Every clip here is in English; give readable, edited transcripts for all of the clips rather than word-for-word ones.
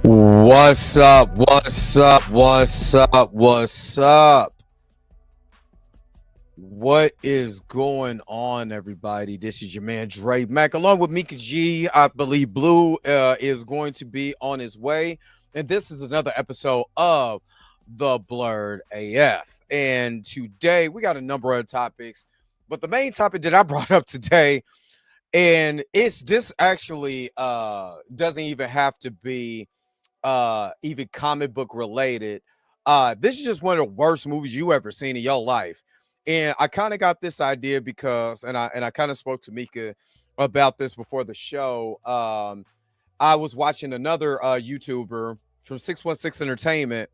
What's up? What's up? What's up? What's up? What is going on, everybody? This is your man Dre Mac, along with Mika G. I believe Blue is going to be on his way, and this is another episode of the Blerd AF. And today we got a number of topics, but the main topic that I brought up today, and it's this actually doesn't even have to be even comic book related. This is just one of the worst movies you ever seen in your life. And I kind of got this idea because and I kind of spoke to Mika about this before the show. I was watching another YouTuber from 616 Entertainment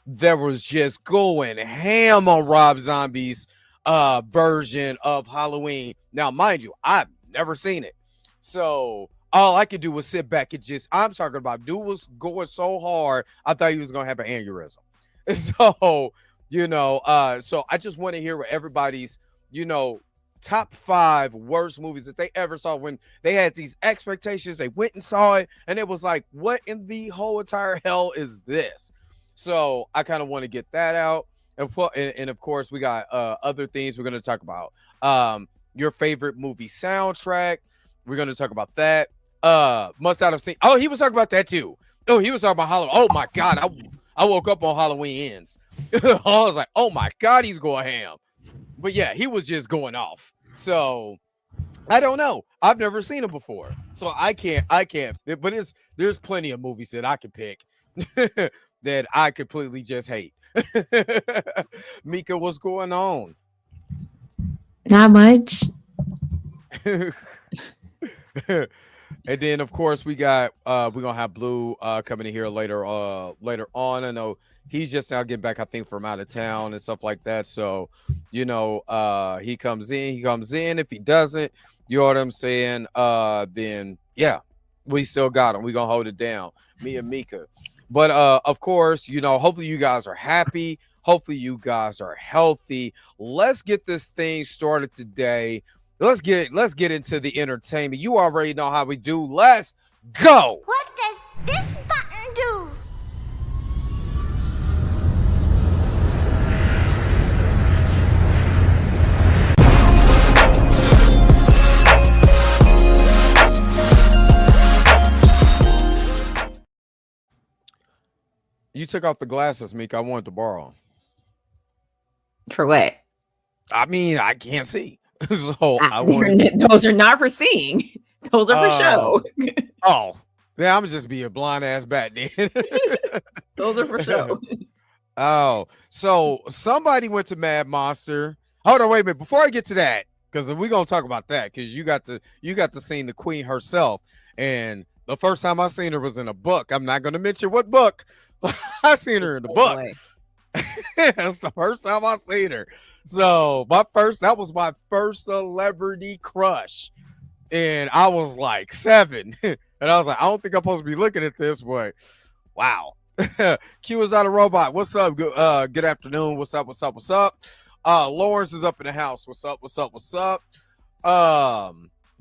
that was just going ham on Rob Zombie's version of Halloween. Now, mind you, I've never seen it. So all I could do was sit back and just, I'm talking about, dude was going so hard, I thought he was going to have an aneurysm. So, so I just want to hear what everybody's, top 5 worst movies that they ever saw when they had these expectations. They went and saw it, and it was like, what in the whole entire hell is this? So I kind of want to get that out. And of course, we got other things we're going to talk about. Your favorite movie soundtrack. We're going to talk about that. Must not have seen. Oh, he was talking about that too. Oh, he was talking about Halloween. Oh my God, I woke up on Halloween Ends. I was like, oh my God, he's going ham. But yeah, he was just going off. So I don't know. I've never seen him before, so I can't. But there's plenty of movies that I could pick that I completely just hate. Mika, what's going on? Not much. And then of course we're gonna have Blue coming in here later on. I know he's just now getting back, I think, from out of town and stuff like that. So, he comes in, If he doesn't, you know what I'm saying? Then yeah, we still got him. We're gonna hold it down. Me and Mika. But of course, hopefully you guys are happy. Hopefully you guys are healthy. Let's get this thing started today. Let's get into the entertainment. You already know how we do. Let's go. What does this button do? You took off the glasses, Meek. I wanted to borrow 'em. For what? I mean, I can't see. So I wanted to. Those are not for seeing. Those are for show. Oh, yeah, I'm just be a blind ass bat then. Those are for show. Oh, so somebody went to Mad Monster. Hold on, wait a minute. Before I get to that, because we're gonna talk about that, because you got to see the queen herself. And the first time I seen her was in a book. I'm not gonna mention what book. I seen her in the book. That's the first time I seen her. So that was my first celebrity crush. And I was like 7. And I was like, I don't think I'm supposed to be looking at this way. Wow. Q is not a robot. What's up? Good afternoon. What's up? What's up? What's up? Lawrence is up in the house. What's up? What's up? What's up?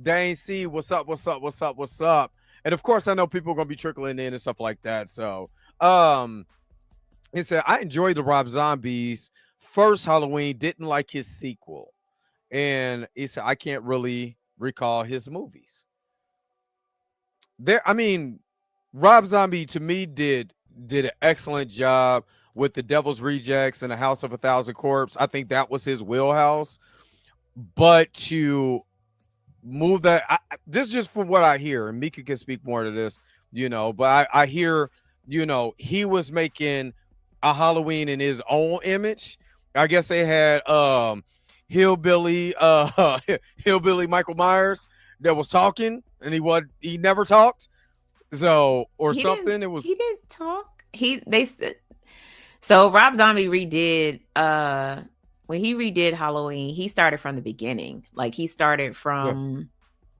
Dane C, what's up? What's up? What's up? What's up? And of course, I know people are gonna be trickling in and stuff like that. So he said, I enjoyed the Rob Zombies first Halloween, didn't like his sequel. And he said, I can't really recall his movies. Rob Zombie to me did an excellent job with the Devil's Rejects and the House of a Thousand Corpse. I think that was his wheelhouse. But to move that, this is just from what I hear, and Mika can speak more to this, but I hear, he was making a Halloween in his own image. I guess they had hillbilly Michael Myers that was talking, and he never talked. So He something. didn't, It was he didn't talk. So Rob Zombie redid when he redid Halloween, he started from the beginning. Like he started from,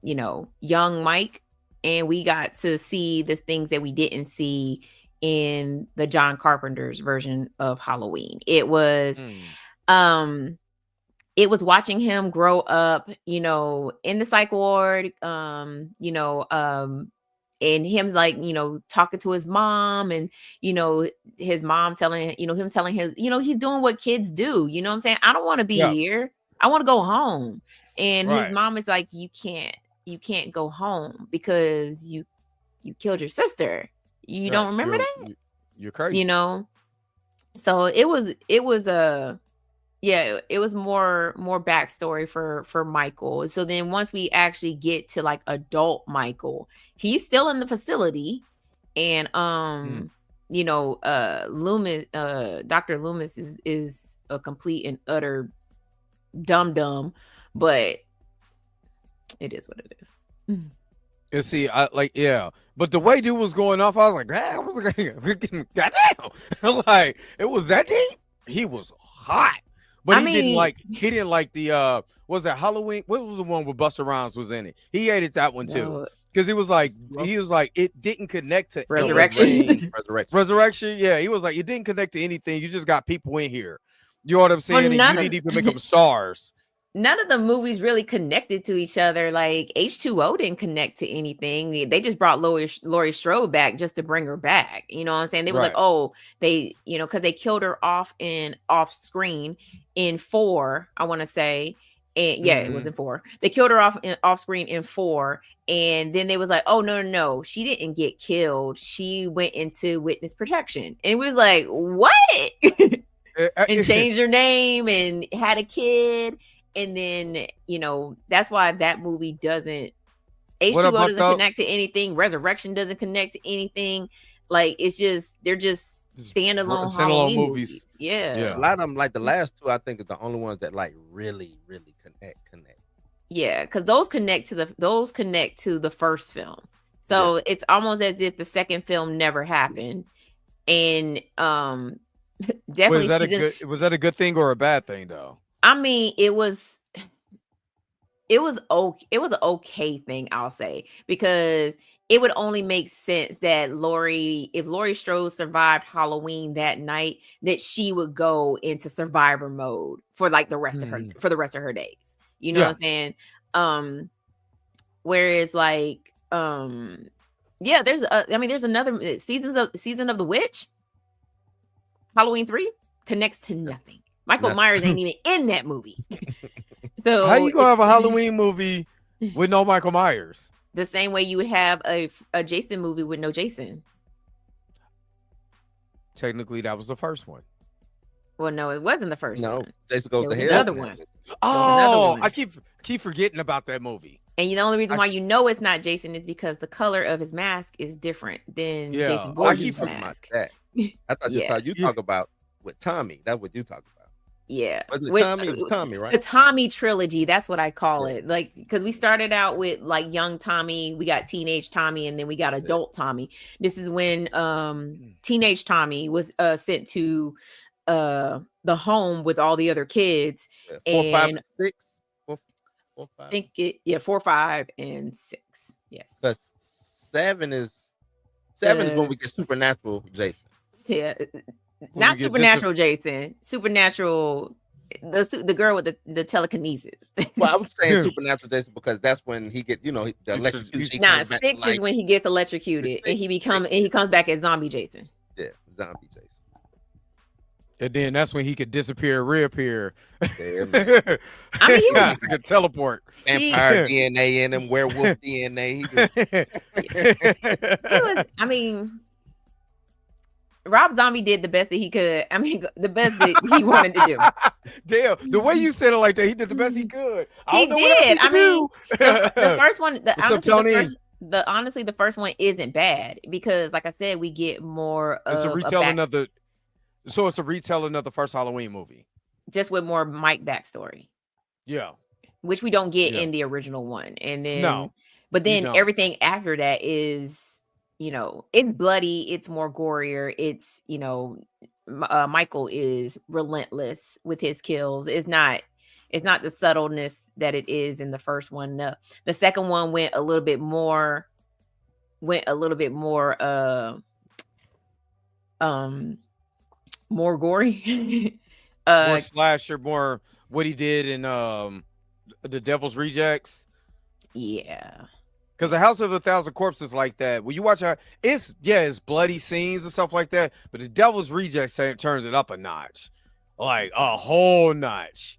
young Mike, and we got to see the things that we didn't see in the John Carpenter's version of Halloween. It was watching him grow up, in the psych ward, and him like, talking to his mom, and his mom telling, him telling his, he's doing what kids do. You know what I'm saying? I don't want to be Yeah. here. I want to go home. And his Right. mom is like, you can't go home because you killed your sister. You Right. don't remember that? You're crazy. So it was it was more backstory for Michael. So then once we actually get to like adult Michael, he's still in the facility, and Loomis, Dr. Loomis is a complete and utter dum, but it is what it is. And see, but the way dude was going off, I was like, I was like, goddamn, like it was that deep. He was hot, but he didn't like the was that Halloween? What was the one with Busta Rhymes was in it? He hated that one too because he was like it didn't connect to Resurrection. Resurrection. Yeah, he was like it didn't connect to anything. You just got people in here. You know what I'm saying? And you didn't even make them stars. None of the movies really connected to each other. Like H2O didn't connect to anything. They just brought Laurie Strode back just to bring her back. You know what I'm saying? They was like, oh, they, because they killed her off screen in 4, I want to say. And it was in 4. They killed her off screen in 4. And then they was like, oh, no. She didn't get killed. She went into witness protection. And it was like, what? And changed her name and had a kid. And then, that's why that movie doesn't, H2O doesn't connect to anything. Resurrection doesn't connect to anything. Like, it's just, they're just standalone Halloween movies. Yeah. A lot of them, like the last 2, I think is the only ones that like really, really connect. Yeah, because those connect to the first film. So it's almost as if the second film never happened. And definitely was that a good thing or a bad thing though? I mean, it was an okay thing, I'll say, because it would only make sense that if Laurie Strode survived Halloween that night, that she would go into survivor mode for like the rest of her days. You know what I'm saying? Whereas like there's another season of the witch. Halloween 3 connects to nothing. Michael Myers ain't even in that movie. So how you gonna have a Halloween movie with no Michael Myers? The same way you would have a Jason movie with no Jason. Technically, that was the first one. Well, no, it wasn't the first one. No, Jason Goes to Hell. Another one. Oh, I keep forgetting about that movie. And the only reason why it's not Jason is because the color of his mask is different than Jason Voorhees' mask. I thought you talk about with Tommy. That's what you talk about. Yeah. Was it Tommy? It was Tommy, right? The Tommy trilogy. That's what I call it. Like, because we started out with like young Tommy, we got teenage Tommy, and then we got adult Tommy. This is when teenage Tommy was sent to the home with all the other kids. 4, 5, and 6. 4, 5. I think 4, 5, and 6. Yes. But 7 is when we get supernatural Jason. Yeah. Not supernatural Jason. Supernatural, the girl with the telekinesis. Well, I was saying supernatural Jason because that's when he get the electrocution. 6 is when he gets electrocuted and he comes back as zombie Jason. Yeah, zombie Jason. And then that's when he could disappear, reappear. Yeah, I mean, he could teleport. Vampire DNA in him, werewolf DNA. I mean, Rob Zombie did the best that he could. I mean, the best that he wanted to do. Damn, the way you said it like that, he did the best he could. He did. I mean, the first one. Honestly, the first one isn't bad because, like I said, we get more. It's a retelling of the. So it's a retelling of the first Halloween movie, just with more Mike backstory. Yeah, which we don't get in the original one, and then but then everything after that is, it's bloody, it's more gorier. It's Michael is relentless with his kills. It's not the subtleness that it is in the first one. The second one went a little bit more. More gory, more slasher, more what he did in the Devil's Rejects. Yeah, Because the House of a Thousand Corpses like that, when you watch it's bloody scenes and stuff like that, but the Devil's Rejects turns it up a notch, like a whole notch,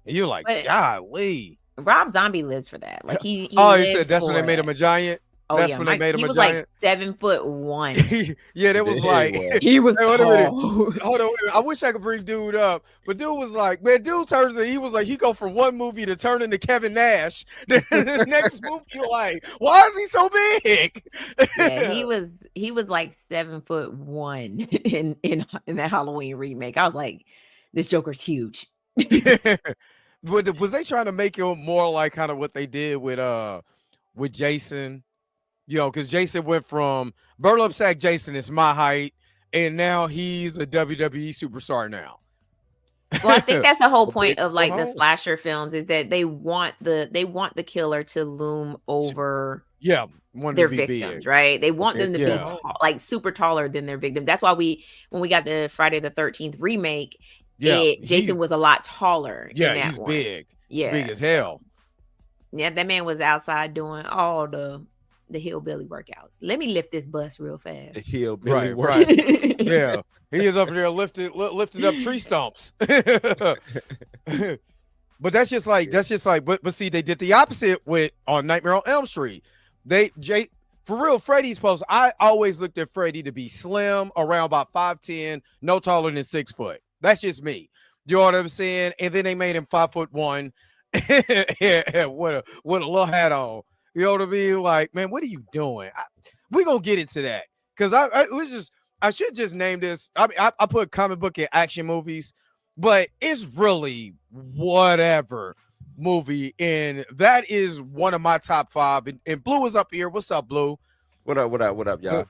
and you're like, But golly. Rob Zombie lives for that. Like he Oh, he said lives that's when for they made it. him a giant. Oh That's yeah, when they made him he a was giant. like 7'1". Yeah, that was like He was Hey, wait a minute. tall. Hold on, wait a minute. I wish I could bring dude up, but dude was like, man, dude turns he was like, he go from one movie to turn into Kevin Nash. The next movie, you're like, why is he so big? Yeah, he was like 7'1" in that Halloween remake. I was like, this Joker's huge. Was they trying to make him more like kind of what they did with Jason? You know, because Jason went from Burlap Sack Jason is my height, and now he's a WWE superstar now. Well, I think that's the whole Well, point they of go like the home. slasher films is that they want the killer to loom over Yeah, wanted their to be victims, big. right? They want them to Yeah. be like super taller than their victim. That's why when we got the Friday the 13th remake, Yeah, Jason was a lot taller. Yeah, in that he's one. big. Yeah, Big as hell. yeah, that man was outside doing all the hillbilly workouts. Let me lift this bus real The fast. hillbilly Right, work. right. Yeah, he is up there lifted up tree stumps. But that's just like but see, they did the opposite with on Nightmare on Elm Street. For real, Freddy's supposed. I always looked at Freddy to be slim, around about 5'10", no taller than 6 foot. That's just me. You know what I'm saying? And then they made him 5'1", with a little hat on. You know what I mean? Like, man, what are you doing? We're gonna get into that because I should just name this. I mean, I put comic book and action movies, but it's really whatever movie, and that is one of my top 5. And Blue is up here. What's up, Blue? What up, y'all?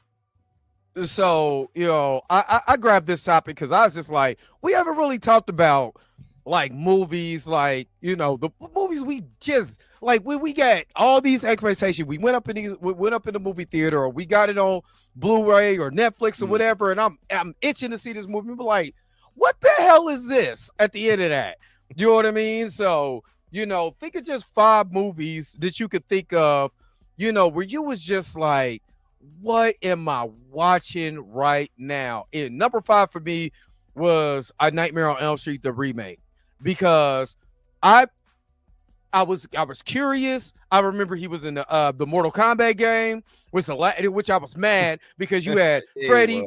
So, you know, I grabbed this topic because I was just like, we haven't really talked about like movies, like, you know, the movies we just like we got all these expectations. We went up in the movie theater, or we got it on Blu-ray or Netflix or whatever, and I'm itching to see this movie. But like, what the hell is this at the end of that? You know what I mean? So, you know, think of just 5 movies that you could think of, you know, where you was just like, what am I watching right now? And number 5 for me was A Nightmare on Elm Street, the remake, because I was curious. I remember he was in the Mortal Kombat game, which I was mad because you had Freddy,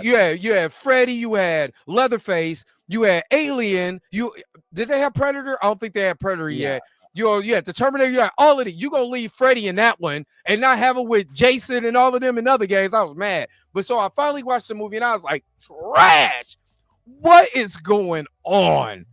you had Freddy, you had Leatherface, you had Alien. Did they have Predator? I don't think they had Predator yet. You had the Terminator. You had all of it. You gonna leave Freddy in that one and not have it with Jason and all of them in other games? I was mad. But so I finally watched the movie and I was like, trash. What is going on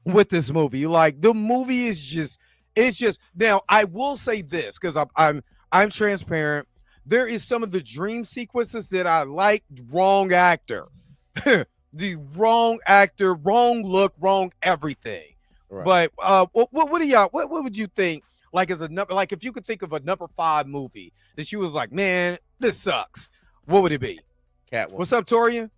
with this movie? Like, the movie is just, it's just. Now I will say this because I'm transparent. There is some of the dream sequences that I like. Wrong actor, the wrong actor, wrong look, wrong everything. Right. But what do y'all? What would you think? Like, as a number, like if you could think of a number 5 movie that you was like, man, this sucks. What would it be? Catwoman. What's up, Torian?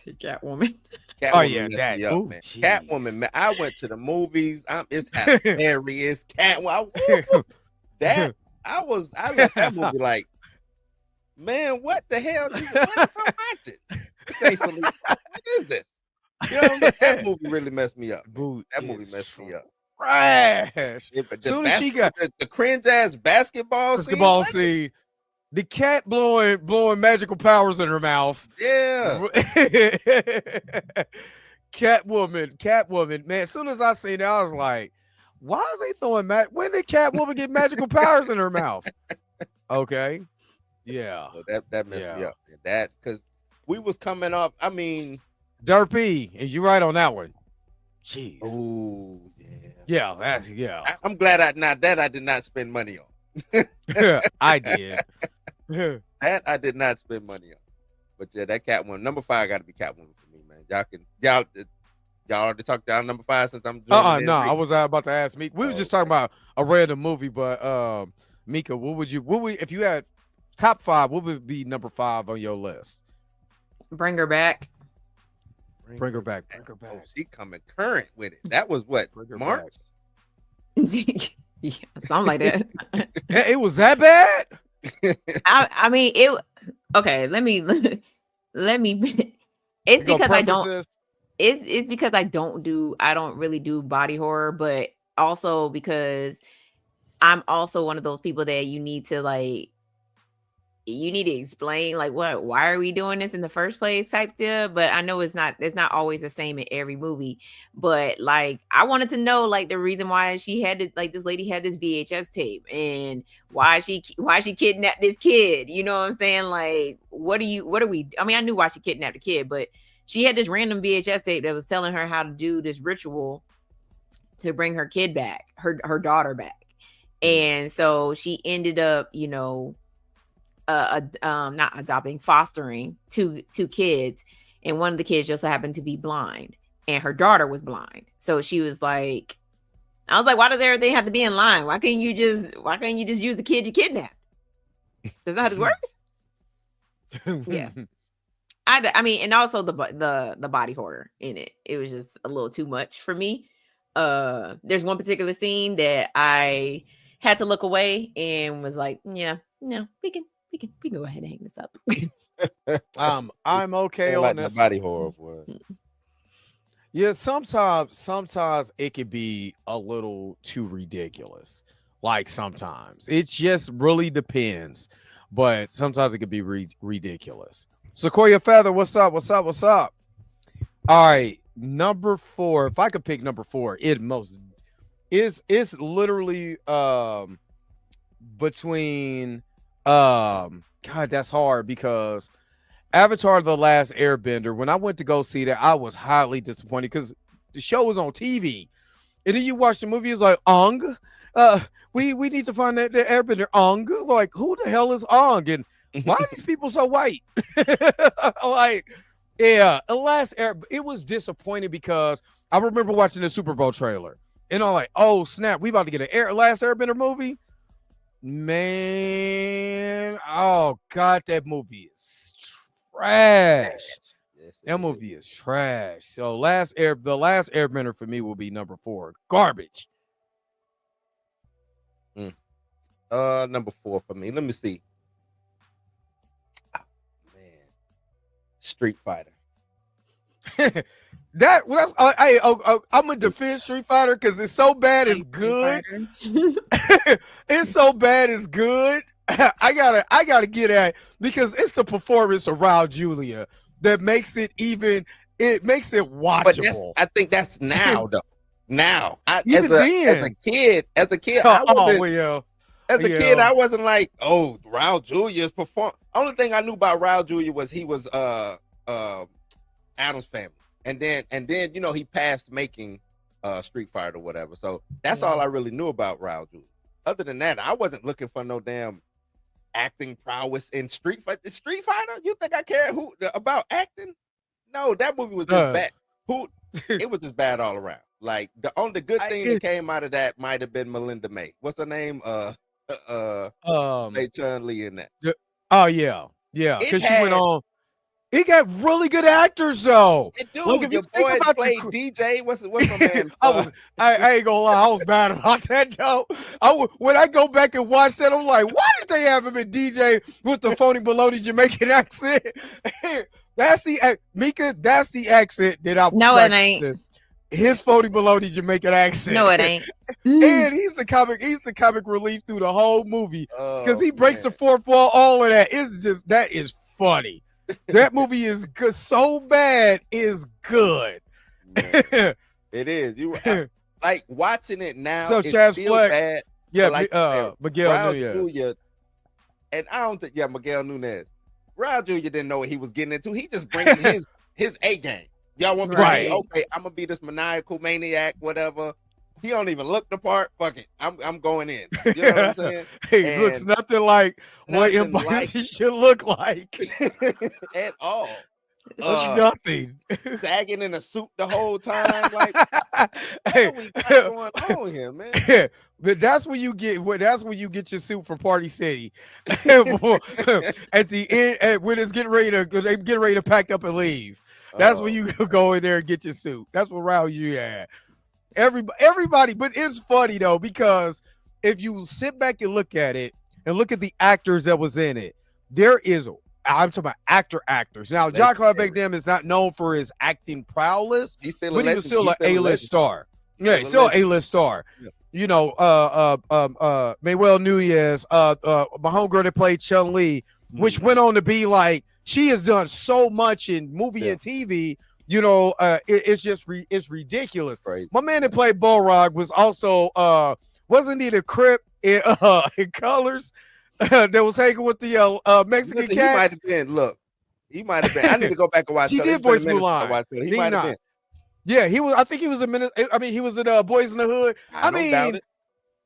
Catwoman. Catwoman. Oh yeah, that. that. Ooh, man. Geez. Catwoman. Man, I went to the movies. It's hilarious. Catwoman. That I left that movie like, man, what the hell? What am I watching? This ain't Selena. What is this? You know, that movie really messed me up. That movie messed me up. Trash. Soon as she got the cringe ass basketball scene, the cat blowing magical powers in her mouth. Yeah. Catwoman, man. As soon as I seen it, I was like, why is they throwing when did Catwoman get magical powers in her mouth? Okay. Yeah. So that messed me up. That because we was coming off, I mean, Derpy, and you right on that one. Jeez. Oh, yeah. Yeah, I'm glad I did not spend money on. I did. That I did not spend money on. But yeah, that Catwoman, number 5 got to be Catwoman for me, man. Y'all already talked down number 5 since I'm doing no, I was about to ask Mika. We were just talking about a random movie, but Mika, if you had top 5, what would be number 5 on your list? Bring Her Back. Bring her back. Oh, she coming current with it. That was what, March? Yeah, something like that. It was that bad? I mean it. Okay, let me. It's You gonna because I preface don't. this? It's because I don't really do body horror, but also because I'm also one of those people that you need to explain like why are we doing this in the first place type deal. But I know it's not always the same in every movie. But like I wanted to know like the reason why she had to, like this lady had this VHS tape and why she kidnapped this kid. You know what I'm saying? Like what are we, I mean I knew why she kidnapped the kid, but she had this random VHS tape that was telling her how to do this ritual to bring her kid back, her daughter back. And so she ended up, not adopting, fostering two kids, and one of the kids just so happened to be blind, and her daughter was blind. So she was like, I was like, why does everything have to be in line? Why can't you just use the kid you kidnapped? That's not how this works. Yeah. I mean, and also the body horror in it. It was just a little too much for me. There's one particular scene that I had to look away and was like, yeah, no, we can go ahead and hang this up. I'm okay like on the this. body horror boy. Yeah, sometimes it could be a little too ridiculous. Like sometimes it just really depends, but sometimes it could be ridiculous. Sequoia Feather, what's up? What's up? What's up? All right, number 4. If I could pick number 4, it's literally between God, that's hard because Avatar The Last Airbender, when I went to go see that, I was highly disappointed because the show was on TV. And then you watch the movie, it's like, Ong, we need to find the Airbender. Ong, like, who the hell is Ong? And why are these people so white? Like, yeah, The Last Air, it was disappointing because I remember watching the Super Bowl trailer. And I'm like, oh, snap, we about to get an Last Airbender movie? Man, oh, God, that movie is trash. Yes, That movie is trash. So the last Airbender for me will be number 4. Garbage. Number 4 for me. Let me see. Oh, man, Street Fighter. I'm gonna defend Street Fighter because it's so bad it's good. It's so bad it's good. I gotta get at it because it's the performance of Raul Julia that makes it watchable. But I think that's now though. Now, as a kid, I wasn't. As a kid, I wasn't like, oh, Raul Julia's perform. Only thing I knew about Raul Julia was he was Adam's Family, and then he passed making Street Fighter or whatever. So that's all I really knew about Raul Julia. Other than that, I wasn't looking for no damn acting prowess in Street Fighter. You think I care about acting? No, that movie was just bad. It was just bad all around. Like the only good thing that came out of that might have been Melinda May. What's her name? They Chun-Li in that. Oh yeah, because she went on. He got really good actors though. Dude, like, if your boy played DJ, what's my man? I ain't gonna lie, I was bad about that though. When I go back and watch that, I'm like, why did they have him in DJ with the phony baloney Jamaican accent? That's the Mika. That's the accent that I. No, it ain't. His phony baloney Jamaican accent. No, it ain't. And he's the comic relief through the whole movie because he breaks the fourth wall. All of that that is funny. That movie is good. So bad is good. It is. You like watching it now. So Chaz Flex, bad, yeah, like, Miguel Nunez, and I don't think Miguel Nunez. Raul Julia didn't know what he was getting into. He just bringing his A game. Y'all want me to be okay? I'm gonna be this maniacal maniac, whatever. He don't even look the part. Fuck it, I'm going in. You know what I'm saying? He looks nothing like what he should look like at all. Nothing. Sagging in a suit the whole time. Like, what's going on here, man? But that's when you get your suit from Party City. At the end, when it's getting ready to pack up and leave. That's when you go in there and get your suit. That's what Raul you had. Everybody, but it's funny though because if you sit back and look at it and look at the actors that was in it, I'm talking about actors. Now, John Claude Van Damme is not known for his acting prowess, but he was still an A-list star. Yeah, he's still an A-list star. Yeah. You know, Manuel Nunez, my homegirl that played Chun-Li, which went on to be like, she has done so much in movie and TV. You know, it's ridiculous. Right. My man that played Balrog was also wasn't he the Crip in Colors that was hanging with the Mexican cats? He might have been. Look, he might have been. I need to go back and watch. She did voice Mulan. He might have been. Yeah, he was. I think he was a minute. I mean, he was in Boys in the Hood. I mean, doubt it.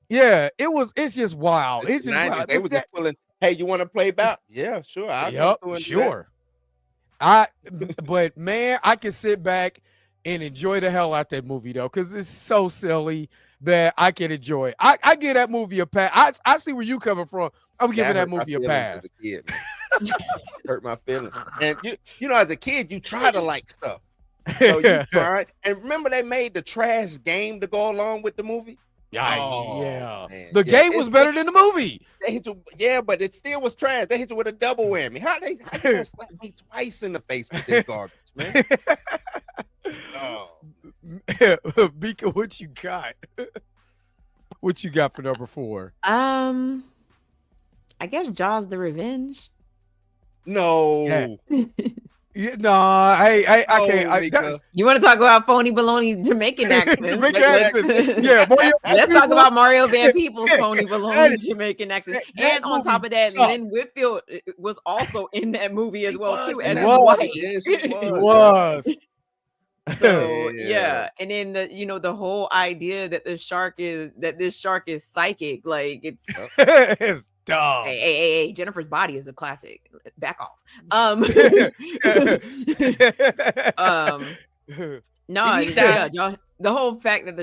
Yeah, it's just wild. It's just 90s. wild. They were just pulling. Hey, you want to play about? Yeah, sure. Sure. But man, I can sit back and enjoy the hell out that movie though, because it's so silly that I can enjoy it. I give that movie a pass. I see where you coming from. I'm giving that movie a pass. As a kid, hurt my feelings. And you know, as a kid, you try to like stuff. So you try. And remember, they made the trash game to go along with the movie. Yeah. The game was better than the movie. They hit you, but it still was trash. They hit you with a double whammy. How they gonna slap me twice in the face with this garbage, man? Mika, what you got? What you got for number 4? I guess Jaws: The Revenge. No. Yeah, no, I can't. You want to talk about phony baloney Jamaican accent? Yeah, let's talk about Mario Van Peebles' phony baloney Jamaican accent. And on top of that, Lynn Whitfield was also in that movie as well too, as white. Yes, he was. So yeah, and then the whole idea that this shark is psychic, like it's dumb. Hey, Jennifer's Body is a classic. Back off. No, the whole fact that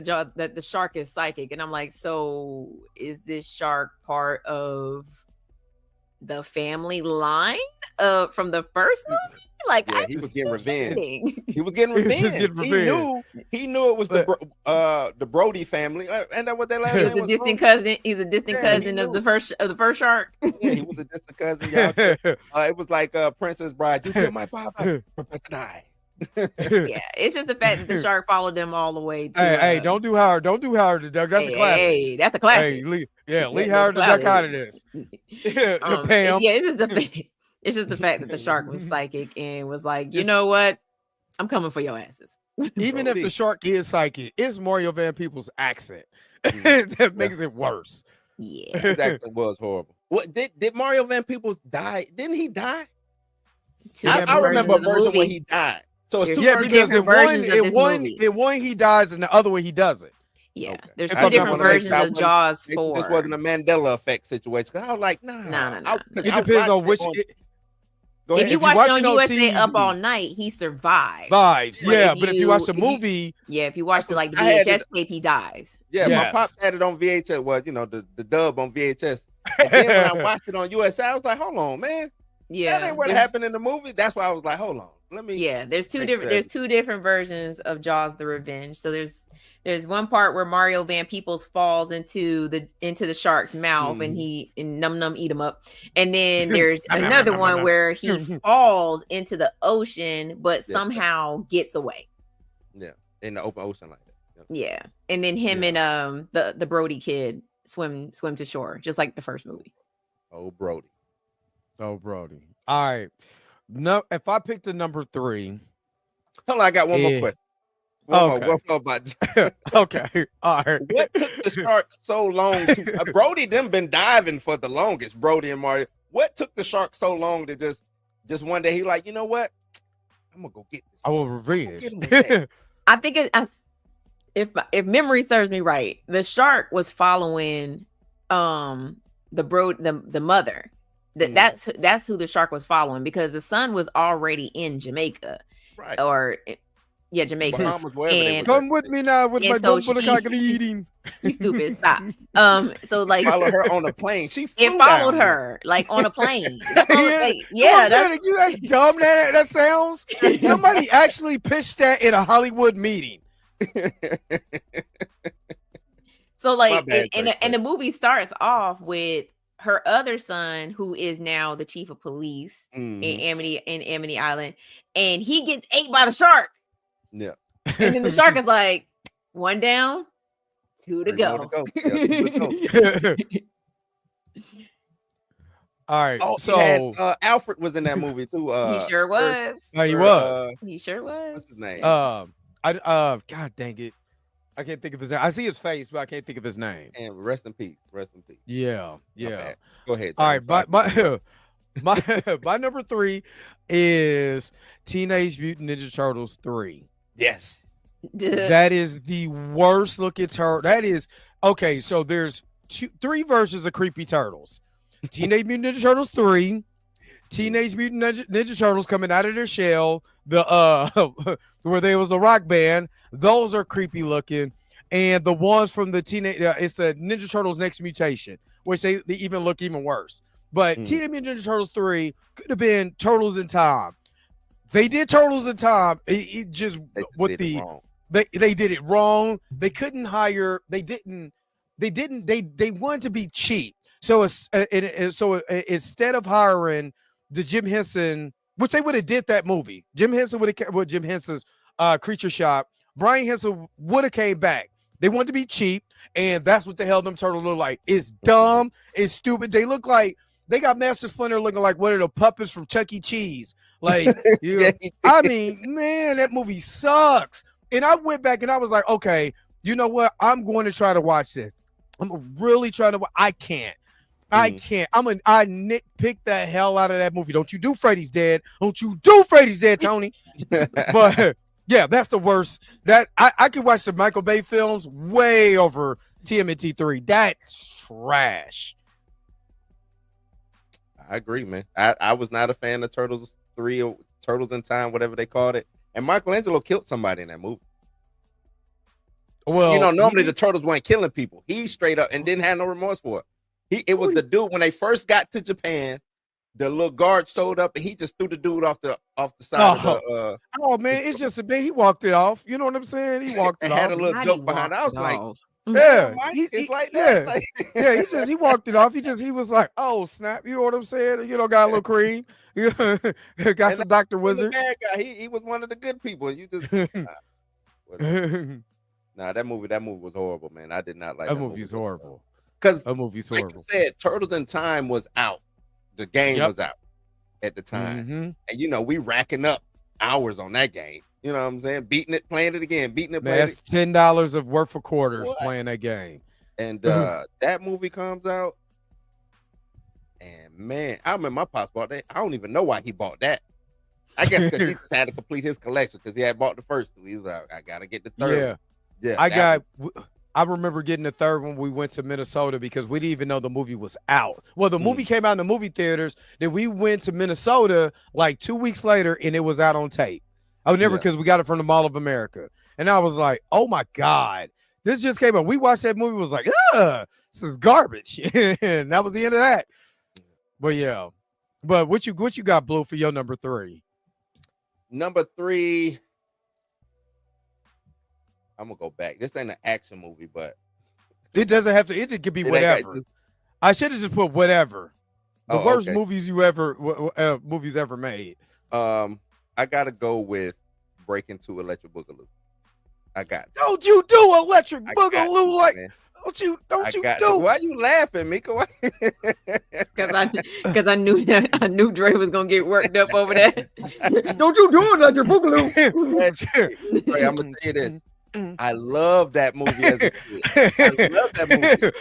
the shark is psychic, and I'm like, so is this shark part of the family line from the first movie? Like, he was getting revenge. He was getting revenge. He knew it was the Brody family. And that what they last name was? Distant cousin. He's a distant cousin of the first shark. Yeah, he was a distant cousin. It was like Princess Bride. You killed my father. Prepare to die. Yeah, it's just the fact that the shark followed them all the way to hey, don't do Howard to duck. That's a classic. Hey, that's a classic. Hey, Lee Howard to duck out of this. Pam. Yeah, it's just the fact that the shark was psychic and was like, you know what? I'm coming for your asses. Even if the shark is psychic, it's Mario Van Peebles' accent that makes it worse. Yeah, his accent was horrible. What did Mario Van Peebles die? Didn't he die? I remember a version where he died. So it's because in one he dies and the other one he doesn't. Yeah, okay. There's two different versions of Jaws 4. This wasn't a Mandela effect situation. I was like, nah. It depends on which. If you watch it on USA TV, Up All Night, he survives. But if you watch the movie, if you watch the VHS tape, he dies. Yeah, my pops had it on VHS. Well, the dub on VHS. And then when I watched it on USA, I was like, hold on, man. Yeah, that ain't what happened in the movie. That's why I was like, hold on, let me. Yeah, there's two different versions of Jaws: The Revenge. So there's one part where Mario Van Peebles falls into the shark's mouth and num eat him up, and then there's another one where he falls into the ocean but somehow gets away. Yeah, in the open ocean like that. Yeah, and then him and the Brody kid swim to shore just like the first movie. Oh, Brody. All right. No, if I picked a number 3. Hold on, I got one more question. One more about okay. All right. What took the shark so long to Brody them been diving for the longest, Brody and Mario. What took the shark so long to just one day he like, you know what? I'm gonna go get this. I will revenge. I think if memory serves me right, the shark was following the mother. That's who the shark was following because the son was already in Jamaica, right? Or Jamaica. And come with me now with my dumb cockney eating. You stupid, stop. So like follow her on a plane. It followed her like on a plane. That's you dumb that sounds. Somebody actually pitched that in a Hollywood meeting. So My like, bad, and the movie starts off with her other son, who is now the chief of police in Amity Island, and he gets ate by the shark. Yeah. And then the shark is like, one down, two to 3 more to go. go. Yeah, 2 to go. All right. Oh, he had So Alfred was in that movie too. He sure was. he was. He sure was. What's his name? God dang it. I can't think of his name. I see his face, but I can't think of his name. And rest in peace. Rest in peace. Yeah. My Yeah. bad. Go ahead. All John. right. My number 3 is Teenage Mutant Ninja Turtles 3. Yes. That is the worst looking turtle. That is okay. So there's 3 versions of Creepy Turtles. Teenage Mutant Ninja Turtles 3, Teenage Mutant Ninja Turtles coming out of their shell, where there was a rock band. Those are creepy looking, and the ones from the teenage, it's the Ninja Turtles Next Mutation, which they even look even worse. But Teenage Mutant Ninja Turtles 3 could have been Turtles in Time. They did Turtles in Time. It just with the they did it wrong. They couldn't hire. They wanted to be cheap. So instead of hiring the Jim Henson, which they would have did that movie, Jim Henson would have with Jim Henson's Creature Shop. Brian Henson would have came back. They wanted to be cheap, and that's what the hell them turtles look like. It's dumb. It's stupid. They look like they got Master Splinter looking like one of the puppets from Chuck E. Cheese. Like, I mean, man, that movie sucks. And I went back and I was like, okay, you know what? I'm going to try to watch this. I'm really trying to. I can't. I nitpick the hell out of that movie. Don't you do Freddy's Dead? Don't you do Freddy's Dead, Tony? But yeah, that's the worst. That I could watch the Michael Bay films way over TMNT 3. That's trash. I agree, man. I was not a fan of Turtles 3 or Turtles in Time, whatever they called it. And Michelangelo killed somebody in that movie. Well, you know, normally the turtles weren't killing people. He straight up and didn't have no remorse for it. It was the dude when they first got to Japan. The little guard showed up and he just threw the dude off the side of the. Oh man, it's just a bit. He walked it off. You know what I'm saying? He walked it off. Had a little joke behind it. I was like, yeah, it's like that. Like, yeah. He walked it off. He was like, oh snap. You know what I'm saying? You know, got a little cream. Got some Dr. Wizard. Bad guy. He was one of the good people. You just. Nah, that movie was horrible, man. I did not like that movie's horrible. Because that movie's horrible. Like you said, Turtles in Time was out. The game was out at the time. And you know, we racking up hours on that game. You know what I'm saying? Beating it, playing it again, beating it, playing that's it. $10 of worth for quarters playing that game. And that movie comes out. And man, I remember my pops bought that. I don't even know why he bought that. I guess because he just had to complete his collection because he had bought the first two. He's like, I gotta get the third. Yeah. I remember getting the third one. We went to Minnesota because we didn't even know the movie was out. Well, the movie came out in the movie theaters. Then we went to Minnesota like 2 weeks later, and it was out on tape. I would never because we got it from the Mall of America, and I was like, "Oh my god, this just came out." We watched that movie. Was like, this is garbage, and that was the end of that. But yeah, but what you got, Blue, for your number 3? Number 3. I'm gonna go back. This ain't an action movie, but it doesn't have to. It could be whatever. I should have just put whatever. The worst movies movies ever made. I gotta go with Breaking 2 Electric Boogaloo. I got. Don't you do Electric Boogaloo like? Man. Don't you do? Why you laughing, Mika? Because I knew Dre was gonna get worked up over that. Don't you do Electric Boogaloo? Dre, I'm gonna tell you this. I love that movie as a kid. I love that movie.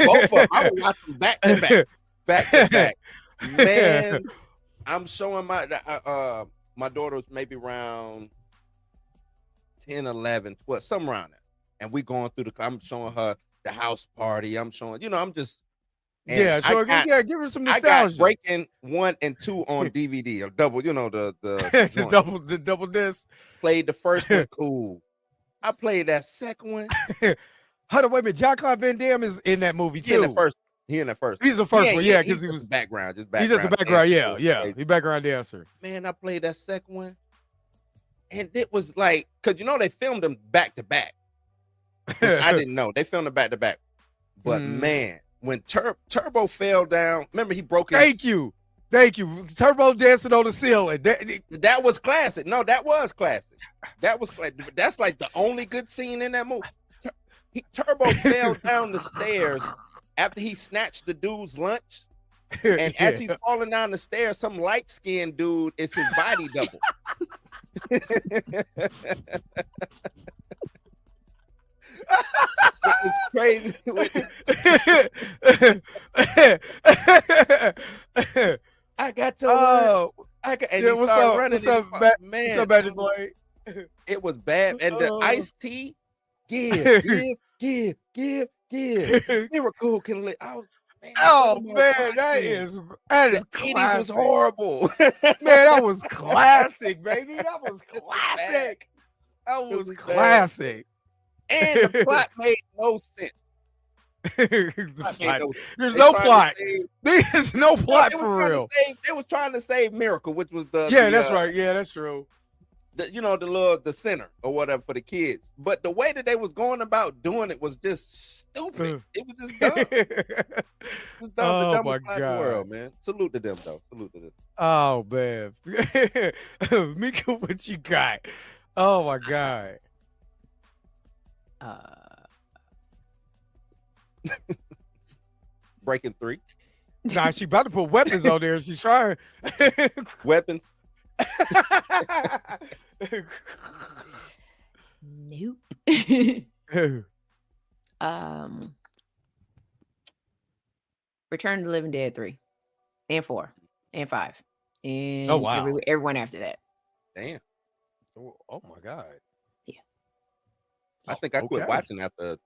Both of them. I would watch them back to back. Man, I'm showing my daughter's maybe around 10, 11, 12, somewhere around there. And we going through I'm showing her the house party. I'm showing, I'm just. Give her some nostalgia. I got Breaking 1 and 2 on DVD, or double, the double disc. Played the first one, cool. I played that second one. Hold on, wait a minute. Jean-Claude Van Damme is in that movie too. He in the first. He's the first one, because he was background. He's just a background, yeah. He background dancer. Man, I played that second one, and it was like, because they filmed them back to back. Which I didn't know. They filmed them back to back. But man, when Turbo fell down, remember he broke his. Thank you. Turbo dancing on the ceiling. That was classic. No, that was classic. That's like the only good scene in that movie. Turbo fell down the stairs after he snatched the dude's lunch. And as he's falling down the stairs, some light-skinned dude is his body double. It's crazy. I got your and he started running. What's up, man? What's up, Magic Boy? It was bad. And the iced tea, give. Miracle can live. Man, that is the classic. 80s was horrible. Man, that was classic, baby. That was classic. That was classic. And the plot made no sense. There's no plot. There's no plot for real. They was trying to save Miracle, which was the that's right. Yeah, that's true. The center or whatever for the kids. But the way that they was going about doing it was just stupid. It was just dumb. It was dumb. The dumbest plot in the world, man. Salute to them, though. Salute to them. Oh man, Mika, what you got? Oh my god. Breaking 3. Nah, she about to put weapons on there. She's trying. Weapons. Nope. Return to the Living Dead 3 and 4 and 5 and everyone after that. Damn. Oh my god. Yeah. I think I quit watching after.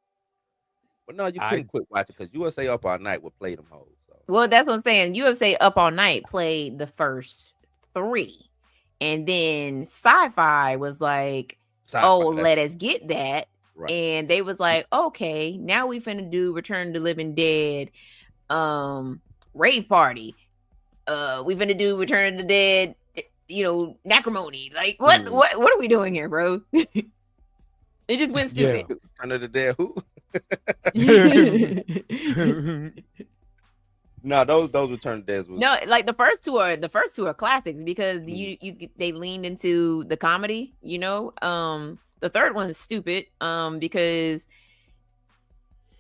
But no, you couldn't quit watching because USA Up All Night would play them hoes. So. Well, that's what I'm saying. USA Up All Night played the first 3. And then Sci-Fi was like, let us get that. Right. And they was like, okay, now we finna do Return to Living Dead rave party. We finna do Return to the Dead, Necromony. Like, what are we doing here, bro? It just went stupid. Yeah. Return to the Dead who? No, those Return to Dead was like the first two are classics because they leaned into the comedy, The third one is stupid because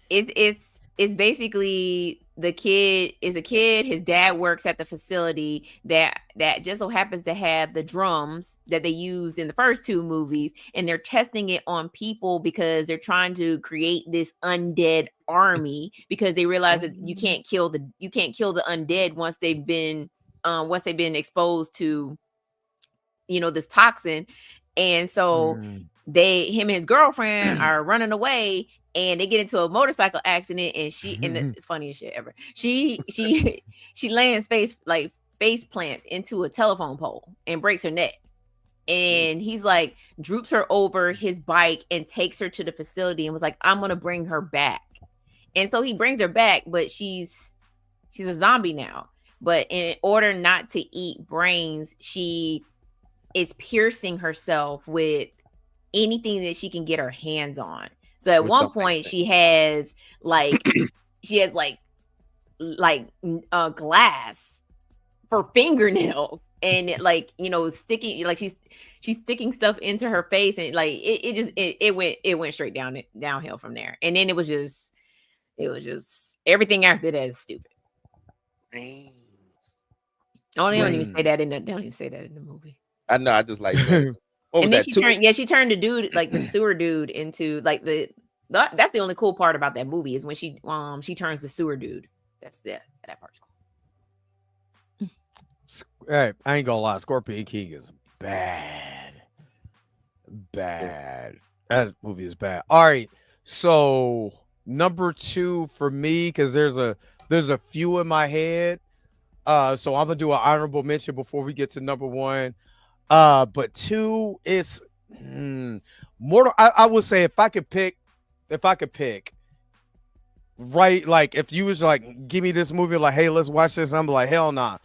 it's basically the kid is a kid. His dad works at the facility that just so happens to have the drums that they used in the first 2 movies, and they're testing it on people because they're trying to create this undead army because they realize that you can't kill the undead once they've been exposed to this toxin. And so him and his girlfriend are running away, and they get into a motorcycle accident, and and the funniest shit ever. She lands face plants into a telephone pole and breaks her neck. And he's like droops her over his bike and takes her to the facility and was like, I'm gonna bring her back. And so he brings her back, but she's a zombie now. But in order not to eat brains, she is piercing herself with anything that she can get her hands on. So at one point she has glass for fingernails and sticking, like she's sticking stuff into her face, and like it went straight downhill from there. And then it was just everything after that is stupid. They don't even say that in the movie. I know. I just like that. And then she turned the dude, like the sewer dude, into like that's the only cool part about that movie is when she turns the sewer dude. That part's cool. Hey, I ain't gonna lie, Scorpion King is bad. That movie is bad. All right, so number 2 for me, because there's a few in my head. So I'm gonna do an honorable mention before we get to number 1. But 2 is Mortal. I would say if I could pick, right? Like if you was like, give me this movie, like, hey, let's watch this, I'm like, hell nah.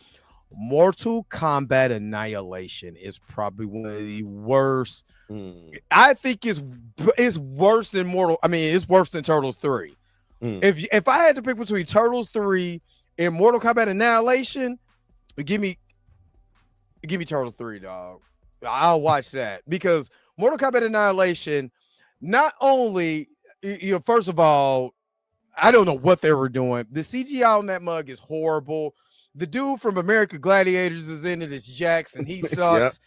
Mortal Kombat Annihilation is probably one of the worst. I think it's worse than it's worse than Turtles 3. If I had to pick between Turtles 3 and Mortal Kombat Annihilation, give me Turtles 3, dog. I'll watch that because Mortal Kombat Annihilation, not only, first of all, I don't know what they were doing. The CGI on that mug is horrible. The dude from American Gladiators is in it. It's Jackson. He sucks.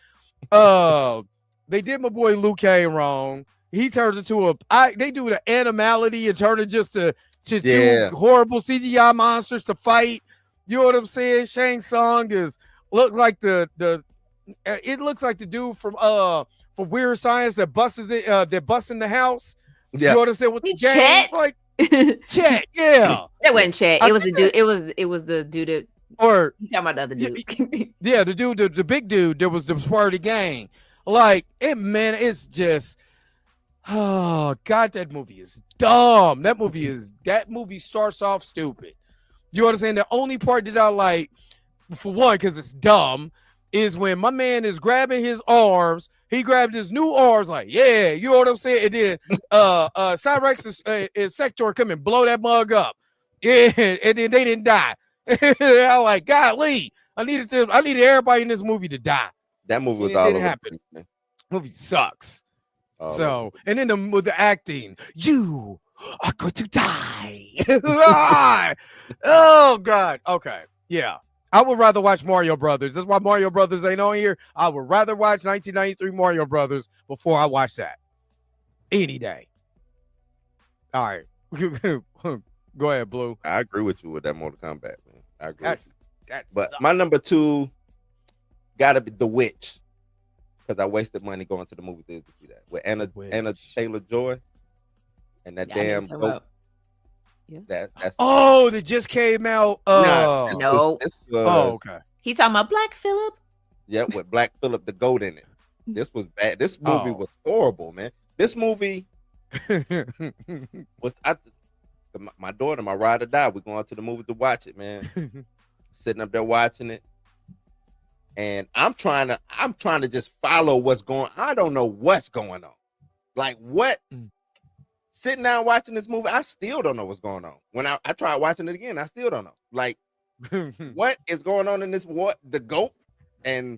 They did my boy Liu Kang wrong. He turns into they do the animality and turn it just to two horrible CGI monsters to fight. You know what I'm saying? Shang Tsung looks like the dude from Weird Science that busts in the house. Yeah. You know what I'm saying? With the Chet? Like Chet, yeah. That wasn't Chet. It was the dude. It was the dude that, or you talking about the other dude. Yeah, the dude, the big dude that was the part of the gang. Like it, man, it's just, oh God, that movie is dumb. That movie starts off stupid. You understand? The only part that I like, for one, because it's dumb, is when my man is grabbing his arms. He grabbed his new arms, like, yeah, you know what I'm saying? And then Cyrex and Sector come and blow that mug up. Yeah, and then they didn't die. I'm like, golly, I needed everybody in this movie to die. That movie was it all didn't over. happen. Movie sucks. And then with the acting, you are going to die. Oh God. Okay. Yeah. I would rather watch Mario Brothers. That's why Mario Brothers ain't on here. I would rather watch 1993 Mario Brothers before I watch that. Any day. All right. Go ahead, Blue. I agree with you with that Mortal Kombat, man. I agree. But sucks. my number 2 gotta be The Witch, because I wasted money going to the movie theater to see that with Anna Taylor-Joy and that damn goat. Yeah. That's that just came out. No. Okay. He talking about Black Phillip. Yeah, with Black Phillip the goat in it. This was bad. This movie was horrible, man. This movie was my daughter, my ride or die. We're going to the movie to watch it, man. Sitting up there watching it. And I'm trying to just follow what's going on. I don't know what's going on. Like what? Sitting down watching this movie, I still don't know what's going on. When I tried watching it again, I still don't know. Like, what is going on in this? What the goat and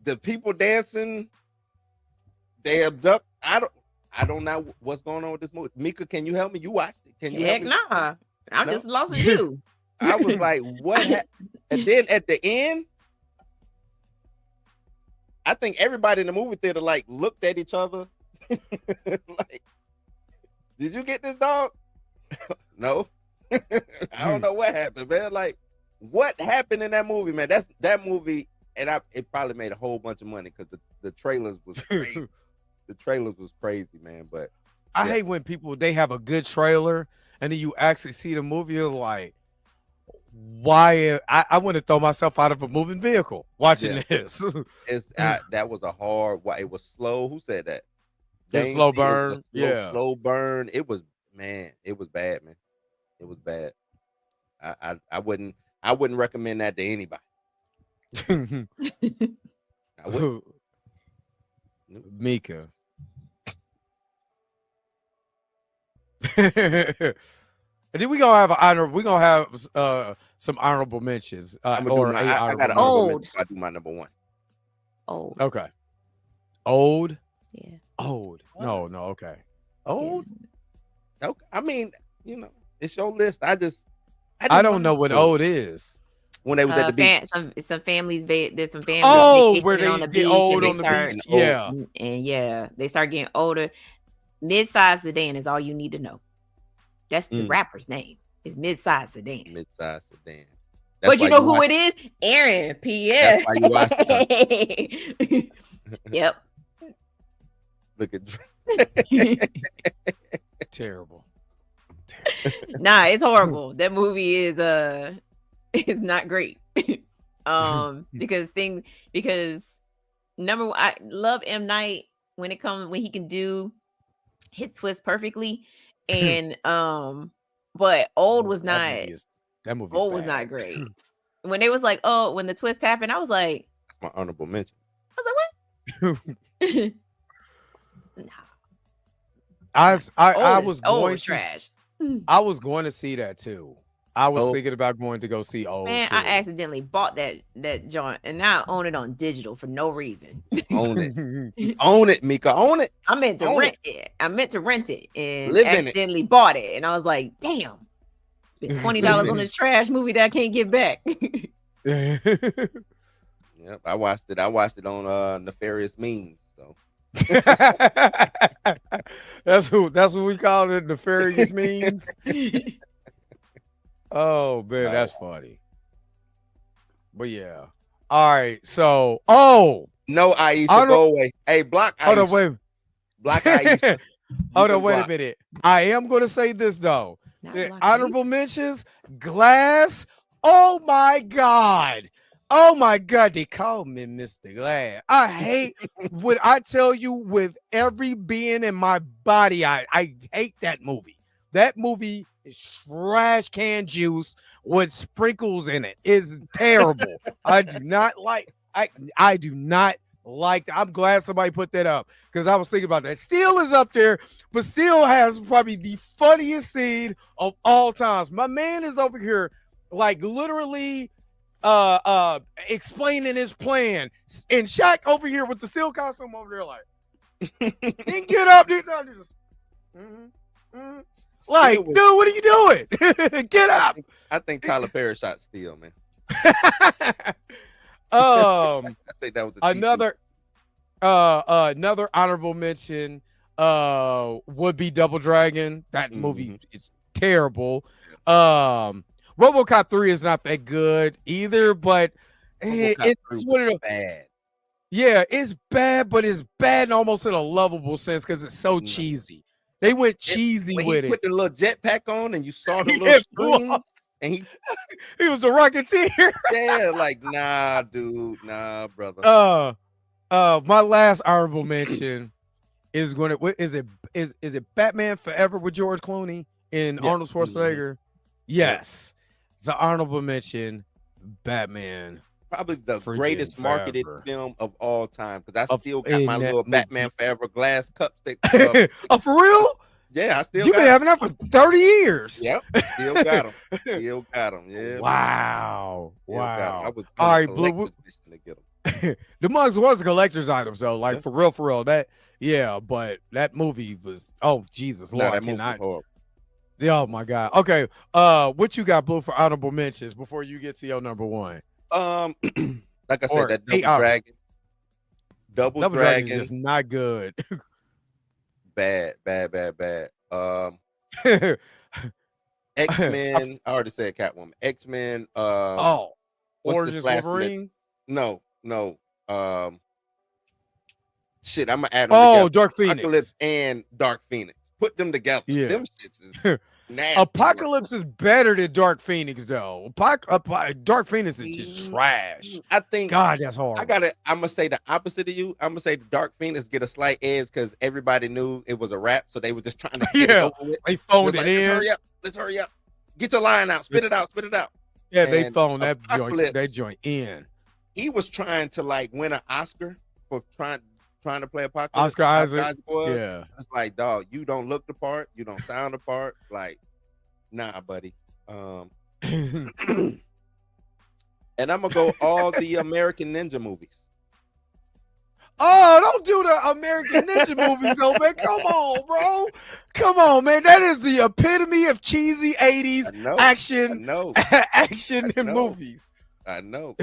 the people dancing? They abduct. I don't know what's going on with this movie. Mika, can you help me? You watched it? Can you? Heck nah. I'm just lost as you. I was like, what? And then at the end, I think everybody in the movie theater like looked at each other, like, did you get this, dog? No. I don't know what happened, man. Like, what happened in that movie, man? That movie, and it probably made a whole bunch of money because the trailers was crazy. The trailers was crazy, man. But I hate when they have a good trailer and then you actually see the movie. You're like, why? I want to throw myself out of a moving vehicle watching this. That was a hard. It was slow. Who said that? Slow burn. Slow burn. It was, man. It was bad, man. It was bad. I wouldn't recommend that to anybody. I wouldn't. Mika. And then we're gonna have some honorable mentions. I got an honorable mention. I do my number 1. Old. Okay. Old. Yeah. Old. No. Okay. Old. Yeah. Okay. I mean, it's your list. I don't know what old is. When they was at the beach. Some families. There's some families. Where they on the get beach old on the beach. Yeah. And they start getting older. Mid-size sedan is all you need to know. That's the rapper's name. It's Mid-size Sedan. Mid-size Sedan. But you know who it is? Aaron P.S. That's why you watch it. Yep. Look at Terrible. Nah, it's horrible. That movie is not great. Because number one, I love M. Night when he can do his twist perfectly. And but Old was not Old was not great. When they was like, when the twist happened, I was like, that's my honorable mention. I was like, what? I was going to trash. I was going to see that too. I was Oh. thinking about going to go see Old Man, too. I accidentally bought that joint, and now I own it on digital for no reason. Own it. Own it, Mika. Own it. I meant to Own rent it. I meant to rent it and Live in it. accidentally bought it. And I was like, damn, spent $20 on this trash movie that I can't get back. Yep, I watched it. I watched it on Nefarious Means. So that's what we call it, nefarious means. Oh man, No. that's funny. But yeah. All right. So no, Aisha, I don't- go away. Hey, block Aisha. hold on, wait. Block Aisha. Hold You on, can wait block. a minute. I am gonna say this though. Not The block honorable mentions, Glass. Oh my God. Oh my God. They call me Mr. Glass. I hate when I tell you with every being in my body, I hate that movie. That movie is trash can juice with sprinkles in it. It's terrible. I do not like I do not like that. I'm glad somebody put that up because I was thinking about that. Steel is up there, but Steel has probably the funniest scene of all times. My man is over here like literally explaining his plan, and Shaq over here with the Steel costume over there like didn't get up, didn't just like, was- dude, what are you doing? Get up. I think Tyler Perry shot Steel, man. I think that was the another honorable mention would be Double Dragon. That movie is terrible. RoboCop 3 is not that good either, but it's one of the bad. Yeah, it's bad, but it's bad almost in a lovable sense because it's so cheesy. They went cheesy when with he it. put the little jetpack on and you saw the Yeah, little string and he was a Rocketeer. yeah, like nah, dude, nah, brother. My last honorable mention is going to is it Batman Forever with George Clooney and Yeah. Arnold Schwarzenegger? Yes, it's an honorable mention. Batman. Probably the Freaking greatest marketed forever. film of all time because I Of- still got in my that little movie. Batman Forever glass cup stick. Oh, for real? Yeah, I still You've got been 'em. having that for 30 years. Yep, still got them. Still got them. Yeah. Wow. Still got 'em. I Wow. was All on a right, Blue. collector's mission to get 'em. The mugs was a collector's item, so like Yeah. for real. That but that movie was Jesus Nah, Lord, that I movie was cannot. horrible. Oh my God. Okay. What you got, Blue, for honorable mentions before you get to your number one? Like I Or said, that eight Double hours. Dragon. Double Dragon is Dragon, just not good. bad. X-Men, I already said Catwoman. X-Men, Oh, what's Origins this last Wolverine. no. Shit, I'm gonna add them Oh, together. Dark Phoenix. Apocalypse and Dark Phoenix. Put them together. Yeah. Them shits is nasty. Apocalypse is better than Dark Phoenix, though. Dark Phoenix is just trash. I think God, that's hard. I'm gonna say the opposite of you. I'm gonna say the Dark Phoenix get a slight edge because everybody knew it was a rap, so they were just trying to get it over with. They phoned It was it like, in. Let's hurry up. Get your line out. Spit it out. Yeah, they And phoned that Apocalypse- joint in. He was trying to like win an Oscar for trying to play Apocalypse. Oscar Isaac. was. Yeah. It's like, dog, you don't look the part, you don't sound the part. Like, nah, buddy. And I'm gonna go all the American Ninja movies. Oh, don't do the American Ninja movies, though, man. Come on, bro. Come on, man. That is the epitome of cheesy 80s I know. action action I know. movies. I know.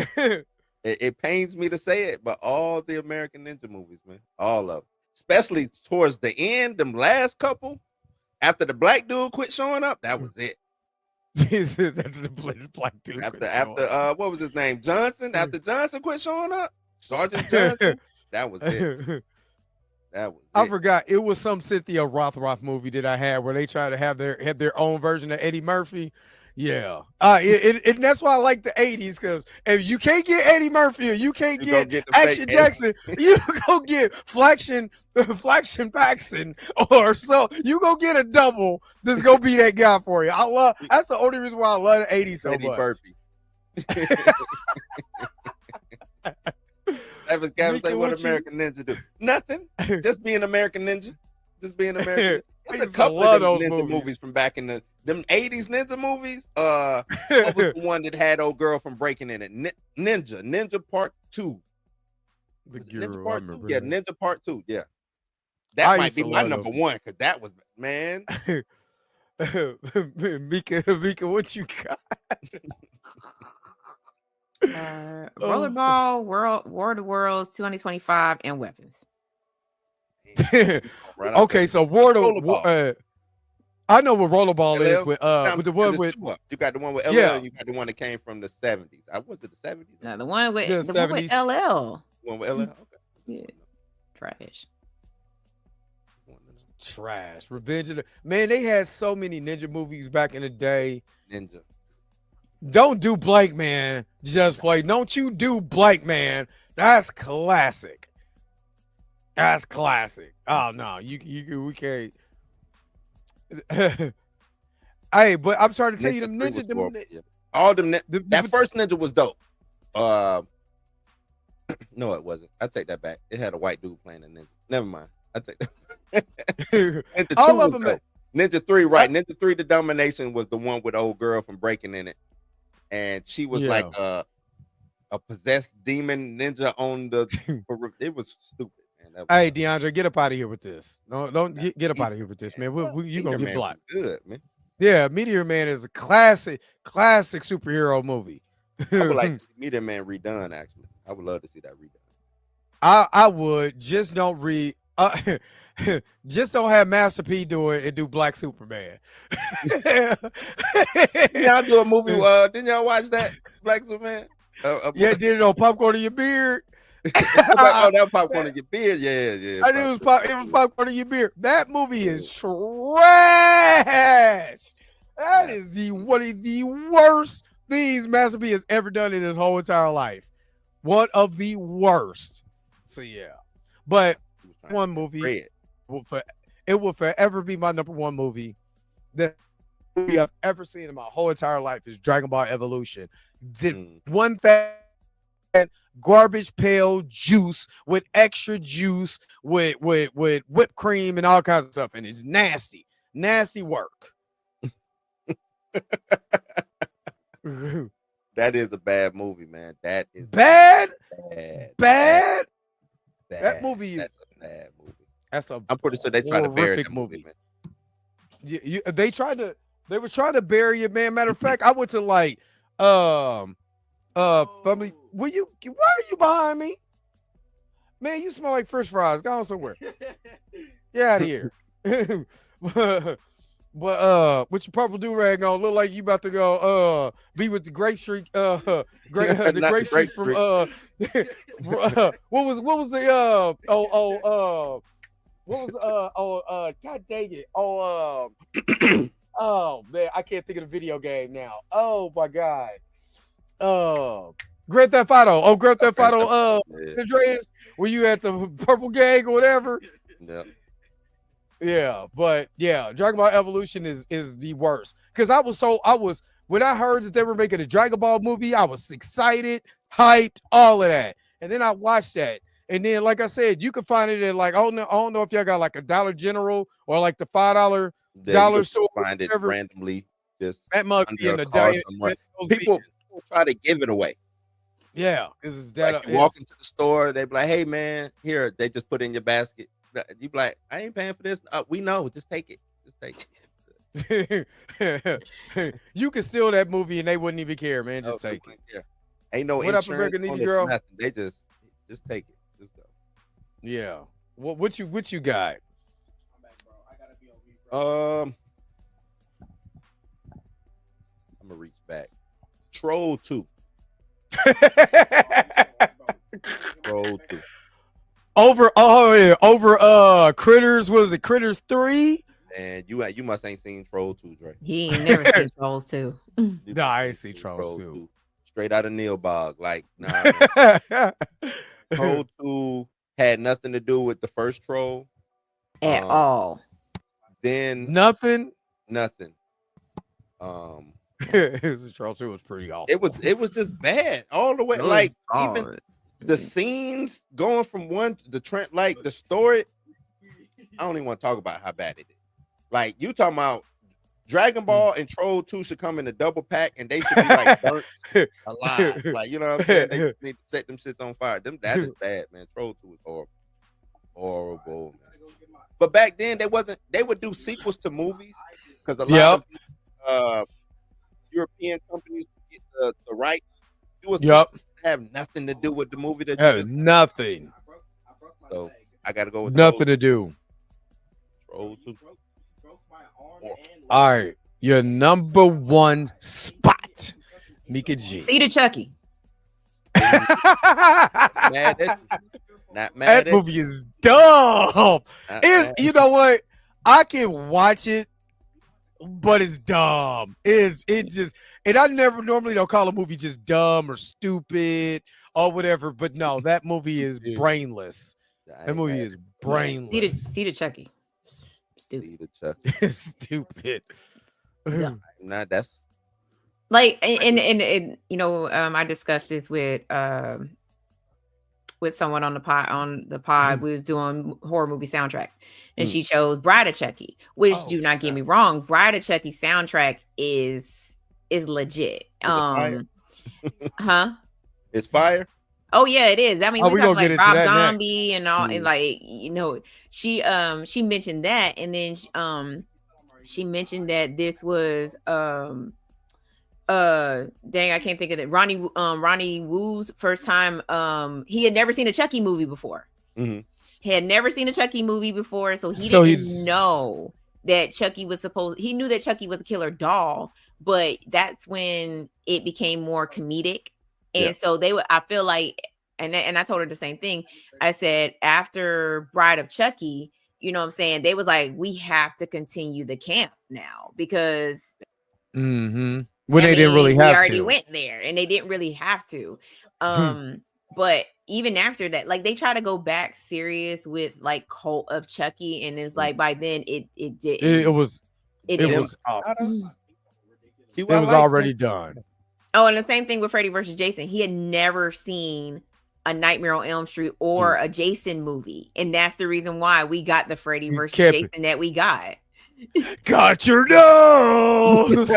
It pains me to say it, but all the American Ninja movies, man, all of them, especially towards the end, them last couple, after the black dude quit showing up, that was it. The black dude. After what was his name, Johnson? After Johnson quit showing up, Sergeant Johnson, that was it. That was I it. forgot. It was some Cynthia Rothrock movie that I had where they tried to have their own version of Eddie Murphy. Yeah. And that's why I like the 80s, because if you can't get Eddie Murphy or you can't You gonna get the fake Action Eddie. Jackson, you go get Flaction Paxson, or so you go get a double that's gonna be that guy for you. That's the only reason why I love the 80s so Eddie much. Murphy. Gavin say, Mika, what what you- American Ninja do? Nothing. Just be an American Ninja. Just be an American. I It's a used to couple love of them those ninja movies from back in them 80s ninja movies. What was the one that had old girl from Breaking in it? Ninja Part 2. The Was it Ninja Guru, I Part 2? remember Yeah, that. Ninja Part 2. Yeah. That I might used be to my love number those. one because that was, man. Mika, what you got? Rollerball, War of the Worlds, 2025, and Weapons. Right out Okay, there. so Rollerball. I know what rollerball is LL. Now, with the because one it's with two up. You got the one with LL yeah and you got the one that came from the 70s. I was it the 70s? Now the one with the the one with 70s. LL. One with LL? Okay. Yeah. Trash. Trash. Revenge of the Man, they had so many ninja movies back in the day. Ninja. Don't do Blank Man. Just play. Don't you do Blank Man. That's classic. That's classic. Oh no, we can't. Hey, but I'm trying to tell you, the Ninja 3 was ninja, horrible, yeah. All them that first Ninja was dope. No, it wasn't. I take that back. It had a white dude playing a ninja. Never mind. I take that. Ninja 2 all of was them. dope. Ninja 3, right? Ninja 3, The Domination was the one with the old girl from Breaking in it, and she was like a possessed demon ninja on the. It was stupid. Hey, DeAndre, get up out of here with this. No, don't get up out of here with this, man. You're gonna get blocked. Good, man. Yeah, Meteor Man is a classic superhero movie. I would like to see Meteor Man redone. Actually, I would love to see that redone. I would just don't just don't have Master P do it and do Black Superman. Y'all do a movie. Didn't y'all watch that Black Superman? Yeah, did it on Popcorn in Your Beard. Oh, that popcorn in your beard. Yeah. I think it was Popcorn in Your Beard. That movie is trash. That is one of the worst things Master P has ever done in his whole entire life. One of the worst. So yeah, but one movie it will forever be my number one movie. The movie I've ever seen in my whole entire life is Dragon Ball Evolution. The one thing. Garbage pail juice with extra juice with whipped cream and all kinds of stuff, and it's nasty work. That is a bad movie, man. That is bad. That movie is a bad movie. I'm pretty sure they tried to bury that movie, man. They were trying to bury it, man. Matter of fact, I went to like family, why are you behind me? Man, you smell like French fries. Go on somewhere. Get out of here. but with your purple do-rag on, look like you about to go be with the grape street the grape street from what was the god dang it. Oh man, I can't think of the video game now. Oh my god. Grand Theft Auto. Grand Theft Auto. Andreas, were you at the Purple Gang or whatever? Yeah. Yeah, but yeah, Dragon Ball Evolution is the worst. Because I was when I heard that they were making a Dragon Ball movie, I was excited, hyped, all of that. And then I watched that. And then, like I said, you can find it at like I don't know if y'all got like a Dollar General or like the $5 dollar store. Find it randomly. Just that must be in the people try to give it away. Yeah, this is that. Like you walk into the store, they be like, "Hey, man, here." They just put it in your basket. You be like, "I ain't paying for this." We know. Just take it. Just take it. You can steal that movie and they wouldn't even care, man. Just take it. Care. Ain't no what insurance. What up, American girl? Nothing. They just take it. Just go. Yeah. What you got? I'm back, bro. I gotta be on me, I'm gonna reach back. Troll 2. Troll 2. Over Critters, was it Critters 3? And you must ain't seen Troll 2, Dre. He ain't never seen Trolls 2. No, I ain't seen Trolls 2. Straight out of Neilbog. Like, nah. Troll 2 had nothing to do with the first Troll. At all. Then nothing. Troll 2 was pretty awful. It was just bad all the way. Like even the scenes going from one to the trend, like the story. I don't even want to talk about how bad it is. Like you talking about Dragon Ball and Troll 2 should come in a double pack and they should be like burnt alive. Like, you know what I'm saying? They just need to set them shits on fire. That is bad, man. Troll 2 is horrible. Horrible, man. But back then they would do sequels to movies because a lot of European companies would get the right to do a sequel have nothing to do with the movie that you just nothing. So I gotta go with nothing to do. Troll 2. All right, your number one spot, Mika G. See the Chucky. Mad at you. Not mad That movie is dumb. You know what? I can watch it, but it's dumb. It just, and I never normally don't call a movie just dumb or stupid or whatever, but no, that movie is brainless. That movie is brainless. See the Chucky. Stupid. Stupid. Nah, that's like, and you know, I discussed this with someone on the pod. We was doing horror movie soundtracks, and she chose Bride of Chucky, which do not get me wrong, Bride of Chucky soundtrack is legit. It's fire. Oh yeah, it is. I mean, we talking like Rob Zombie next. And all, and like, you know, she mentioned that, and then she mentioned that this was dang, I can't think of it. Ronnie Woo's first time. He had never seen a Chucky movie before. Mm-hmm. He had never seen a Chucky movie before, so he didn't know that Chucky was supposed. He knew that Chucky was a killer doll, but that's when it became more comedic. And so they would, I feel like, and I told her the same thing. I said, after Bride of Chucky, you know what I'm saying? They was like, we have to continue the camp now because when they didn't really have to. We already went there and they didn't really have to. But even after that, like they try to go back serious with like Cult of Chucky. And it's like, by then it was already done. Oh, and the same thing with Freddy versus Jason. He had never seen a Nightmare on Elm Street or a Jason movie. And that's the reason why we got the Freddy versus Jason that we got. Got your nose.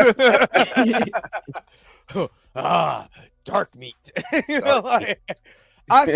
Dark meat. You know, like, I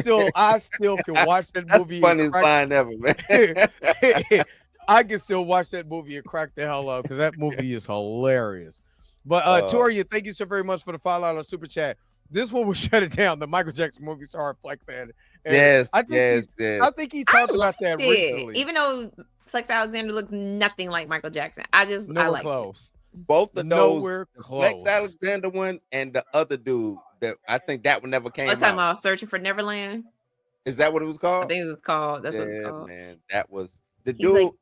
still can watch that movie. That's the funniest line ever, man. I can still watch that movie and crack the hell up because that movie is hilarious. But Toria, thank you so very much for the $5 super chat. This one will shut it down. The Michael Jackson movie star Flex and yes, I think he talked about that recently. Even though Flex Alexander looks nothing like Michael Jackson, I like close. Both of those, close. Flex Alexander one and the other dude that I think that one never came out. I'm talking about Searching for Neverland. Is that what it was called? I think it was called. That's what it's called. Man, that was the dude.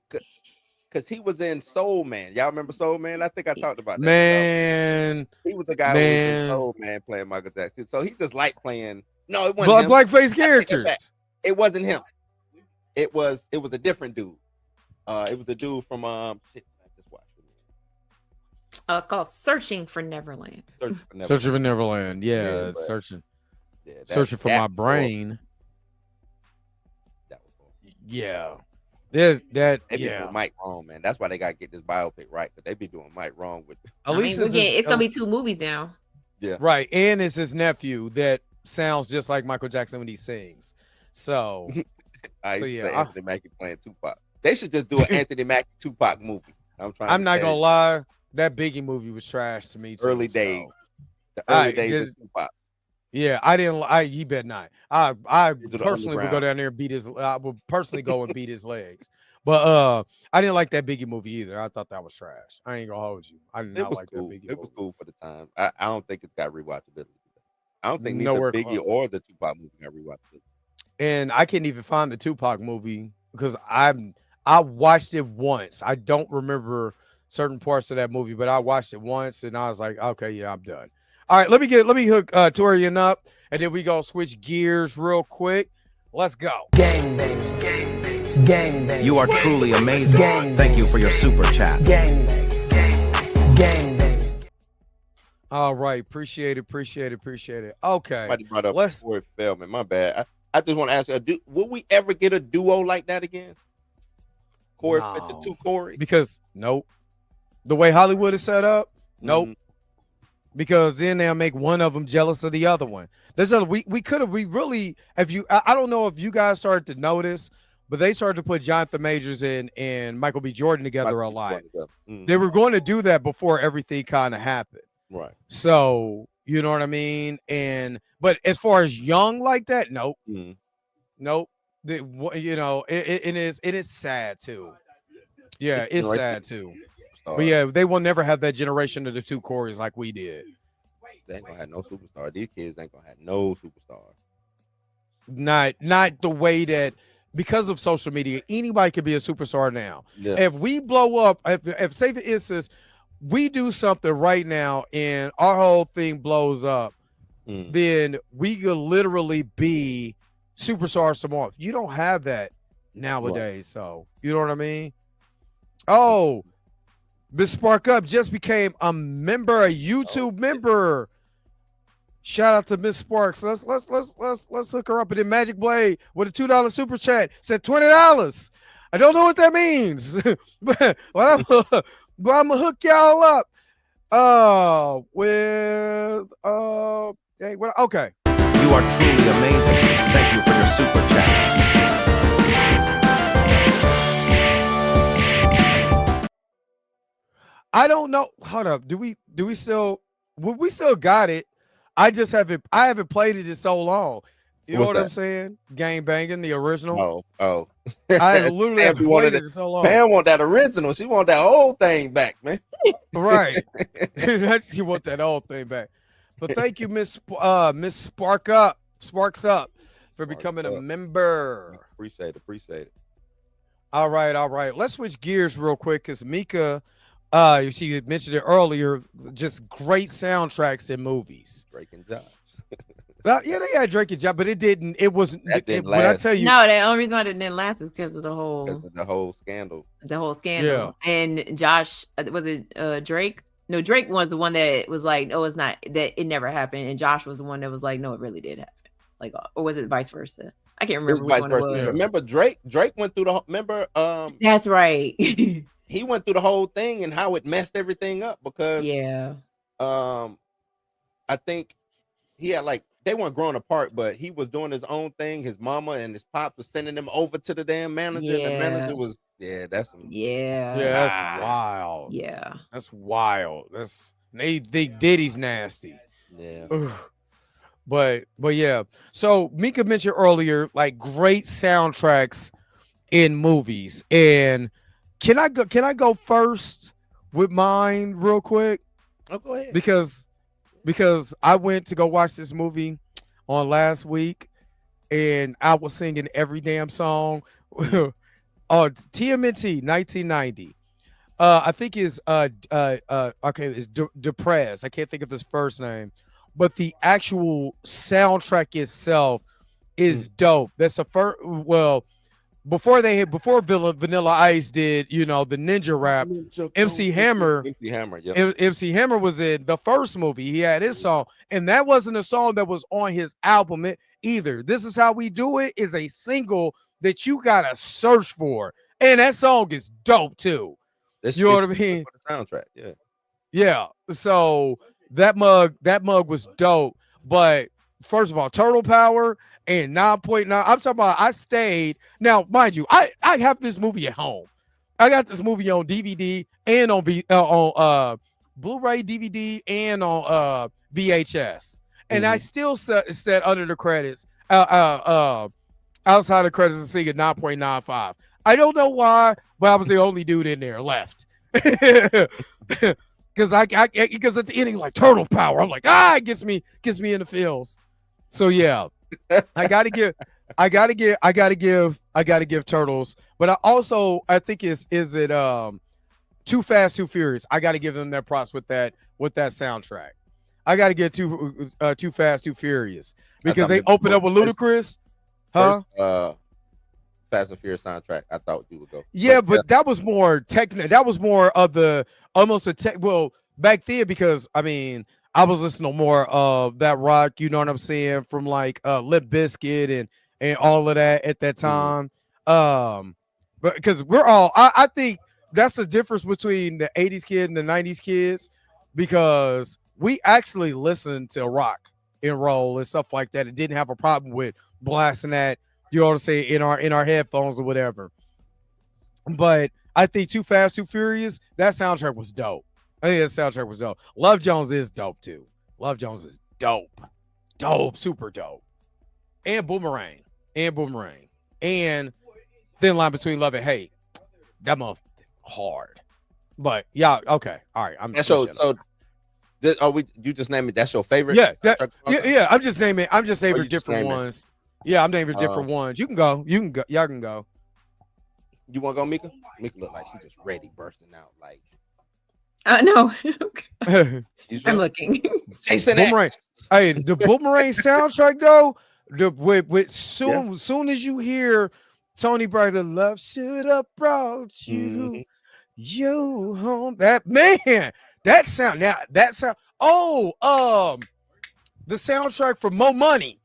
Because he was in Soul Man. Y'all remember Soul Man? I think I talked about that. Man. He was the guy who was in Soul Man playing Michael Jackson. So he just liked playing. No, it wasn't him. Blackface characters. It wasn't him. It was a different dude. It was the dude from I just watched it. Oh, it's called Searching for Neverland. Searching for Neverland. Yeah, searching. Yeah, searching for my brain. That was cool. Yeah. There's that. They be doing Mike wrong, man. That's why they gotta get this biopic right. But they be doing Mike wrong with. At least it's gonna be 2 movies now. Yeah. Right, and it's his nephew that sounds just like Michael Jackson when he sings. So, Anthony Mackie playing Tupac. They should just do an Anthony Mackie Tupac movie. I'm not gonna lie, that Biggie movie was trash to me too. Early days. The early days of Tupac. Yeah, he bet not. I personally would go down there and beat his. I would personally go and beat his legs. But I didn't like that Biggie movie either. I thought that was trash. I ain't gonna hold you. I did not like that Biggie movie. It was cool for the time. I don't think it's got rewatchability. I don't think neither Biggie or the Tupac movie got rewatchability. And I can't even find the Tupac movie because I watched it once. I don't remember certain parts of that movie, but I watched it once and I was like, okay, yeah, I'm done. All right, let me hook Torian up, and then we gonna switch gears real quick. Let's go. Gang bang, gang bang, gang bang. You are truly amazing. Gang Thank you for your super chat. Gang bang, gang bang. All right, appreciate it. Okay, Somebody brought up before it fell, man. My bad. I just want to ask you, will we ever get a duo like that again? Corey fit the No. two Corey? Because nope. The way Hollywood is set up, nope. Mhm. Because then they'll make one of them jealous of the other one. We really, if you I don't know if you guys started to notice, but they started to put Jonathan Majors and Michael B. Jordan together a lot. They were going to do that before everything kind of happened. Right. So you know what I mean? But as far as young like that, nope. Mhm. Nope. You know, it is sad too. Yeah, it's Generation sad too. But superstar. yeah, they will never have that generation of the two Corys like we did. They ain't gonna have no superstar. These kids ain't gonna have no superstar. Not the way that, because of social media, anybody can be a superstar now. Yeah. If we blow up, if say for instance, we do something right now and our whole thing blows up, then we could literally be superstars tomorrow. You don't have that nowadays, so you know what I mean? Oh, Miss Spark Up just became a member, a YouTube member. Shout out to Miss Sparks. Let's hook her up. And then Magic Blade with a $2 super chat said $20. I don't know what that means, but I'm gonna hook y'all up. Okay. You are truly amazing. Thank you for your super chat. I don't know. Hold up. Do we still? We still got it. I haven't played it in so long. You know what I'm saying? Gang Banging, the original. Oh. I literally haven't played it in so long. Pam want that original. She want that whole thing back, man. Right. She want that whole thing back. But thank you, Miss Sparks Up for becoming a member. Appreciate it. All right. Let's switch gears real quick because Mika, she mentioned it earlier, just great soundtracks in movies. Drake and Josh. Yeah, they had Drake and Josh, but it didn't. It wasn't. Didn't When I last. tell you, No, the only reason why it didn't last is because of the whole scandal. Yeah. And Josh, was it Drake? No, Drake was the one that was like, no, it's not, that it never happened. And Josh was the one that was like, no, it really did happen. Like, or was it vice versa? I can't remember which one it was. Remember Drake went through That's right. He went through the whole thing and how it messed everything up because I think he had they weren't growing apart, but he was doing his own thing. His mama and his pops was sending him over to the damn manager. And the manager was that's wild. Yeah, that's wild. They Diddy's nasty. Yeah. Ugh. But yeah. So Mika mentioned earlier, like great soundtracks in movies. And can I go first with mine real quick? Oh, go ahead. Because I went to go watch this movie on last week and I was singing every damn song. TMNT 1990. I think is it's Deprez. I can't think of his first name, but the actual soundtrack itself is dope. That's the first. Well, before Vanilla Ice did, the ninja rap, MC Hammer. MC Hammer was in the first movie. He had his song, and that wasn't a song that was on his album either. This Is How We Do It is a single that you gotta search for, and that song is dope too. You know what I mean? The soundtrack, yeah. So that mug was dope. But first of all, Turtle Power and 9.9. I'm talking about. I stayed. Now, mind you, I have this movie at home. I got this movie on DVD and on Blu-ray, DVD, and on VHS, and I still set under the credits. Outside the credits and singing 9.95. I don't know why, but I was the only dude in there left. Because at the ending, like Turtle Power, I'm like, it gets me in the feels. So yeah, I gotta give Turtles, but I think is it Too Fast, Too Furious. I gotta give them their props with that soundtrack. I gotta get Too Fast, Too Furious because they opened up with Ludacris. Huh? Fast and Furious soundtrack. I thought you would go. Yeah, but that was more technical. That was more of the almost a tech. Well, back then, because I mean, I was listening to more of that rock. You know what I'm saying? From like Limp Bizkit and all of that at that time. but because we're all, I think that's the difference between the 80s kid and the 90s kids, because we actually listened to rock and roll and stuff like that and didn't have a problem with blasting that, you know what I'm saying, in our headphones or whatever. But I think Too Fast, Too Furious, that soundtrack was dope. I think that soundtrack was dope. Love Jones is dope too. Love Jones is dope. Dope, super dope. And Boomerang. And Thin Line Between Love and Hate. That motherfucker hard. But yeah, okay. All right. And so you just named it, that's your favorite? Yeah, yeah. I'm just naming different ones. Yeah, I'm naming different ones. You can go. Y'all can go. You want to go, Mika? Mika look like she's just ready, bursting out. Like, no. you sure? I'm looking. Jason Boomerang. Hey, the Boomerang soundtrack though, with soon as you hear Tony Brother, love should have brought you home. That man, that sound. Oh, the soundtrack for Mo Money.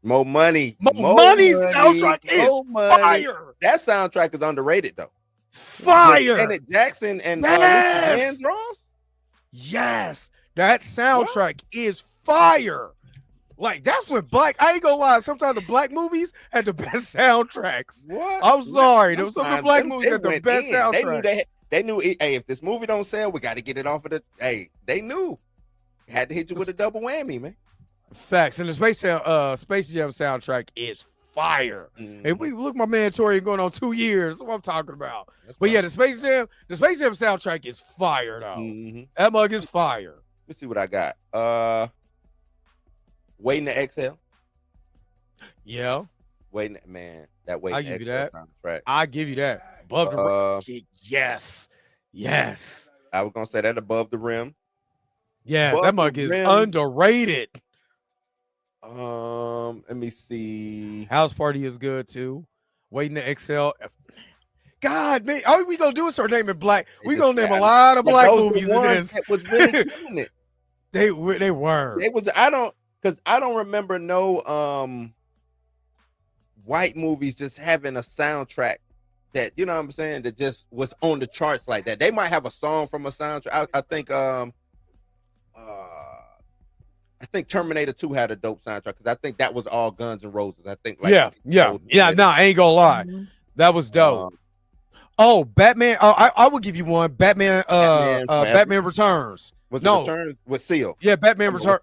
Mo Money Soundtrack is fire. That soundtrack is underrated though. Fire. Janet Jackson and yes. Ross. Yes, that soundtrack is fire. Like, that's when I ain't gonna lie, sometimes the black movies had the best soundtracks. What? I'm sorry. There was some of the black movies had the best soundtracks. They knew hey, if this movie don't sell, we got to get it off of the. Hey, they knew. Had to hit you with a double whammy, man. Facts. And the Space Jam soundtrack is fire. Mm-hmm. And we look, my man Tori going on 2 years. That's what I'm talking about. But yeah, the Space Jam soundtrack is fire though. Mm-hmm. That mug is fire. Let's see what I got. Waiting to Exhale. Yeah. Waiting, man. That Waiting I to give you Exhale that. soundtrack. I give you that. Above the rim. Yes. I was gonna say that Above the Rim. Yes, Above that mug the is Rim. underrated. Let me see. House Party is good too. Waiting to Excel. God, man, all we gonna do is start naming black. We gonna name a lot of black movies in this. That was really killing it. They were. It was. I don't remember no white movies just having a soundtrack that, you know what I'm saying, that just was on the charts like that. They might have a song from a soundtrack. I think Terminator 2 had a dope soundtrack because I think that was all Guns N' Roses. I think like yeah. No, I ain't gonna lie. That was dope. Batman. I would give you one. Batman Returns. Returns with Seal. Yeah, Batman Returns.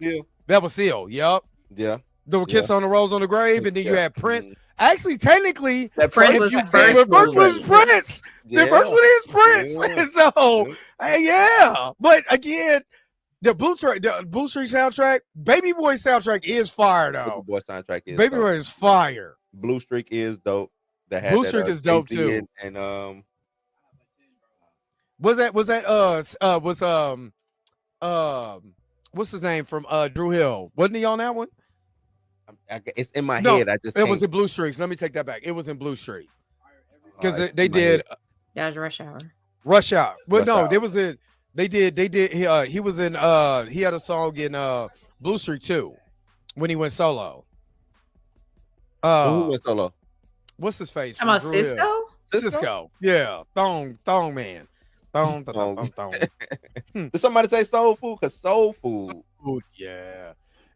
That was Seal. Yep. Yeah. The Kiss on the Rose on the Grave, and then you had Prince. Actually, technically, that Prince was first was Prince. The first one is Prince. So, yeah. But again, the Blue Street soundtrack, Baby Boy soundtrack is fire though. Baby Boy soundtrack is Baby dope. Boy is fire. Blue Streak is dope. Blue Streak is dope too. And what's his name from Drew Hill? Wasn't he on that one? It's in my head. It was in Blue Streaks. Let me take that back. It was in Blue Streak because they did. That was Rush Hour. Rush Hour. But no, there was a. They did. He was in. He had a song in Blue Streak too, when he went solo. Who went solo? What's his face? I'm on Cisco. Cisco. Yeah, thong man. Thong. Did somebody say Soul Food? Because Soul Food.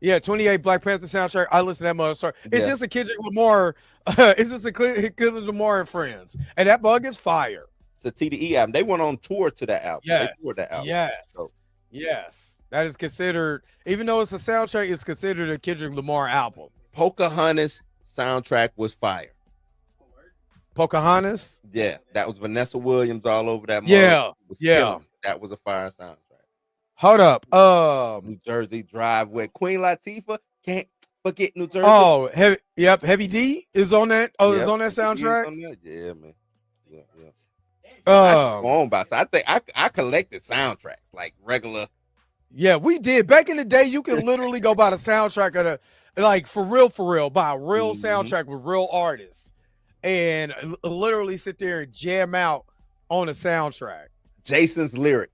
Yeah, 28 Black Panther soundtrack. I listen to that mother start. It's just a Kendrick Lamar. It's just a Kendrick Lamar and Friends, and that bug is fire. It's a TDE album. They went on tour to that album. Yes. They toured that album. Yes. So. Yes. That is considered, even though it's a soundtrack, it's considered a Kendrick Lamar album. Pocahontas soundtrack was fire. Pocahontas? Yeah, that was Vanessa Williams all over that. Yeah. That was a fire soundtrack. Hold up. New Jersey Drive with Queen Latifah. Can't forget New Jersey. Oh, Heavy D is on that. Oh, is on that soundtrack. On that? Yeah, man. Yeah. I think I collected soundtracks like regular. Yeah, we did back in the day. You can literally go buy the soundtrack of like for real, buy a real soundtrack with real artists, and literally sit there and jam out on a soundtrack. Jason's Lyric.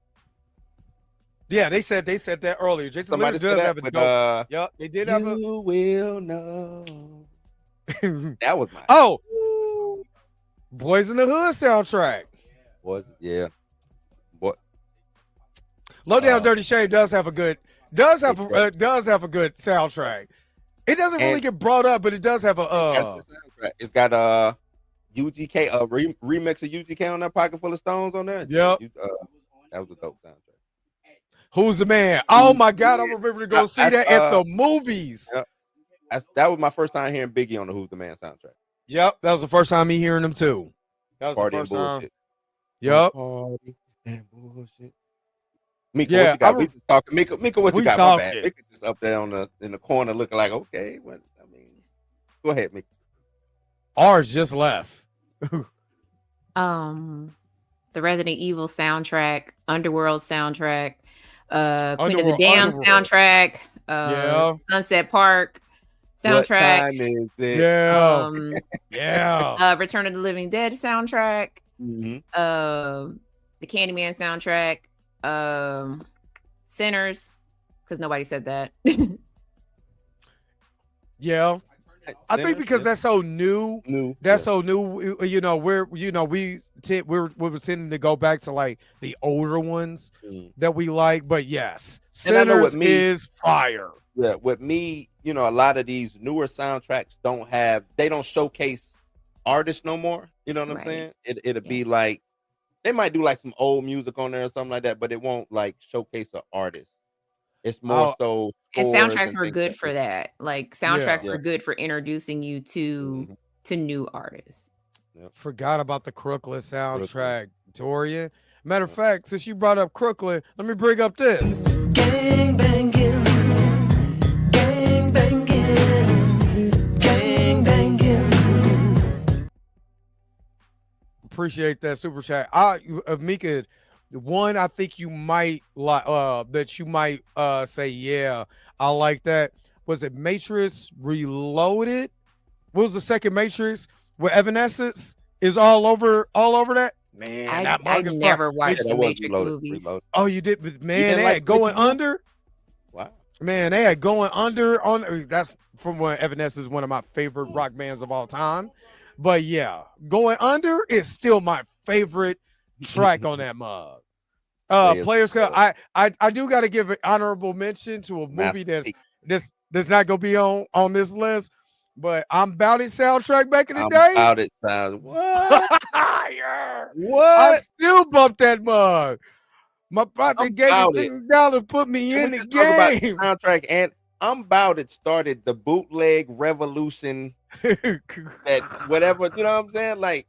Yeah, they said that earlier. Jason Lyric does have a dope. Yep, they did have a. You will know. That was my. Oh, Boys in the Hood soundtrack. Was it? Yeah. What? Low Down Dirty Shame does have a good soundtrack. It doesn't really And- get brought up, but it does have a It's got UGK remix of UGK on that Pocket Full of Stones on there. Yep. That was a dope soundtrack. Who's the Man? Oh my God, I remember to go see that at the movies. Yep. That was my first time hearing Biggie on the Who's the Man soundtrack. Yep, that was the first time me hearing them too. That was Party the and first time. bullshit. Yep. Party and bullshit. Mika, Yeah, what you got? We just talking. Mika, what you we got? My bad. talking. Mika just up there in the corner looking like, okay, what I mean, go ahead, Mika. Ours just left. The Resident Evil soundtrack, Underworld soundtrack, Queen of the Dam soundtrack, Yeah. Sunset Park What soundtrack, time is it? Yeah. Yeah. Return of the Living Dead soundtrack, Mhm. the Candyman soundtrack, Sinners, because nobody said that. Yeah. I think Sinners, because yeah. that's so new. That's so new. We were tending to go back to like the older ones that we like. But yes, And I know Sinners with me- is fire. Yeah, with me, a lot of these newer soundtracks they don't showcase artists no more. You know what I'm Right. saying? It'll be like they might do like some old music on there or something like that, but it won't like showcase an artist. It's more so And scores soundtracks were things good like for that. that. Like soundtracks Yeah. were good for introducing you to new artists. Forgot about the Crooklyn soundtrack, Dorian. Matter of fact, since you brought up Crooklyn, let me bring up this. Gang banging, gang banging, gang banging. Appreciate that super chat. Mika, one I think you might like that you might say, yeah, I like that. Was it Matrix Reloaded? What was the second Matrix where Evanescence is all over that? Man, that I mug is never fire. watched that the was Matrix Reloaded, movies. Reloaded. Oh, you did, but man, didn't they like had Going Matrix movies? Under. Wow. Man, they had Going Under on. That's from when Evanescence is one of my favorite rock bands of all time. But yeah, Going Under is still my favorite track on that mug. Players Players Club. Club. I do got to give an honorable mention to a movie Masterpiece. that's not gonna be on this list. But I'm About It soundtrack back in the I'm day. About It sounds what? Yeah. I What? still bump that mug. My brother I'm gave About me It. $50 to put me Can in we the just talk about the game. soundtrack? And I'm About It started the bootleg revolution that whatever, you know what I'm saying? Like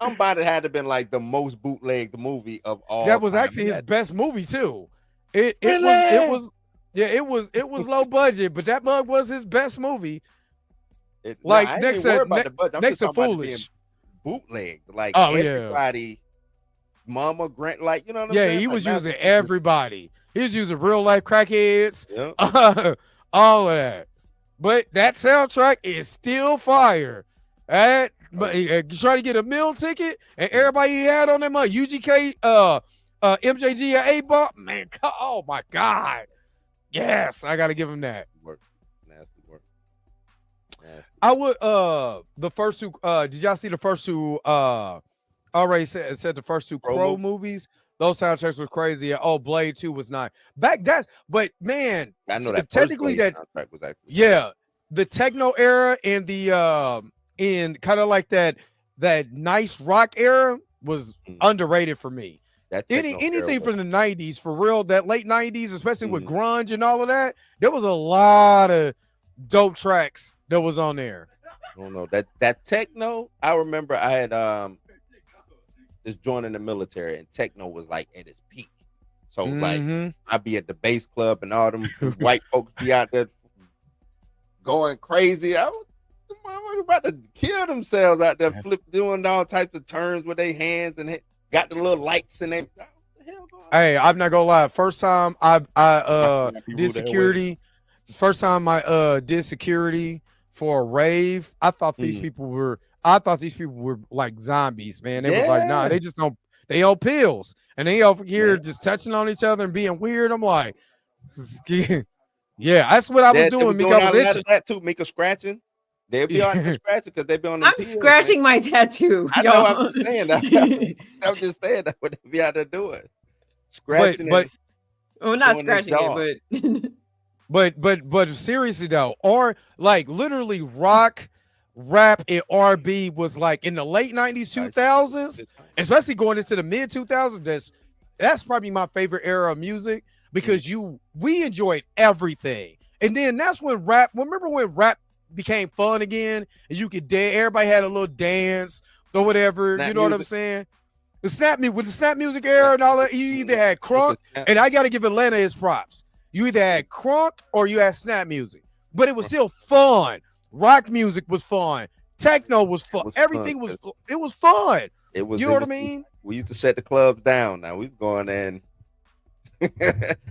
I'm About It had to been like the most bootlegged movie of all That was time. actually It his had- best movie too. It Really? was low budget, but that mug was his best movie. like like, I ain't next even to- worried about the budget. I'm next just to talking about it being Foolish. bootlegged. Like Oh, yeah. everybody, Mama Grant, like you know what I'm Yeah, saying? he Like, was using Masterpiece everybody. He was using real life crackheads, Yeah. all of that. But that soundtrack is still fire. But try to get a meal ticket, and everybody he had on that mug, UGK, MJG, or A-Bop, man, oh my God. Yes, I got to give him that. Nasty work. Nasty. I would the first two did y'all see the first two already said the first two Crow movies? Those soundtracks were crazy. Oh, Blade 2 was not. But man, I know that technically first Blade that soundtrack was actually yeah, the techno era and the in kind of like that nice rock era was underrated for me. that techno era Anything was- from the 90s, for real, that late 90s, especially with grunge and all of that, there was a lot of dope tracks that was on there. I don't know that techno. I remember I had just joining the military, and techno was like at its peak. So like Mhm. I'd be at the bass club, and all them white folks be out there going crazy. I was the motherfuckers about to kill themselves out there, doing all types of turns with their hands, and got the little lights and they. What the hell going on? Hey, I'm not gonna lie. First time I Be rude did that way. security. First time I did security for a rave. I thought these people were like zombies, man. They was like, nah, Yeah. they on pills, and they over here just touching on each other and being weird. I'm like, yeah, that's what I was They doing. was Mika, I was all that itching. of that too. Mika scratching. They'll be on the scratching because they be on them I'm pills, scratching man. my tattoo. I know. I'm y'all. just saying that. I'm just saying that what they be out there doing, scratching but and well, not doing their scratching job. it, but seriously though, or like literally rock, rap, and R&B was like in the late 90s, 2000s, especially going into the mid 2000s. That's probably my favorite era of music because we enjoyed everything. And then that's when rap, remember when rap became fun again and you could dance, everybody had a little dance or whatever, Snap you know what I'm music. saying? With the snap music era and all that, you either had crunk, and I got to give Atlanta his props. You either had crunk or you had snap music, but it was still fun. Rock music was fun. Techno was fun. Everything was fun. It was. You know what I mean? We used to shut the clubs down. Now we was going in,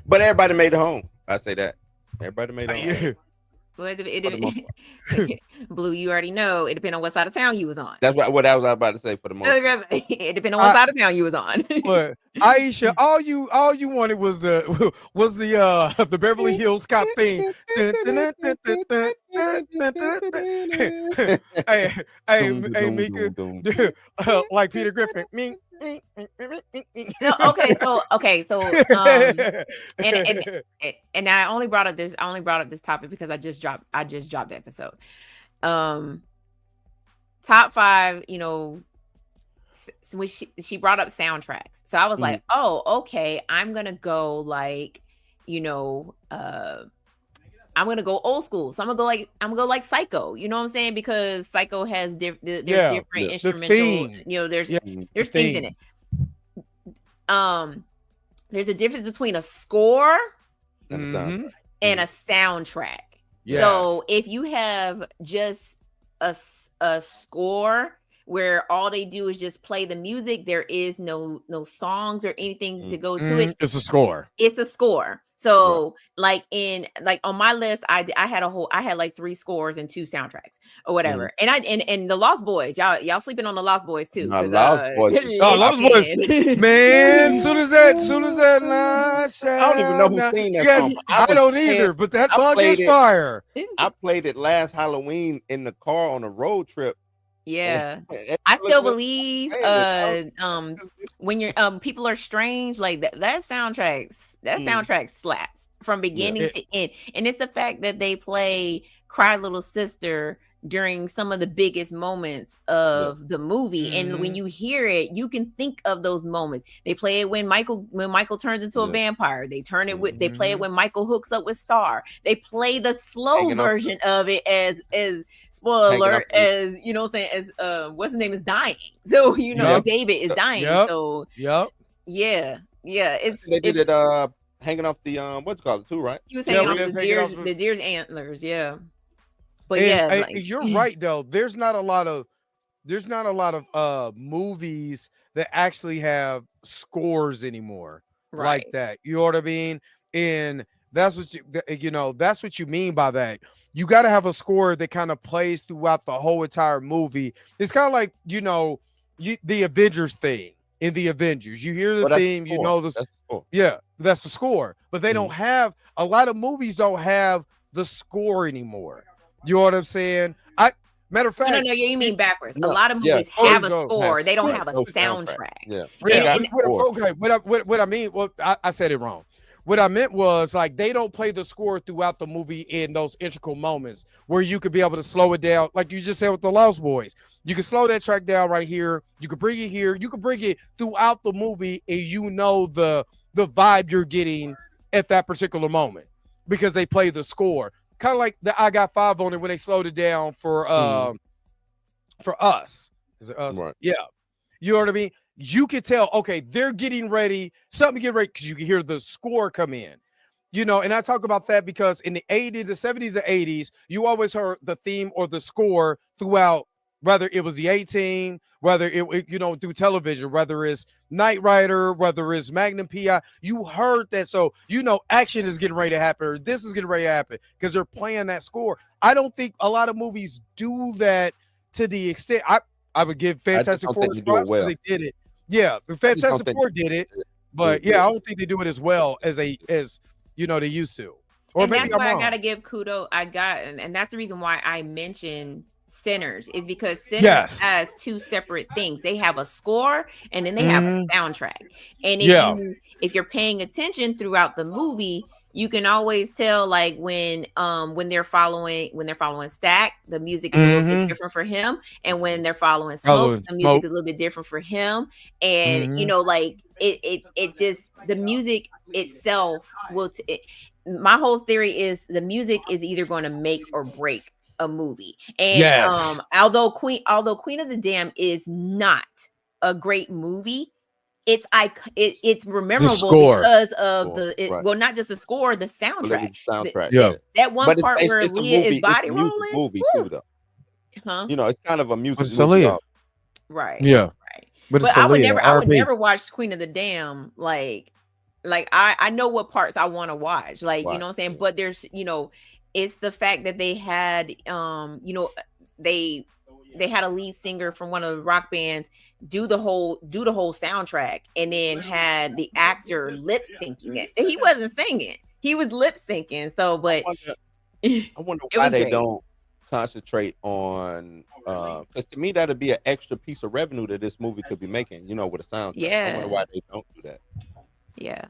but everybody made it home. I say that everybody made it home. Well, Blue, you already know. It depends on what side of town you was on. That's what I was about to say for the most. It depends on what side of town you was on. But Aisha, all you wanted was the Beverly Hills Cop theme. hey, Mika, like Peter Griffin. No, okay, so and I only brought up this topic because I just dropped the episode. Top 5, when she brought up soundtracks. So I was like, oh, okay, I'm gonna go like, I'm gonna go old school. So I'm gonna go like Psycho. You know what I'm saying? Because Psycho has different instrumental. There's things in it. There's a difference between a score and a soundtrack. Yes. So if you have just a score where all they do is just play the music, there is no songs or anything to go to it. It's a score. It's a score. So like on my list, I had like 3 scores and 2 soundtracks or whatever. And the Lost Boys, y'all sleeping on the Lost Boys too. Lost Boys. Lost Boys, man. Soon as that line shines, I don't even know who sing that song. I don't either, but that bug is fire. I played it last Halloween in the car on a road trip. Yeah, I still believe when you're People Are Strange, like that soundtrack slaps from beginning to end. And it's the fact that they play Cry Little Sister during some of the biggest moments of the movie. And when you hear it, you can think of those moments. They play it when Michael turns into a vampire. They play it when Michael hooks up with Star. They play the slow version of it as spoiler alert, as as what's his name is dying. So David is dying. So yeah. They did it hanging off the what's it called, too, right? He was hanging off the deer's antlers, But you're right though. There's not a lot of movies that actually have scores anymore like that. You know what I mean? And that's what that's what you mean by that. You got to have a score that kind of plays throughout the whole entire movie. It's kind of like the Avengers theme in the Avengers. You hear the theme, that's the score. But they don't have a lot of movies don't have the score anymore. You know what I'm saying? Matter of fact, no, you mean backwards. A lot of movies have a score. They don't have a soundtrack. What I mean, I said it wrong. What I meant was like they don't play the score throughout the movie in those integral moments where you could be able to slow it down, like you just said with the Lost Boys. You can slow that track down right here. You can bring it here. You can bring it throughout the movie, and the vibe you're getting at that particular moment because they play the score. Kind of like the I Got 5 on it when they slowed it down for Us. Is it Us? Right. Yeah. You know what I mean? You could tell, okay, they're getting ready, something to get ready, because you can hear the score come in. And I talk about that because in the 80s, the 70s, and 80s, you always heard the theme or the score throughout, whether it was the A-Team, whether it through television, whether it's Knight Rider, whether it's Magnum P.I., you heard that. So, action is getting ready to happen, or this is getting ready to happen because they're playing that score. I don't think a lot of movies do that to the extent. I would give Fantastic Four because they did it. Yeah, the Fantastic Four did it, but I don't think they do it as well as they used to. Or And maybe that's I'm why I wrong. gotta give kudos. And that's the reason why I mentioned Sinners is because Sinners Yes. has two separate things. They have a score and then they have a soundtrack. And Yeah. if you're paying attention throughout the movie, you can always tell like when they're following Stack, the music is a little bit different for him, and when they're following Smoke, Following the music Smoke. is a little bit different for him. And you know, like it just the music itself will my whole theory is the music is either going to make or break a movie. And Yes. although Queen of the Dam is not a great movie, it's memorable score. because of Score, right. well, not just the score, the Well, it soundtrack. was the soundtrack. Yeah. That one But part where it's a Leah movie. is body It's a music rolling. movie Woo. too, though. Huh? You know, it's kind of a music It's movie. Aaliyah. Right. Yeah. Right. But it's I would Aaliyah. I would RP. never watch Queen of the Dam like I know what parts I want to watch. Like, you know what I'm saying? But there's, you know, it's the fact that they had you know, they had a lead singer from one of the rock bands do the whole soundtrack, and then had the actor lip syncing it. And he wasn't singing. He was lip syncing. So but I wonder it why was they great. don't concentrate on because to me that'd be an extra piece of revenue that this movie could be making, you know, with a soundtrack. I wonder why they don't do that. Yeah.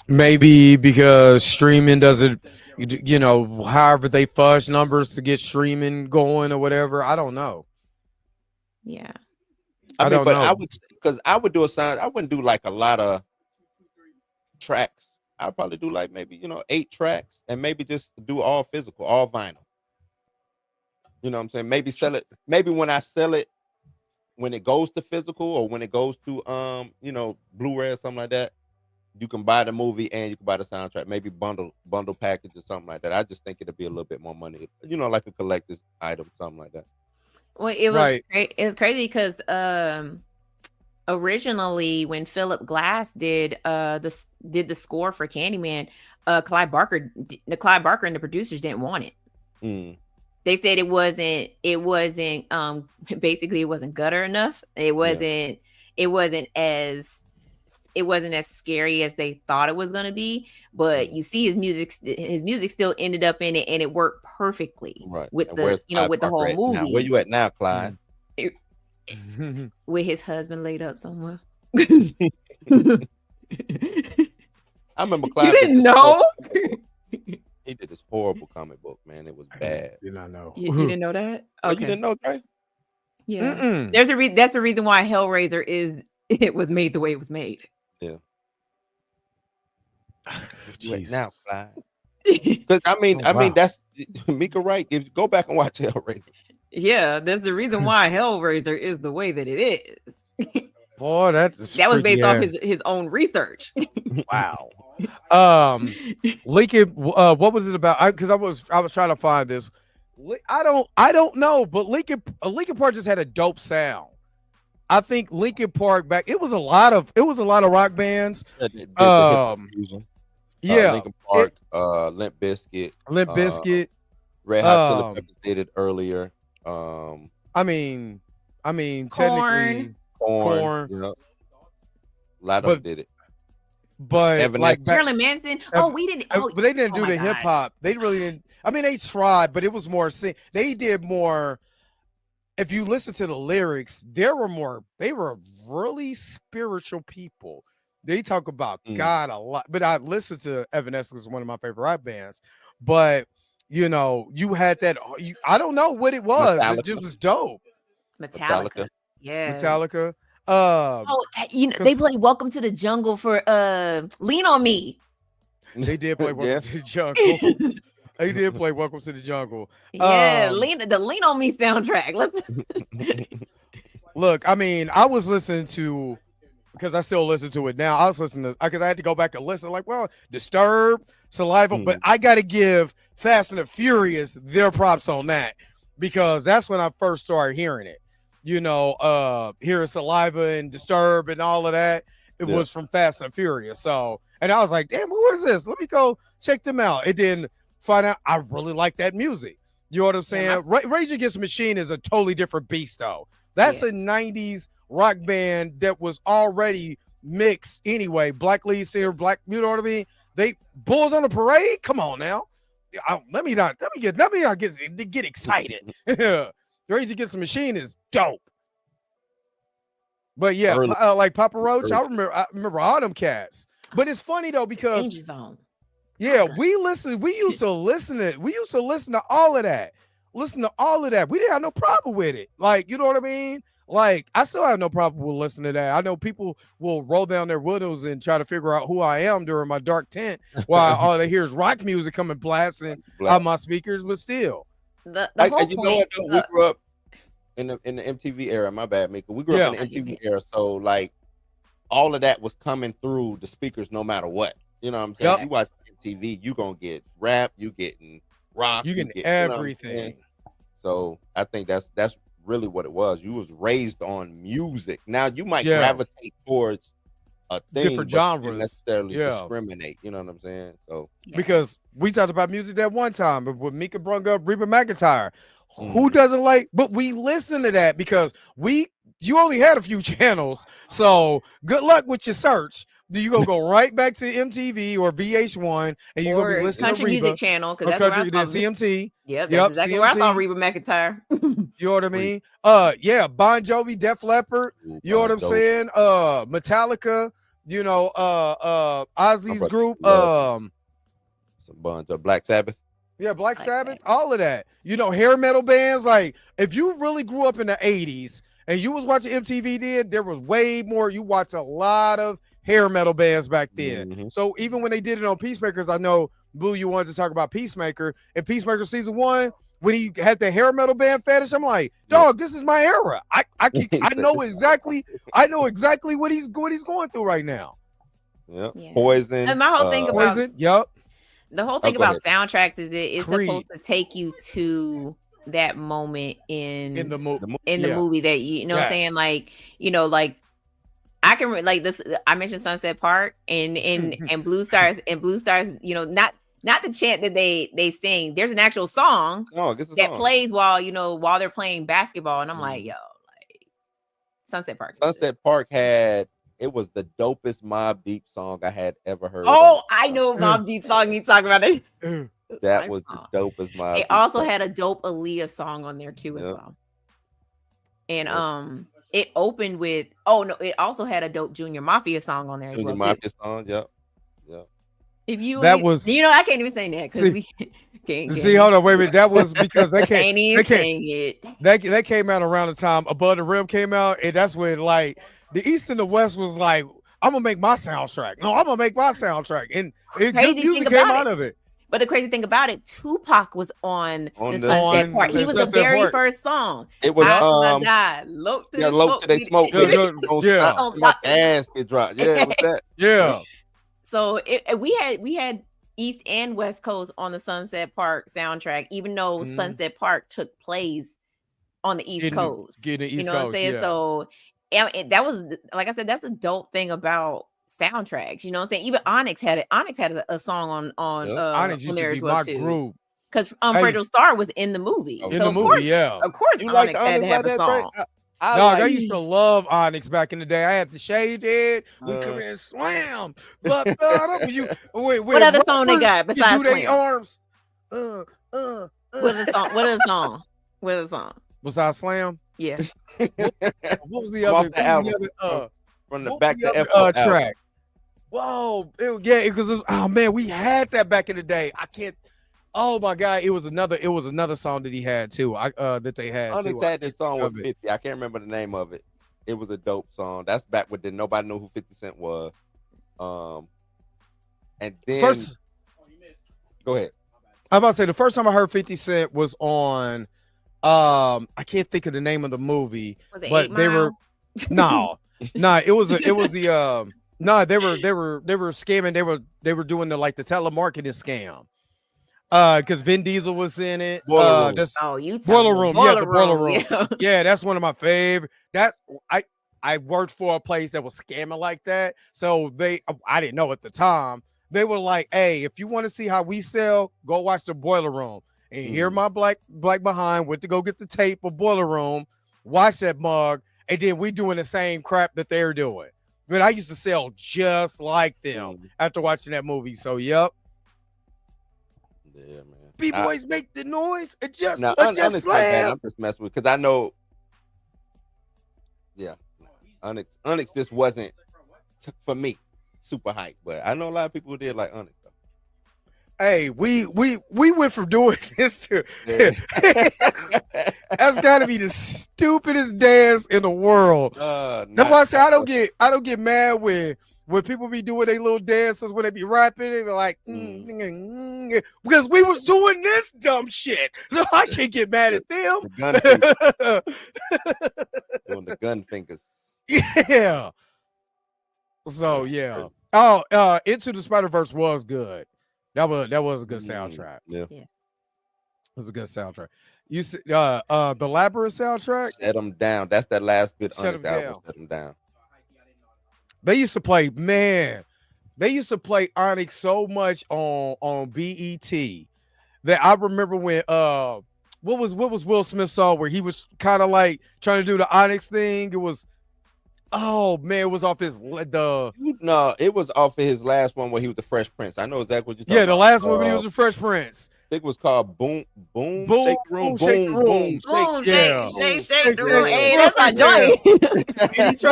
Maybe because streaming doesn't, you know, however they fudge numbers to get streaming going or whatever. I don't know. Yeah. I mean, don't but know. I would, because I would do a sound. I wouldn't do like a lot of tracks. I'd probably do like maybe 8 tracks, and maybe just do all physical, all vinyl. You know what I'm saying? Maybe sell it. Maybe when I sell it, when it goes to physical or when it goes to Blu-ray or something like that, you can buy the movie and you can buy the soundtrack. Maybe bundle package or something like that. I just think it'll be a little bit more money. You know, like a collector's item, something like that. Well, it was Right. it was crazy because originally when Philip Glass did the score for Candyman, Clive Barker and the producers didn't want it. Mm. They said it wasn't basically it wasn't gutter enough. It wasn't as scary as they thought it was going to be, but you see his music still ended up in it, and it worked perfectly with And the where's Clive with the whole Barker at now? movie. Where you at now, Clyde? With his husband laid up somewhere. I remember Clyde. You didn't know? He did this horrible comic book, man. It was bad. Did not know. You didn't know that? Oh, you didn't know, Trey? Yeah. Mm-mm. That's the reason why Hellraiser it was made the way it was made. Yeah. Jeez. Now, Clyde. Because I mean, wow. that's Mika right. If you go back and watch Hellraiser. Yeah, that's the reason why Hellraiser is the way that it is. Boy, that was based off his own research. Wow. Lincoln, what was it about? Because I was trying to find this. I don't know, but Lincoln Park just had a dope sound. I think Lincoln Park it was a lot of rock bands. Yeah, Lincoln Park, Limp Bizkit, Red Hot Chili Peppers did it earlier. I mean, technically, Korn. You know, a lot of them did it. But like Marilyn Manson. But they didn't do the hip hop. They really didn't. I mean, they tried, but it was more. They did more. If you listen to the lyrics, they were really spiritual people. They talk about God a lot. But I listened to Evanescence, is one of my favorite rock bands. But you know, you had that. I don't know what it was. Metallica. It just was dope. Metallica. Yeah. Metallica. They played Welcome to the Jungle for Lean on Me. They did play Welcome to the Jungle. They did play Welcome to the Jungle. Yeah, the Lean on Me soundtrack. Look, I mean, I was listening to, because I still listen to it now. I was listening to, because I had to go back and listen. Like, well, Disturbed, Saliva, but I got to give Fast and the Furious their props on that, because that's when I first started hearing it. You know, hearing Saliva and Disturb and all of that. It was from Fast and Furious. So, and I was like, damn, who is this? Let me go check them out. It didn't find out I really like that music. You know what I'm saying? Rage Against the Machine is a totally different beast, though. That's a 90s rock band that was already mixed anyway. Black lead singer, you know what I mean? Bulls on the Parade? Come on now. let me not get excited. Rage Against the Machine is dope. But yeah, Early. like Papa Roach, Early. I remember all them cats. But it's funny though because Danger Zone. yeah, we used to listen to all of that. Listen to all of that. We didn't have no problem with it. Like, you know what I mean? Like, I still have no problem with listening to that. I know people will roll down their windows and try to figure out who I am during my dark tent while all they hear is rock music coming blasting out my speakers, but still. The whole You know point. what though? We grew up in the MTV era. My bad, Mika. We grew up in the MTV era, so like all of that was coming through the speakers no matter what. You know what I'm saying? Yep. You watch MTV, you gonna get rap, you getting rock, You get getting you know what I'm everything. saying? So I think that's really what it was. You was raised on music. Now you might gravitate towards a thing, Different but you genres. didn't necessarily Yeah. discriminate. You know what I'm saying? So Yeah. Because we talked about music that one time, but when Mika brought up Reba McEntire, who doesn't like? But we listen to that because you only had a few channels, so good luck with your search. You gonna go right back to MTV or VH1, and you gonna be Or listening Country to Reba. Music Channel, because Or that's where I country, then saw CMT. Yep, that's Yep, exactly where I saw CMT. Reba McEntire. You know what I mean? Yeah, Bon Jovi, Def Leppard. You know what I'm saying? Metallica. You know, Ozzy's group. Some bunch of Black Sabbath. Yeah, Black Sabbath, all of that. You know, hair metal bands. Like, if you really grew up in the 80s and you was watching MTV then, there was way more. You watched a lot of hair metal bands back then. So even when they did it on Peacemakers, I know, Blue, you wanted to talk about Peacemaker. And Peacemaker season 1, when he had the hair metal band fetish, I'm like, dog, this is my era. I know exactly what he's going through right now. Yep. Yeah. Poison. And my whole thing about Poison, yep. the whole thing go about ahead. soundtracks is it's Creed. supposed to take you to that moment in the movie. the movie that you know what I'm saying, Yes. like, you know, like I can like this. I mentioned Sunset Park and Blue Stars, you know, not the chant that they sing. There's an actual song that plays while they're playing basketball, and I'm like, yo, like Sunset Park. Sunset Park it was the dopest Mobb Deep song I had ever heard. Oh, I know Mobb Deep song you talking about it. That was the dopest Mobb It Deep also song. had a dope Aaliyah song on there too as well. And it opened with it also had a dope Junior Mafia song on there as Junior well. Mafia song, yep. If you That was I can't even say that because we can't see, hold on, wait a minute. That was because they can't even sing it. That came out around the time Above the Rim came out, and that's when like the East and the West was like, I'm gonna make my soundtrack. No, I'm gonna make my soundtrack, and good music came out of it. But the crazy thing about it, Tupac was on the Sunset Park. He was the very first song. It was Low to they smoke. Yeah, my ass get dropped. Yeah, with that. Yeah. So we had East and West Coast on the Sunset Park soundtrack, even though Sunset Park took place on the East Coast. You know what I'm saying? Yeah. So that was, like I said, that's a dope thing about soundtracks. You know what I'm saying? Even Onyx had a song on Onyx used to be my group. Because Unforgettable Star was in the movie. In the movie, Of course, Onyx had to have a song. I used to love Onyx back in the day. I had the shaved head. We come in and slam. What other song they got besides Slam? Arms. What is the song? Besides Slam? Yeah. What was the other? From the Back to F track. Whoa, because oh man, we had that back in the day. I can't. Oh my God, it was another song that he had too. That they had. Onyx had this song with 50. I can't remember the name of it. It was a dope song. That's back when nobody knew who 50 Cent was. And then go ahead. I'm about to say the first time I heard 50 Cent was on I can't think of the name of the movie, but they were they were scamming, they were doing the telemarketing scam. Because Vin Diesel was in it. Boiler Room. Yeah, the Boiler Room. Yeah, that's one of my favorite. I worked for a place that was scamming like that. So I didn't know at the time. They were like, hey, if you want to see how we sell, go watch the Boiler Room. And here my black behind went to go get the tape of Boiler Room, watch that mug, and then we doing the same crap that they're doing. But I used to sell just like them after watching that movie. So, yep. Yeah, man. B-boys make the noise. It just, No, just Onyx not bad. slam. I'm just messing with because I know. Yeah, Onyx just wasn't for me super hype, but I know a lot of people who did like Onyx though. Hey, we went from doing this to Yeah. that's got to be the stupidest dance in the world. That's why I say I don't get mad when people be doing their little dances when they be rapping. They be like, because we was doing this dumb shit, so I can't get mad at them. The gun fingers. Doing the gun fingers. Yeah. So yeah. Oh, Into the Spider-Verse was good. That was a good soundtrack. Yeah. Yeah. It was a good soundtrack. You see, the Labyrinth soundtrack. Shut them down. That's that last good Shut 'em Onyx album. down. Shut them down. They used to play, man. They used to play Onyx so much on BET that I remember when what was Will Smith's song where he was kind of like trying to do the Onyx thing. It was, oh man, it was off his No, it was off of his last one where he was the Fresh Prince. I know exactly what you're talking yeah, about. the last one when he was the Fresh Prince. I think it was called Boom, Shake the Room, Shake the Room. Boom, Yeah. shake the Yeah. room. Hey, that's our joint.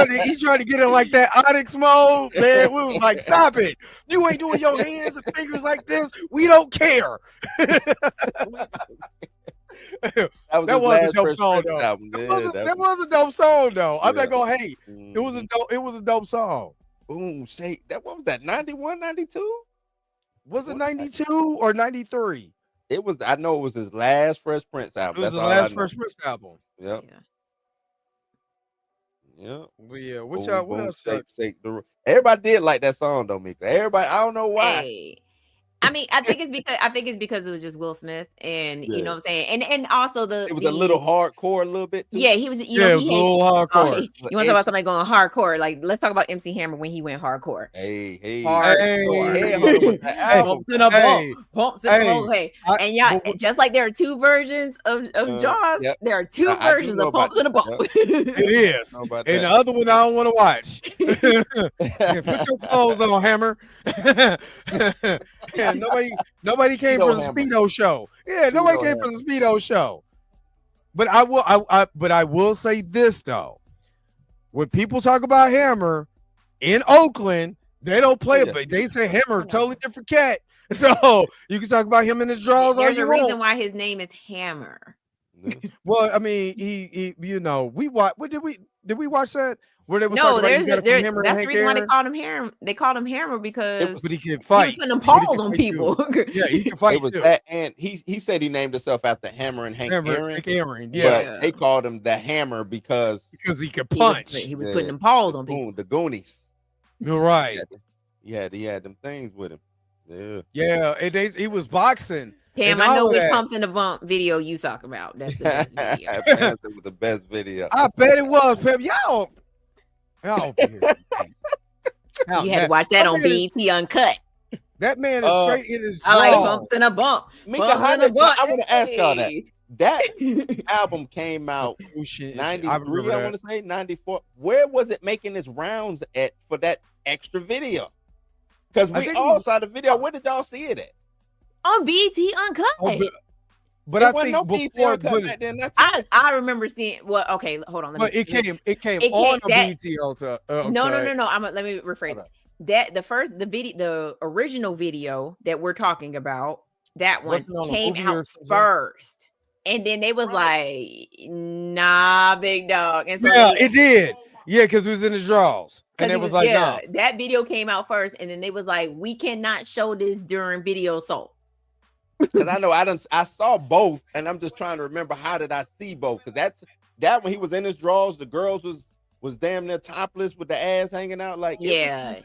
And he tried to get it like that Onyx mode. Man, we was like, stop it. You ain't doing your hands and fingers like this. We don't care. That was That his was a last dope Fresh song, Prince though. album. That was a dope song though. I'm Yeah. not gonna hate. It was a dope song. Boom, Shake. What was that? 91, 92? Was it 92 or 93? It was. I know it was his last Fresh Prince album. It was That's the all I last know. Fresh Prince album. Yep. Yeah. Yep. But yeah, what Boom, y'all what boom, else? shake the room. Everybody did like that song though, Mika. Everybody. I don't know why. Hey. I mean, I think it's because it was just Will Smith, and you Yeah. know what I'm saying, and also It was a little hardcore, a little bit. Too. Yeah, he was. You Yeah, know, it was he a had, little hardcore. you want to talk about somebody going hardcore? Like, let's talk about MC Hammer when he went hardcore. Hey. Hardcore. Hey, hold on with that album. Pumps in a Hey, bump. Pumps in a bump. Hey, I- and y'all, but- just like there are two versions of Jaws, yep. there are two I do versions know of about Pumps in a that. bump. It is. Know about And the that. other one I don't want to watch. Yeah, put your clothes on, Hammer. Yeah, nobody came Speedo for the Hammer. Speedo show. Yeah, nobody Speedo came for the Speedo show. But I will say this though. When people talk about Hammer in Oakland, they don't play it, but they say Hammer, totally different cat. So you can talk about him in his drawers all There's you a reason want. why his name is Hammer. Well, I mean, he you know, we watch. What did we watch that? Where they was No, talking about he got it from Hammer and that's the Hank reason why they Aaron? called him Hammer. They called him Hammer because But he can he was fight. putting them But he paws can on fight people. too. Yeah, he can fight It was too. that, and he said he named himself after Hammer and Hank Hammer, Aaron. Hank Aaron, yeah, But they called him the Hammer because because he could He was, punch. he was Yeah. putting them paws on people. the Goonies. You're right. He had them things with him. Yeah. Yeah, and he was boxing. Pam, and I know all of which that. Pumps in the Bump video you talk about. That's the best video. That was the best video. I bet it was, Pep. Y'all. You had to watch that on BET Uncut. That man is straight in his I like jaw. Pumps in a Bump. Mika, Pumps how in a did, Bump. I want to ask y'all that. Hey. That album came out Oh, shit. 93, I I, remember that. want to say 94. Where was it making its rounds at for that extra video? Because I we think it all was- saw the video. Where did y'all see it at? On BET Uncut. Oh, but It I wasn't think no BET before, Uncut back then. That's I remember seeing. Well, okay, hold on. but it came It on came- a that- BT Ultra. No. Let me rephrase Okay. it. That the original video that we're talking about, that one Wasn't on a came movie or out something? first, and then they was like, "Nah, big dog," and so Yeah, they- it did. Yeah, because it was in his drawers, and he it was like, yeah, no. that video came out first, and then they was like, "We cannot show this during video sold." because I know I saw both, and I'm just trying to remember how did I see both? Because that when he was in his drawers, the girls was damn near topless with the ass hanging out. Like Yeah.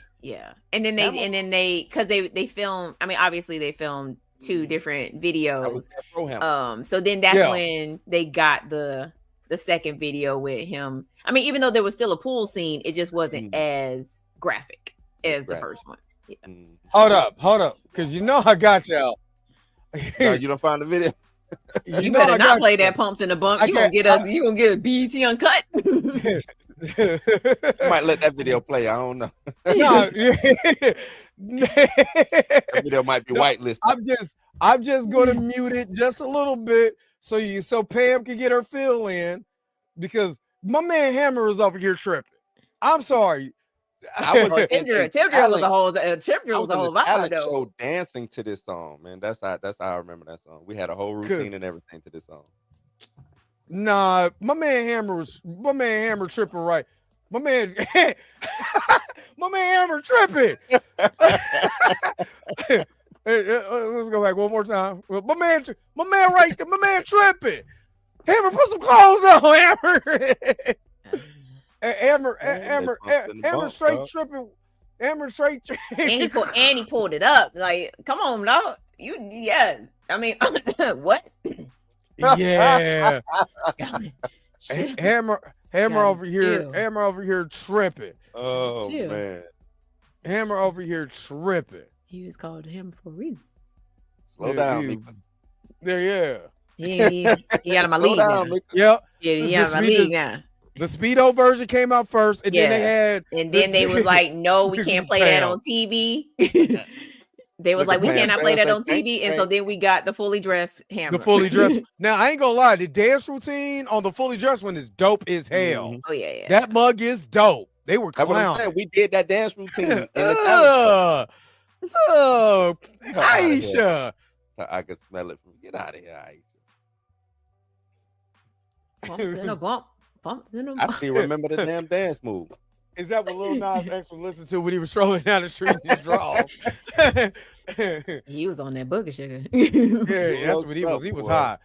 And then That they because they filmed. I mean, obviously they filmed two different that videos. was Afro Hammer. So then that's Yeah. when they got the second video with him. I mean, even though there was still a pool scene, it just wasn't as graphic as the Graphic. first one. Mm. Hold up, because you know I got y'all. No, you don't find the video. You know better I not got play you. that Pumps in the Bump. I You gonna can't- get us. You gonna get a BET Uncut. You might let that video play. I don't know. No, That video might be No, whitelisted. I'm just gonna mute it just a little bit so Pam can get her fill in, because my man Hammer is over here tripping. I'm sorry. I was Well, in Tim Drill was talent- a whole Tim I Drill was was a in whole the vibe talent though. show dancing to this song, man. That's how I remember that song. We had a whole routine and everything to this song. Nah, my man Hammer tripping right. My man, my man Hammer tripping. Let's go back one more time. My man right there, my man tripping. Hammer, put some clothes on, Hammer. Hammer straight tripping. Hammer straight And he pulled it up. Like, come on, dog. Yeah. I mean, what? Yeah. Shit. Hammer Gotta over here. chill. Hammer over here tripping. Oh Chill. man. Hammer over here tripping. He was called him for a reason. Slow Yeah, down, he- Mika. Yeah. He got in my Slow league now. down, Mika. Yep. Yeah, he The got in my speed league is- now. The Speedo version came out first, and then they had And then they was like, no, we can't play that on TV. They was Look like, at we Pam cannot play Pam that on saying, TV. "Thanks, And so then we got the fully dressed Hammer. the fully dressed. Now I ain't gonna lie, the dance routine on the fully dressed one is dope as hell. Mhm. Oh yeah, yeah. That mug is dope. They were That's what I'm clowning. saying. We did that dance routine in the talent Oh, show. Get outta here. Aisha. I can smell it from. Get out of here, Aisha. Bumps in a bump. Bumps in a I bump. still remember the damn dance move. Is that what Lil Nas X would listen to when he was strolling down the street in his drawers? He was on that booger sugar. Yeah, that's what he was. He was Boy. high.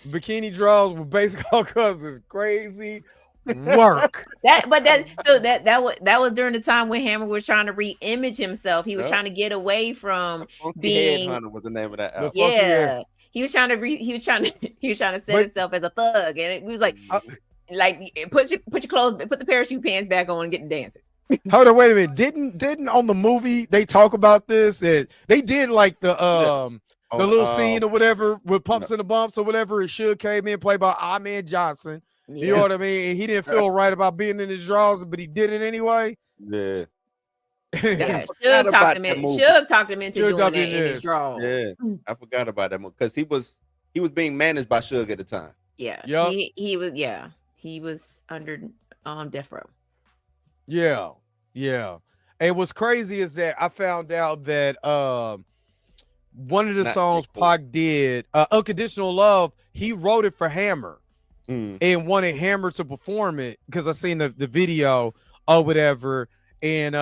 Bikini draws with baseball cause is crazy work. that was during the time when Hammer was trying to re-image himself. He was Yep. trying to get away from Funky being- Headhunter was the name of that The album. Funky yeah. He was trying to set But- himself as a thug, and it was like put your clothes, put the parachute pants back on, and get to dancing. Hold on, wait a minute. Didn't on the movie they talk about this? And they did like the little scene or whatever with pumps and the bumps or whatever. It should came in played by Ahmed Johnson. You know what I mean? And he didn't feel right about being in his drawers, but he did it anyway. Yeah, Yeah, forgot Suge about talked him that in. movie. Suge talked him into Suge doing talked that him in his this. drawers. yeah. I forgot about that one because he was being managed by Suge at the time. Yeah, Yup. he was. Yeah, he was under death row. Yeah, yeah. And what's crazy is that I found out that one of the Not songs Nicole. Pac did, "Unconditional Love," he wrote it for Hammer Mm. and wanted Hammer to perform it because I seen the video or whatever. And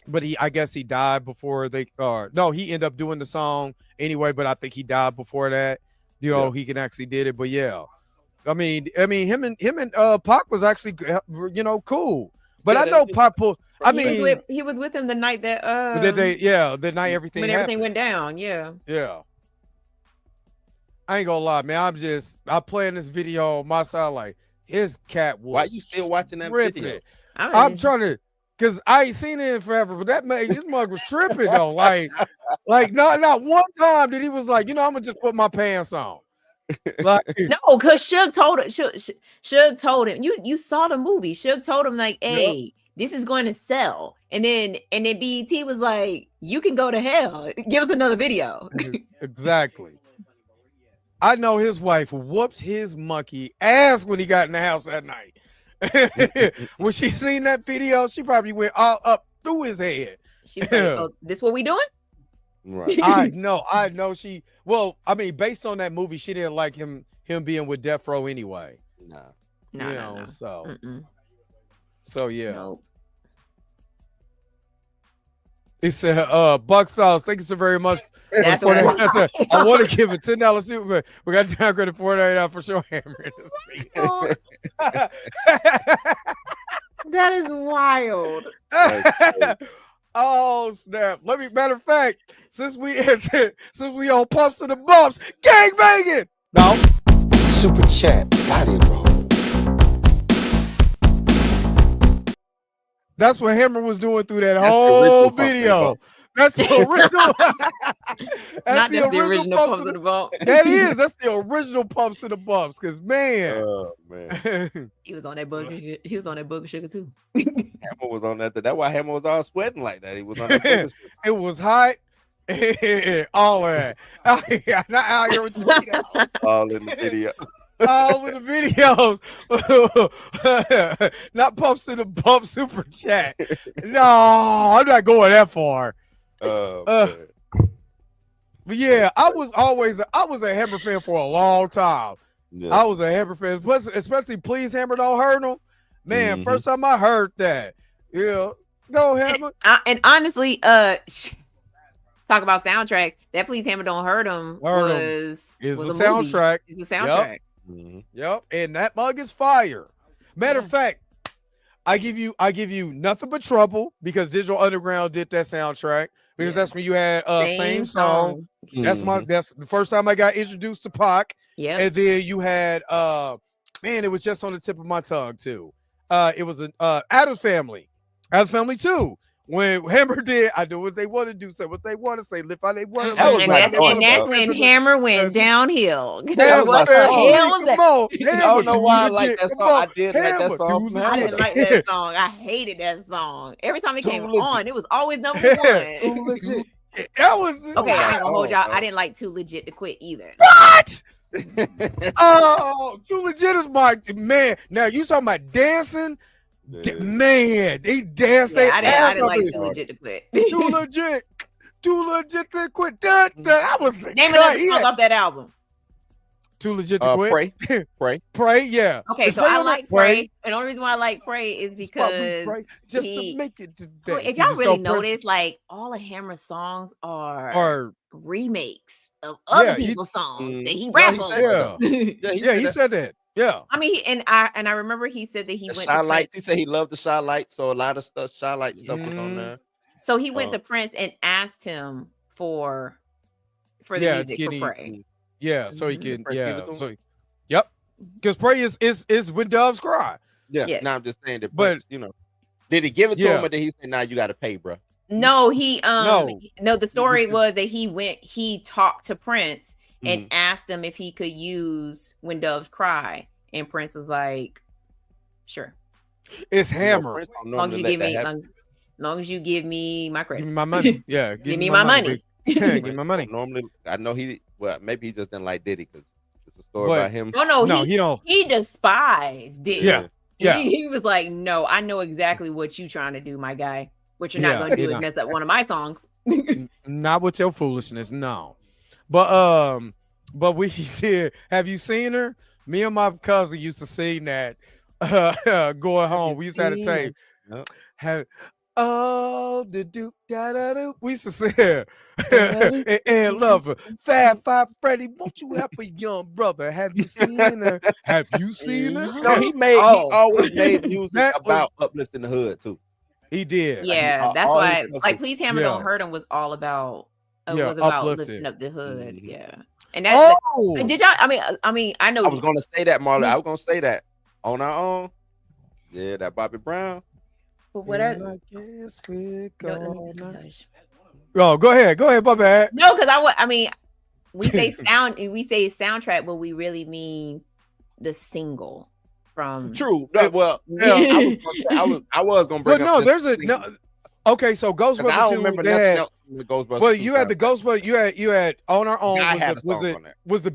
but I guess he died before they. No, he ended up doing the song anyway. But I think he died before that. You know, he can actually did it. But yeah, I mean, him and Pac was actually cool. But Yeah, I know they- Pac pulled. I mean, he was with him the night that the night everything when everything happened. went down. Yeah. Yeah. I ain't gonna lie, man. I'm playing this video on my side like his cat was. Why you still watching that tripping. video? I'm trying to, cause I ain't seen it in forever, but that man, his mug was tripping though. Like not one time that he was like, I'm gonna just put my pants on. Like, No, because Suge told him. Suge told him. You saw the movie. Suge told him like, "Hey, this is going to sell." And then BET was like, "You can go to hell. Give us another video." exactly. I know his wife whooped his monkey ass when he got in the house that night. When she seen that video, she probably went all up through his head. She was like, "Oh, this what we doing?" Right. I know she. Well, I mean, based on that movie, she didn't like him being with Death Row anyway. Nah. No. So Mm-mm. yeah. Nope. He said, Buck Sauce, thank you so very much. That's for what that. I said, I want to give a $10 super, but we got downgraded $49 for sure. Hammer this week. That is wild. Oh snap! Matter of fact, since we on pumps and the bumps, gang banging. No, Super chat, body roll. that's what Hammer was doing through that That's the whole original pump and video. bump. That's the original. That's Not the just the original original Pumps Pumps in in the Bump. That is. That's the original Pumps in the Bumps. Cause man, Oh man, He was on that booger. He was on that booger sugar too. Hammer was on that. That's why Hammer was all sweating like that. He was on that. Booger shit. it was hot. All that. Not out here with the video. All in the video. All of the videos. Not Pumps in the Bump super chat. No, I'm not going that far. Man. But yeah, I was a Hammer fan for a long time. Yeah. I was a Hammer fan, plus especially Please Hammer Don't Hurt Him. Man, first time I heard that. Yeah. Go Hammer. And honestly, talk about soundtracks. That Please Hammer Don't Hurt Him was a movie. soundtrack. It's a soundtrack. Yep. And that mug is fire. Matter of fact, I give you Nothing But Trouble because Digital Underground did that soundtrack because that's when you had Same Song. That's the first time I got introduced to Pac. Yeah. And then you had man, it was just on the tip of my tongue too. It was an Addams Family. Addams Family 2. When Hammer did, I do what they want to do, say what they want to say, live how they want to And that's when Hammer went downhill. What the hell was that? I don't know why I like that song. I did like that song. I didn't like that song. I hated that song. Every time it came on, it was always number one. That was okay. I ain't gonna hold y'all. I didn't like Too Legit to Quit either. What? Oh, Too Legit is my man. Now you talking about dancing? Man, they danced. Yeah, I didn't like Too Legit to Quit. Too legit to quit. That was name another song off that album. Too Legit to Quit. Pray. Yeah. Okay, so I like Pray, and the only reason why I like Pray is because just to make it today. If y'all really notice, like all of Hammer's songs are remakes of other people's songs that he rapped on. He said that. Yeah. I mean, and I remember he said that he went Shy to Lights. He said he loved the Shy Lights, so a lot of stuff, Shy Light stuff was on there. So he went to Prince and asked him for the music for Pray. Yeah, so he can. Yep. Because Pray is When Doves Cry. Yeah. Yes. Now I'm just saying that. But did he give it to him, or did he say, "Now you got to pay, bro"? No, no. The story was that he talked to Prince and asked him if he could use When Doves Cry, and Prince was like, "Sure." It's Hammer. Long as you give me my credit. Give me my money. Yeah, give me my money. Give me my money. Normally, I know maybe he just didn't like Diddy because it's a story about him. No, he don't. He despised Diddy. Yeah. He was like, "No, I know exactly what you're trying to do, my guy. What you're not going to do is mess up one of my songs." Not with your foolishness, no. But we said, have you seen her? Me and my cousin used to sing that going home. We used to have a tape. Yep. The do da da do. We used to sing and love her. Fab Five Freddy, won't you help a young brother? Have you seen her? Have you seen her? No, he always made music about uplifting the hood too. He did. Yeah, that's why. Like, Please Hammer Don't Hurt Him was all about. Was about lifting up the hood. Yeah, and that's. Did y'all? I mean, I know. I was gonna say that, Marley. I was gonna say that on our own. Yeah, that Bobby Brown. But what I guess we go. Oh, go ahead, Bobby. No, because we say soundtrack, but we really mean the single from. True. Well, I was gonna bring. But no, there's a no. Okay, so Ghostbusters. I don't remember nothing else from the Ghostbusters. Well, you had the Ghostbusters. You had On Our Own. Was the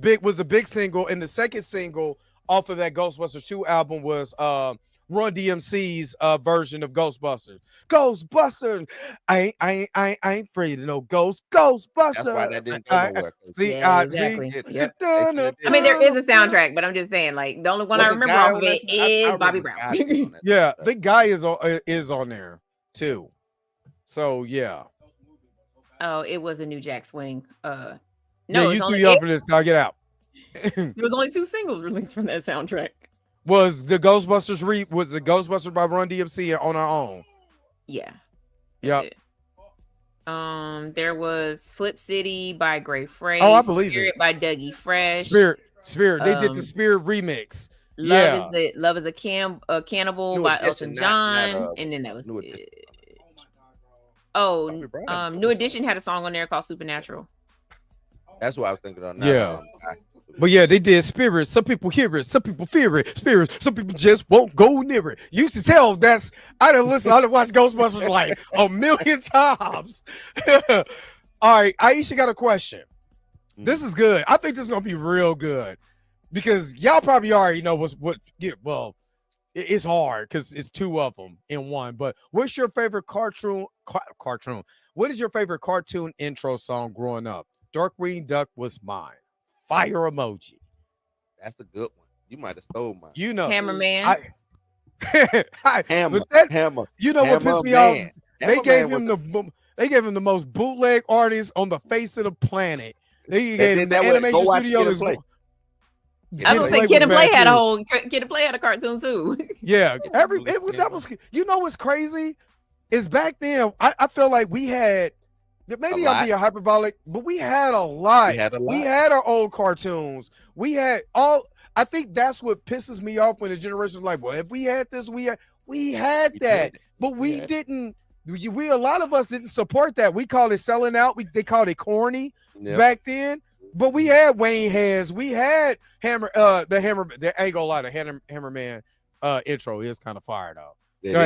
big single, and the second single off of that Ghostbusters 2 album was Run DMC's version of Ghostbusters. Ghostbusters. I ain't afraid of no ghosts. Ghostbusters. That's why that didn't go nowhere. Exactly. Yep. I mean, there is a soundtrack, but I'm just saying, like, the only one I remember off of it is Bobby Brown. Yeah, the guy is on there too. So yeah. Oh, it was a New Jack Swing. No, you too young for this. So I'll get out. There was only 2 singles released from that soundtrack. Was the Ghostbusters by Run DMC and On Our Own? Yeah. Yep. There was Flip City by Gray Frey. Oh, I believe Spirit by Dougie Fresh. Spirit. They did the Spirit remix. Love is a Cannibal by Elton John, and then that was it. Oh, Bobby Brown. New Edition had a song on there called Supernatural. That's what I was thinking of. Yeah. But yeah, they did Spirits. Some people hear it, some people fear it. Spirits, some people just won't go near it. You used to tell that's I done watched Ghostbusters like a million times. All right, Aisha got a question. This is good. I think this is gonna be real good because y'all probably already know it's hard because it's two of them in one. But what's your favorite cartoon? What is your favorite cartoon intro song growing up? Darkwing Duck was mine. Fire emoji. That's a good one. You might have stole mine. You know, Hammerman. Hammer. You know what pissed me off? They gave him the most bootleg artist on the face of the planet. They gave him the animation studio. I was gonna say Kid and Play had a cartoon too. Yeah, that was. You know what's crazy? Is back then I feel like we had. Maybe I'm being hyperbolic, but we had a lot. We had our old cartoons. We had all. I think that's what pisses me off when the generation is like, well, if we had this, we had that, but we didn't. We a lot of us didn't support that. We called it selling out. They called it corny back then. But we had Wayne Heads. We had Hammer. The ain't gonna lie, the Hammerman intro is kind of fire though. You know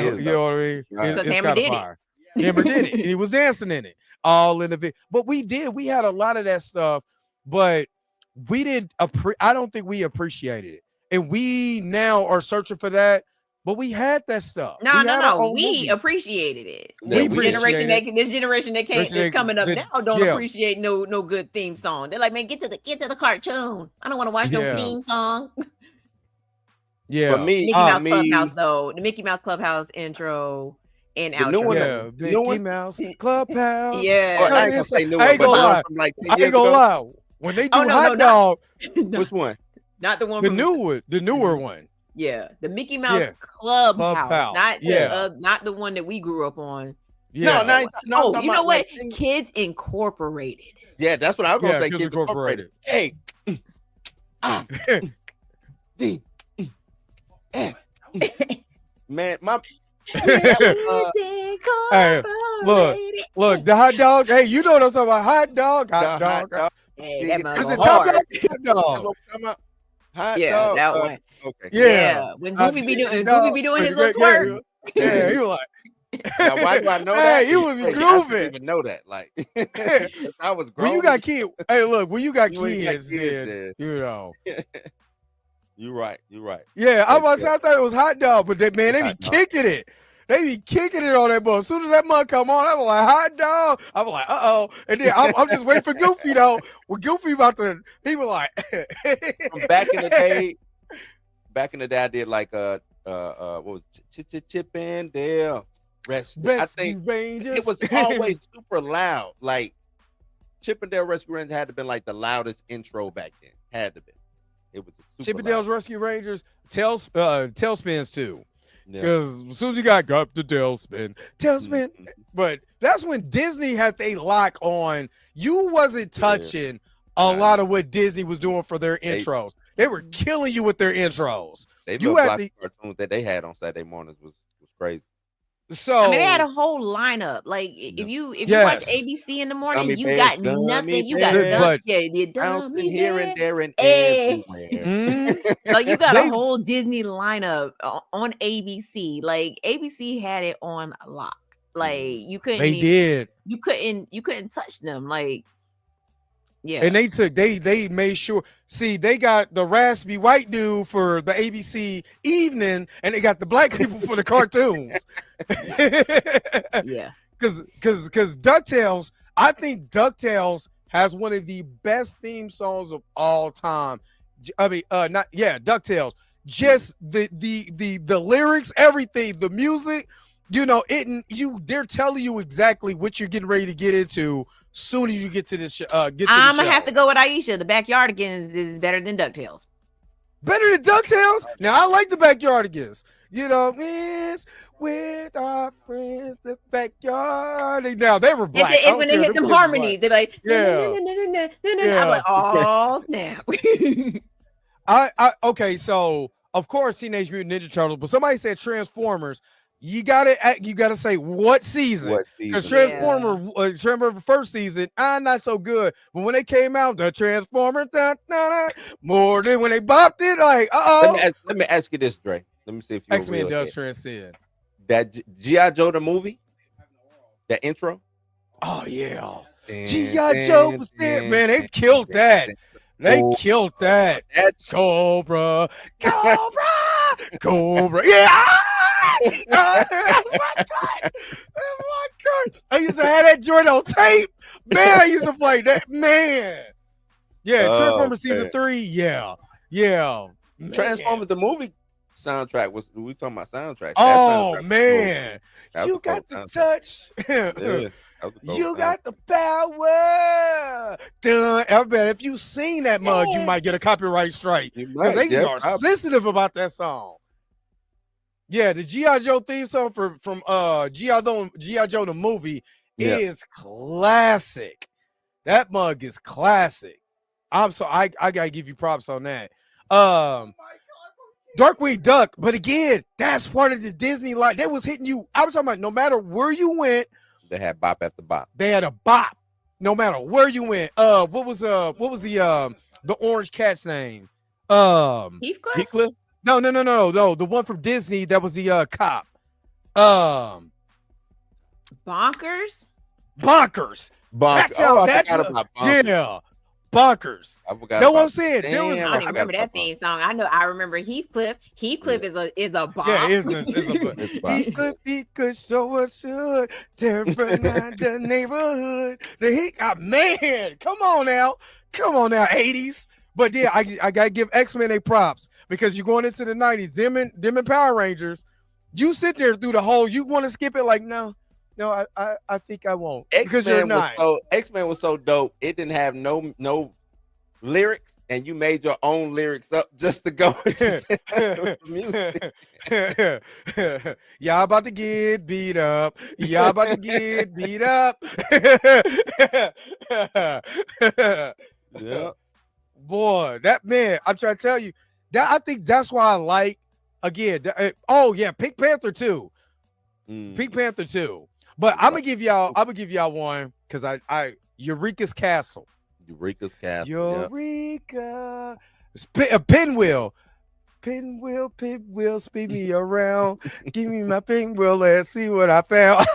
what I mean? Because It's Hammer kind of did fire. Hammer did it, and he was dancing in it. All in the video. But we had a lot of that stuff, but we didn't I don't think we appreciated it. And we now are searching for that, but we had that stuff. No. We appreciated it. This generation that's coming up now don't appreciate no good theme song. They're like, man, get to the cartoon. I don't want to watch no theme song. Yeah. For me, Mickey Mouse Clubhouse though. The Mickey Mouse Clubhouse intro. And outro. Mickey Mouse Clubhouse. Yeah. I ain't gonna lie. When they do Hot Dog, which one? Not the one. The newer one. Yeah, the Mickey Mouse Clubhouse. Not the one that we grew up on. Yeah. No. You know what? Kids Incorporated. Yeah, that's what I was gonna say. Kids Incorporated. Hey. Man, my. Hey, look, the hot dog. Hey, you know what I'm talking about? Hot dog. Hey, that is it top dog? Hot dog. That one. Okay. Yeah. When Goofy be doing his little twerk. Yeah, he was like. Now, why do I know that? He was grooving. I didn't even know that. Like, I was grown. When you got kids, when you got kids, then, you know. You're right. Yeah, I thought it was hot dog, but they be kicking it. They be kicking it on that boat. As soon as that mug come on, I was like, hot dog. I was like, uh-oh. And then I'm just waiting for Goofy, though. When Goofy he was like. From back in the day, I did like, what was it? Chip and Dale. Rescue I think Rangers. It was always super loud. Like, Chip and Dale Rescue Rangers had to been like the loudest intro back then. Had to be. It was Chip and Dale's Rescue Rangers, Tailspins too. Because as soon as you got the tailspin. But that's when Disney had they lock on. You wasn't touching a lot of what Disney was doing for their intros. They were killing you with their intros. You had the cartoons that they had on Saturday mornings was crazy. So they had a whole lineup. Like if you watch ABC in the morning, you got nothing. You got bouncing here and there and everywhere. Like you got a whole Disney lineup on ABC. Like ABC had it on lock. Like you couldn't. You couldn't touch them. Like. Yeah, and they made sure. See, they got the raspy white dude for the ABC evening, and they got the black people for the cartoons. Yeah, because DuckTales, I think DuckTales has one of the best theme songs of all time. I mean, DuckTales. Just the lyrics, everything, the music. You know, they're telling you exactly what you're getting ready to get into. Soon as you get to this, I'm gonna have to go with Aisha. The Backyardigans is better than DuckTales. Better than DuckTales? Now I like the Backyardigans. You know, it's with our friends, the backyard. Now they were black. And when they hit them harmonies, they're like, I'm like, oh snap. Okay, so of course Teenage Mutant Ninja Turtles, but somebody said Transformers. You gotta say what season. What Because season? Transformer first season, not so good. But when they came out, the Transformer, more than when they bopped it, like, Let me ask you this, Dre. Let me see if you're X-Men real does head. transcend. That G.I. Joe the movie, that intro. Oh yeah, G.I. Joe was there, man. They killed that. They killed that. Cobra, Cobra. Yeah. That's my cut. That's my cut. I used to have that joint on tape. Man, I used to play that. Man. Yeah, Transformers season 3. Yeah. Yeah. Man. Transformers the movie soundtrack was we talking about soundtrack. Oh man. You got the touch. Yeah. You got the power. Dun. Everybody, if you seen that mug, you might get a copyright strike. Because they are sensitive about that song. Yeah, the G.I. Joe theme song from G.I. Joe the movie is classic. That mug is classic. I gotta give you props on that. Darkwing Duck, but again, that's part of the Disney line. That was hitting you. I was talking about no matter where you went. They had bop after bop. They had a bop, no matter where you went. What was the orange cat's name? Heathcliff? No. The one from Disney that was the cop. Bonkers. That's how. Yeah. Bonkers. I forgot. No one said. I don't even remember that theme song. I remember Heathcliff. Heathcliff is a bop. Yeah, it's a Heathcliff show us should terrorize the neighborhood. Man, come on now, 80s. But yeah, I gotta give X-Men a props because you're going into the 90s. Them and Power Rangers. You sit there through the whole. You want to skip it? Like no, I think I won't because you're not. X-Men was so dope. It didn't have no lyrics, and you made your own lyrics up just to go with music. Y'all about to get beat up. Y'all about to get beat up. Yeah. Boy, that man, I'm trying to tell you that I think that's why I like again. Pink Panther 2. Pink Panther 2. But I'm gonna give y'all one because I Eureka's Castle. Eureka. Pinwheel, spin me around. Give me my pinwheel and see what I found.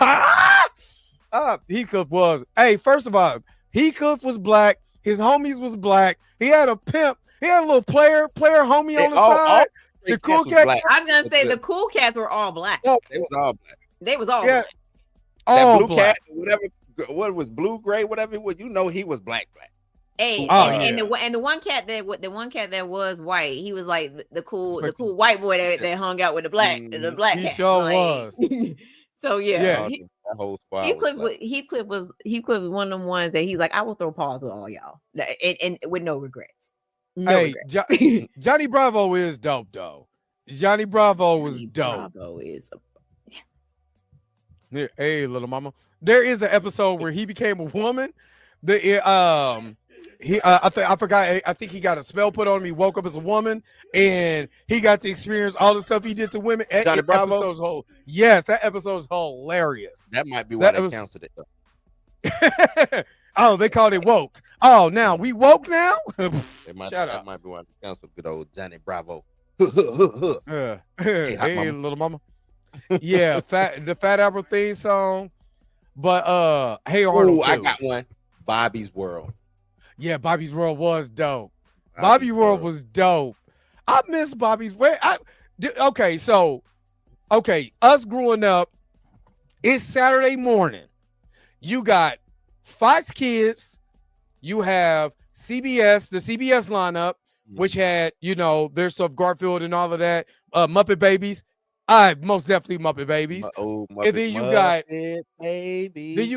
Heathcliff was. Hey, first of all, Heathcliff was black. His homies was black. He had a pimp. He had a little player homie on the side. The cool cat. I was gonna say the cool cats were all black. Oh, they was all black. They was all black. That blue cat, whatever. What was blue, gray, whatever it was. You know he was black. Hey, the one cat that was white, he was like the cool white boy that hung out with the black cat. He sure was. So yeah. That whole squad. Heathcliff was one of them ones that he's like, I will throw paws with all y'all, and with no regrets. Johnny Bravo is dope though. Johnny Bravo was dope. Bravo is. Hey, little mama. There is an episode where he became a woman. I forgot. I think he got a spell put on him. He woke up as a woman, and he got to experience all the stuff he did to women. Johnny Bravo. Yes, that episode's hilarious. That might be why they canceled it. Oh, they called it woke. Oh, now we woke now. That might be why they canceled good old Johnny Bravo. Hey, little mama. Yeah, the Fat Albert theme song. But Hey Arnold. I got one. Bobby's World. Yeah, Bobby's World was dope. Bobby's World was dope. I miss Bobby's World. Us growing up, it's Saturday morning. You got Fox Kids. You have CBS, the CBS lineup, which had, there's stuff Garfield and all of that. Muppet Babies. Most definitely Muppet Babies. And then you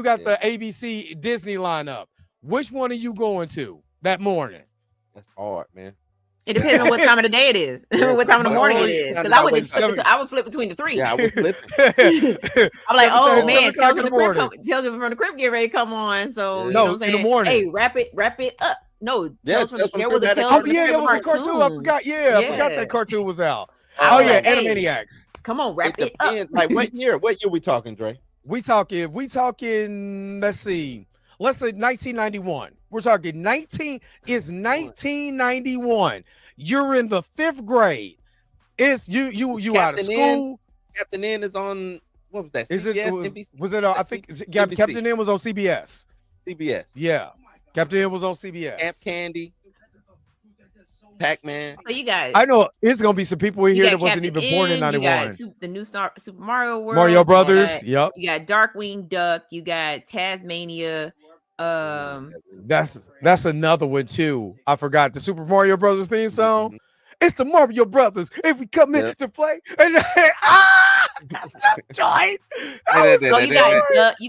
got the ABC Disney lineup. Which one are you going to that morning? That's hard, man. It depends on what time of the day it is, what time of the morning it is. Because I would flip between the three. Yeah, I would flip. I'm like, oh man, Tales from the Crypt get ready to come on. So you know what I'm saying? In the morning. Hey, wrap it up. No, there was a Tales from the Crypt cartoon. I forgot. Yeah, I forgot that cartoon was out. Oh yeah, Hey, Animaniacs. come on, wrap It it up. depends. Like what year? What year we talking, Dre? We talking. Let's see. Let's say 1991. We're talking 1991. You're in the 5th grade. It's you out of Captain school. Captain N is on. What was that? Is CBS, it was it I think NBC. Captain N was on CBS. CBS. Yeah. Captain N was on Camp CBS. Candy. Pac-Man. So you got I know it's gonna be some people in you here got that wasn't Captain even born in N, you got 91. the new Super Mario World, Mario Brothers. You Yep. got Darkwing Duck, you got Tasmania. That's another one too. I forgot the Super Mario Brothers theme song. Mhm. It's the Mario Brothers. If we come in Yep. to play, and that's the joint. So you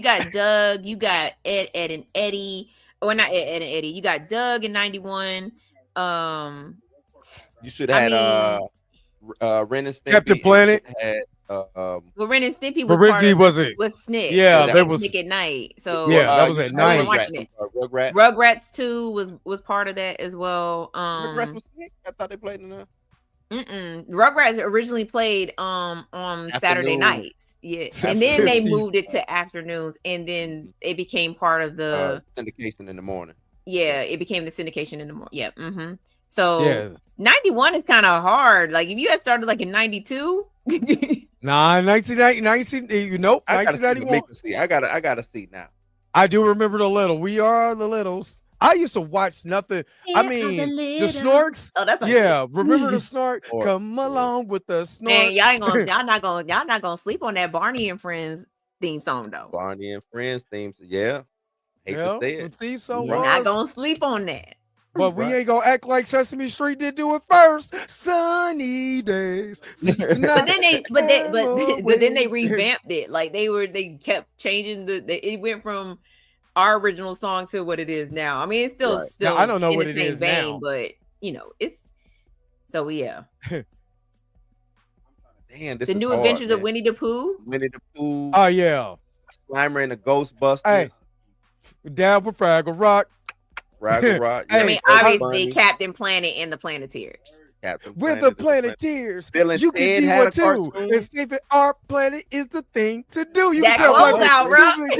got Doug, you got Ed and Eddie. Or not Ed and Eddie. You got Doug in 91. You should have had Ren and Stimpy. Captain Planet. Had, well, Ren and Stimpy was But part Ricky of wasn't. was Snick. Yeah, So that was was. Snick at night. So Yeah, that was at I night. wasn't watching it. Rugrats. Rugrats 2 was part of that as well. Rugrats was Snick. I thought they played in the Rugrats originally played on Saturday Afternoon. nights. Yeah. It's And then they 50s. moved it to afternoons, and then it became part of the syndication in the morning. yeah, it became the syndication in the morning. Yeah. So Yeah. 91 is kind of hard. Like if you had started like in 92. Nah, 1990, nope, I gotta 1991. see. I gotta see now. I do remember the little. We are the littles. I used to watch nothing. I mean, the Snorks. Oh, that's Yeah, remember the Snork? Or- Come along with the Man, Snorks. y'all not gonna sleep on that Barney and Friends theme song though. Barney and Friends themes. Yeah. Hate Yeah, to say the it. theme song You're was. not gonna sleep on that. But we Right. ain't gonna act like Sesame Street did do it first. Sunny days. But then they revamped it. Like they kept changing it went from our original song to what it is now. I mean, it's still Right. still Now, I don't know in what the it same is vein, now. but you know, it's so yeah. Damn, this The is New hard, Adventures of man. Winnie the Pooh. Winnie the Pooh, Oh yeah. Slimer and the Ghostbusters, Hey. Dab with Fraggle Rock. Fraggle Rock. Hey, I mean, Bugs obviously Bunny, Captain Planet and the Planeteers. Captain With the Planet. Planeteers, Bill and you can Ted be had one a too. cartoon. And saving our planet is the thing to do. You That can tell close black out,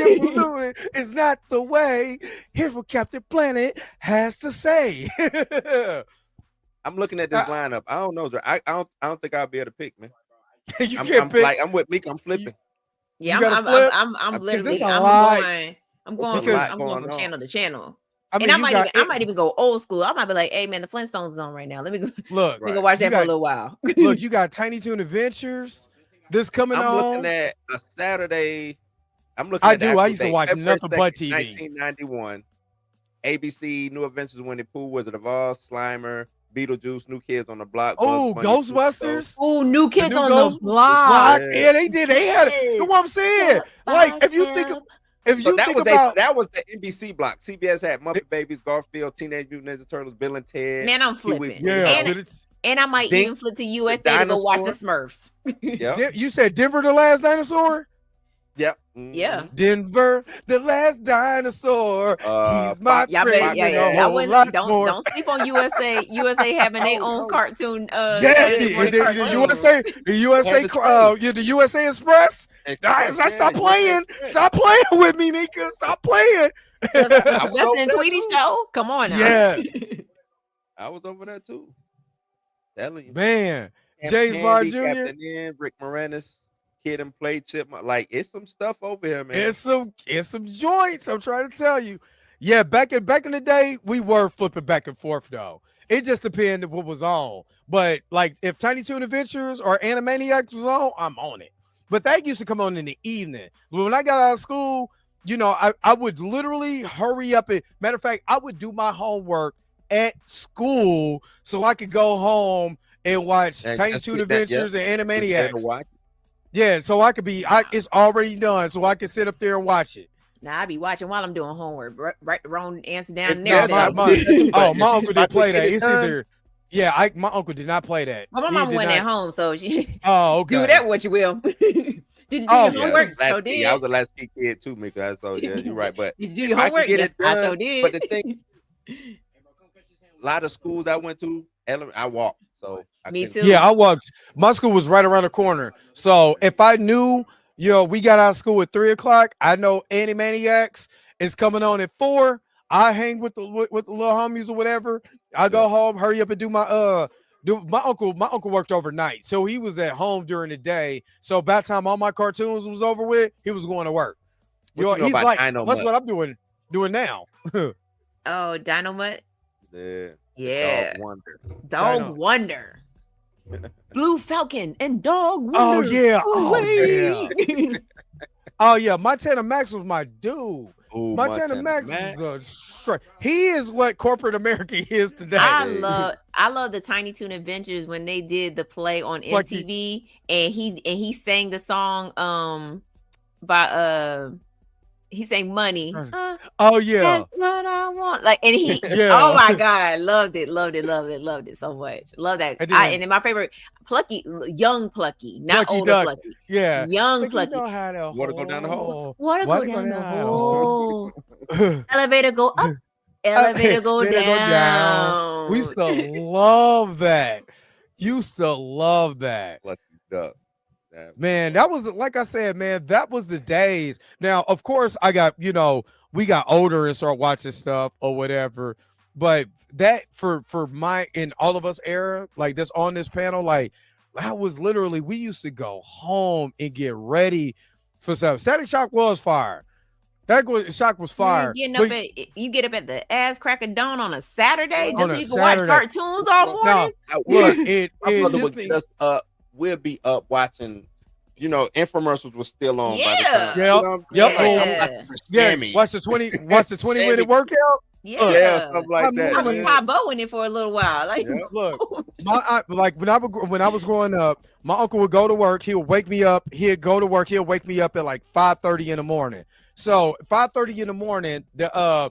people, bro. it's not the way. Here's what Captain Planet has to say. I'm looking at this lineup. I don't know. I don't think I'll be able to pick, man. You I'm can't pick. like I'm with Meek. I'm flipping. Yeah, You gotta flip? I'm literally it's a I'm lot. going I'm going Because- I'm going going from on. channel to channel. I mean, And you I might even go old school. I might be like, hey man, the Flintstones is on right now. Let me go look. let me go watch You that for a got- little while. Look, you got Tiny Toon Adventures. This coming I'm on. looking at a Saturday. I'm looking. I at the do. I actual used to date, watch February nothing but 2nd, TV. 1991. ABC New Adventures of Winnie the Pooh, Wizard of Oz, Slimer, Beetlejuice, New Kids on the Block. Oh, Bugs Bunny, Ghostbusters. Oh, new kids new on Ghost- the block. Yeah, they did. They had it. You know what I'm saying? Like, if you think, if So you that think was about, that was the NBC block. CBS had Muppet Babies, Garfield, Teenage Mutant Ninja Turtles, Bill and Ted. Man, I'm Huey, flipping. yeah, and, but it's. and I might Dink, even flip to USA to go watch the Smurfs. Yep. You said Denver, the last dinosaur. Yep. Yeah. Denver, the last dinosaur. He's my Y'all friend. better, yeah, and yeah. a Y'all whole wouldn't, lot don't more. don't sleep on USA. USA having their own no. cartoon. Yes, Saturday morning the cartoon. USA, the USA Express. Stop playing. Stop playing with me, Nika. Stop playing. Western Tweety Show. Come on now. Yes. I was over there too. Telling you. Man, Camp James Bond Candy, Jr. Captain N, Rick Moranis, Kid and Play Chipmunk. Like it's some stuff over here, man. It's some joints. I'm trying to tell you. Yeah, back in the day, we were flipping back and forth though. It just depended what was on. But like if Tiny Toon Adventures or Animaniacs was on, I'm on it. But that used to come on in the evening. When I got out of school, you know, I would literally hurry up. Matter of fact, I would do my homework at school so I could go home and watch And Tiny just Toon get that, Adventures yeah. and Sit there to Animaniacs. watch. Yeah, so I could be. It's already done, so I can sit up there and watch it. Nah, I be watching while I'm doing homework. Right, wrong answer down It's there. not- My uncle didn't play that. It's either. Yeah, my uncle did not play that. Well, my He mom did went not- at home, so she Oh, okay. do that what you will. Did you do Oh, your yeah. homework? Last So kid. I was did. a last kid too, Mika. So yeah, you're right. But Did you do your I can homework? get Yes, it I done, so did. but the thing, a lot of schools I went to, I walked. so I Me couldn't. too. Yeah, I walked. My school was right around the corner. So if I knew, we got out of school at 3 o'clock, I know Animaniacs is coming on at 4. I hang with the little homies or whatever. I go Yeah. home, hurry up and do my uncle. My uncle worked overnight, so he was at home during the day. So by the time all my cartoons was over with, he was going to work. What you know He's about like, Dino that's Mutt? what I'm doing now. Oh, Dynamite. Yeah. Yeah. Dog Wonder. Dog Dino. Wonder. Blue Falcon and Dog Wonder. Oh yeah, oh Away. yeah, oh yeah. Montana Max was my dude. Ooh, Montana Max is a straight. He is what corporate America is today. I love the Tiny Toon Adventures when they did the play on Plucky. MTV and he sang the song by he sang Money. Oh yeah, That's what I want. Like, and he, Yeah. oh my God, loved it so much. Love that. And And then- then my favorite, Plucky, young Plucky, not Plucky older Duck. Plucky. yeah. Young Think you Plucky. know how to Water go down the hole. Water Water go go down the down the hole. Elevator go up. Elevator go Elevator go down. We used to love that. Used to love that. Lucky Duck. Damn. Man, that was, like I said, man, that was the days. Now, of course, we got older and started watching stuff or whatever. But that for my, in all of us era, like this on this panel, like that was literally, we used to go home and get ready for stuff. Static Shock was fire. Shock was fire. You get up at the ass crack of dawn on a Saturday just On so a you can watch Saturday. cartoons all morning. Now, I look, would. it My brother just would be- get us up. We'll be up watching. Infomercials was still on by the Yeah. time. Yep. You know what I'm Yep. saying? Yeah. I'm watching yeah, Sammy. watch the 20 minute Sammy. workout. Yeah. Yeah, something like I that. I was man. Tybo in it for a little while. Like, Yeah. Look, when I was growing up, my uncle would go to work. He would wake me up. He'd go to work. He'll wake me up at like 5:30 in the morning. So 5:30 in the morning, the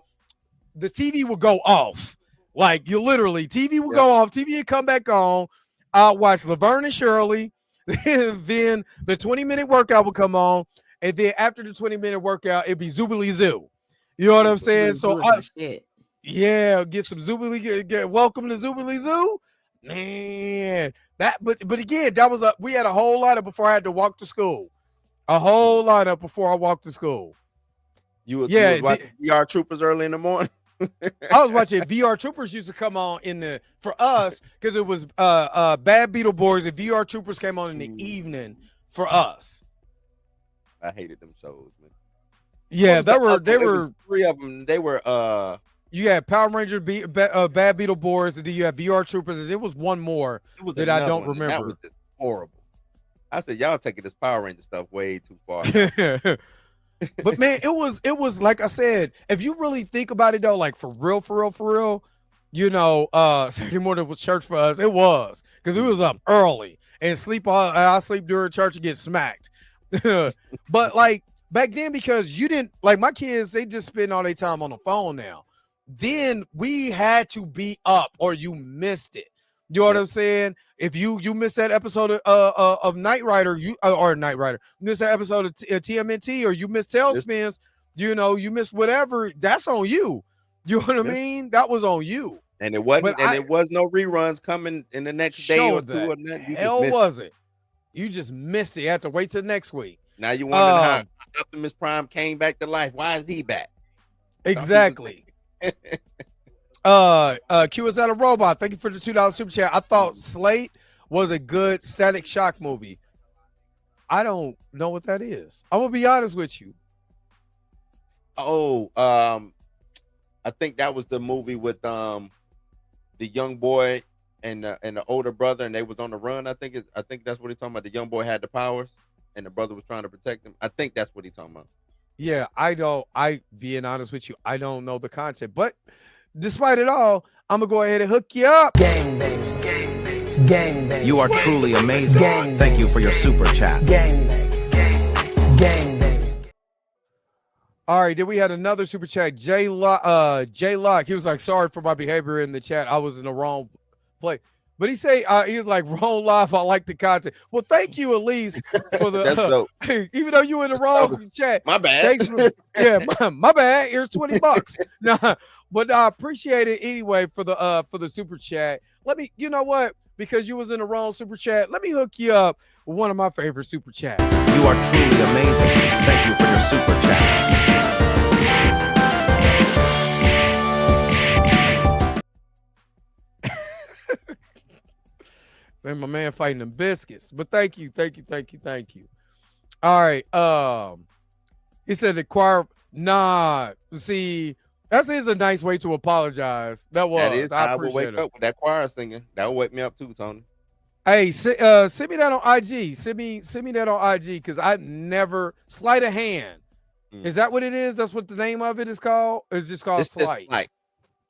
TV would go off. Like, you literally, TV would go off. TV would come back on. I'll watch Laverne and Shirley. Then the 20-minute workout would come on, and then after the 20-minute workout, it'd be Zoobly Zoo. You know what I'm saying? So shit. yeah, get some Zoobly. Get welcome to Zoobly Zoo, man. But again, we had a whole lineup before I had to walk to school. A whole lineup before I walked to school. You was Yeah, watching VR Troopers early in the morning. I was watching VR Troopers used to come on for us because it was Bad Beetleborgs and VR Troopers came on in the evening for us. I hated them shows, man. Yeah, What was they it was were. 3 of them. They were You had Power Ranger, Bad Beetleborgs, and then you had VR Troopers. And it was one more it was that I another don't one, and That remember. was just horrible. I said, y'all taking this Power Ranger stuff way too far. But man, it was like I said, if you really think about it though, like for real, Saturday morning was church for us. It was because it was up early and I sleep during church and get smacked. But like back then, because you didn't, like my kids, they just spend all their time on the phone now. Then we had to be up or you missed it. You know what I'm saying? If you missed that episode of Knight Rider, you missed that episode of TMNT, or you missed Tailspins, you missed whatever. That's on you. You know what I mean? That was on you. And it wasn't, But it was no reruns coming in the next day or two. Or nothing. You Hell just missed it. wasn't. You just missed it. You have to wait till next week. Now you wondering how Optimus Prime came back to life. Why is he back? Exactly. Q is that a robot? Thank you for the $2 super chat. I thought Slate was a good Static Shock movie. I don't know what that is. I'm gonna be honest with you. Oh, I think that was the movie with the young boy and the older brother, and they was on the run. I think that's what he's talking about. The young boy had the powers, and the brother was trying to protect him. I think that's what he's talking about. Yeah, being honest with you, I don't know the concept, but despite it all, I'm gonna go ahead and hook you up. Gang bang, gang bang, gang bang. You are truly amazing. Gang. Thank you for your super chat. Gang bang, gang bang. All right, then we had another super chat. Jay Lock. He was like, sorry for my behavior in the chat. I was in the wrong place. But he was like, wrong live. I like the content. Well, thank you, Elise, for the That's dope. even though you in the wrong chat. My bad. Thanks for, my bad. Here's $20. Nah, but I appreciate it anyway for the super chat. You know what? because you was in the wrong super chat, let me hook you up with one of my favorite super chats. You are truly amazing. Thank you for your super chat. Man, my man fighting them biscuits. But thank you. All right. He said the choir. Nah. See, that is a nice way to apologize. That was. That is I how I would appreciate wake it. up with that choir singing. That would wake me up too, Tony. Hey, send me that on IG. Send me that on IG because I never sleight of hand. Is that what it is? That's what the name of it is called? It's just called It's just sleight. like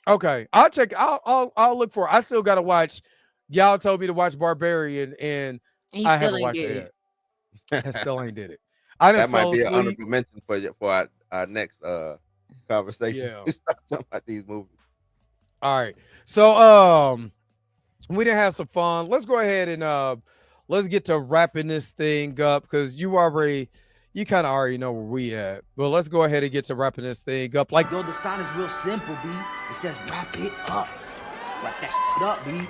Okay, I'll check. I'll look for it. I still gotta watch. Y'all told me to watch Barbarian, and He I still haven't ain't watched did it it. yet. I still ain't did it. I done that might fell be an asleep. honorable mention for our next conversation. Yeah. We start talking about these movies. All right. So we didn't have some fun. Let's go ahead and let's get to wrapping this thing up because you kind of already know where we at. But let's go ahead and get to wrapping this thing up. Like Yo, the sign is real simple, B. It says wrap it up. Wrap that shit up, B.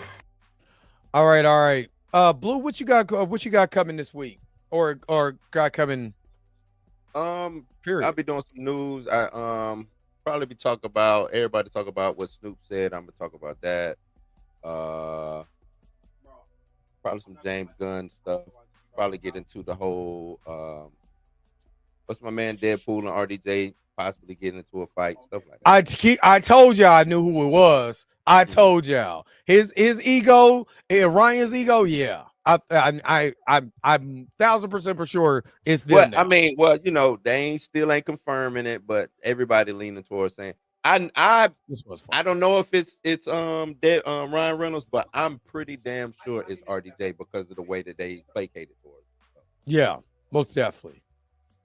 all right. Blue, what you got coming this week? Or got coming period. I'll be doing some news. I probably be talking about everybody talk about what Snoop said. I'm gonna talk about that. Probably some James Gunn stuff. Probably get into the whole what's my man Deadpool and RDJ possibly getting into a fight, stuff like that. I told y'all I knew who it was. I told y'all his ego and Ryan's ego. Yeah, I'm 1000% for sure it's them. Well, now. I mean, well, you know, they still ain't confirming it, but everybody leaning towards saying This was fun. I don't know if it's Ryan Reynolds, but I'm pretty damn sure it's RDJ because of the way that they placated towards him. So, Yeah, most definitely.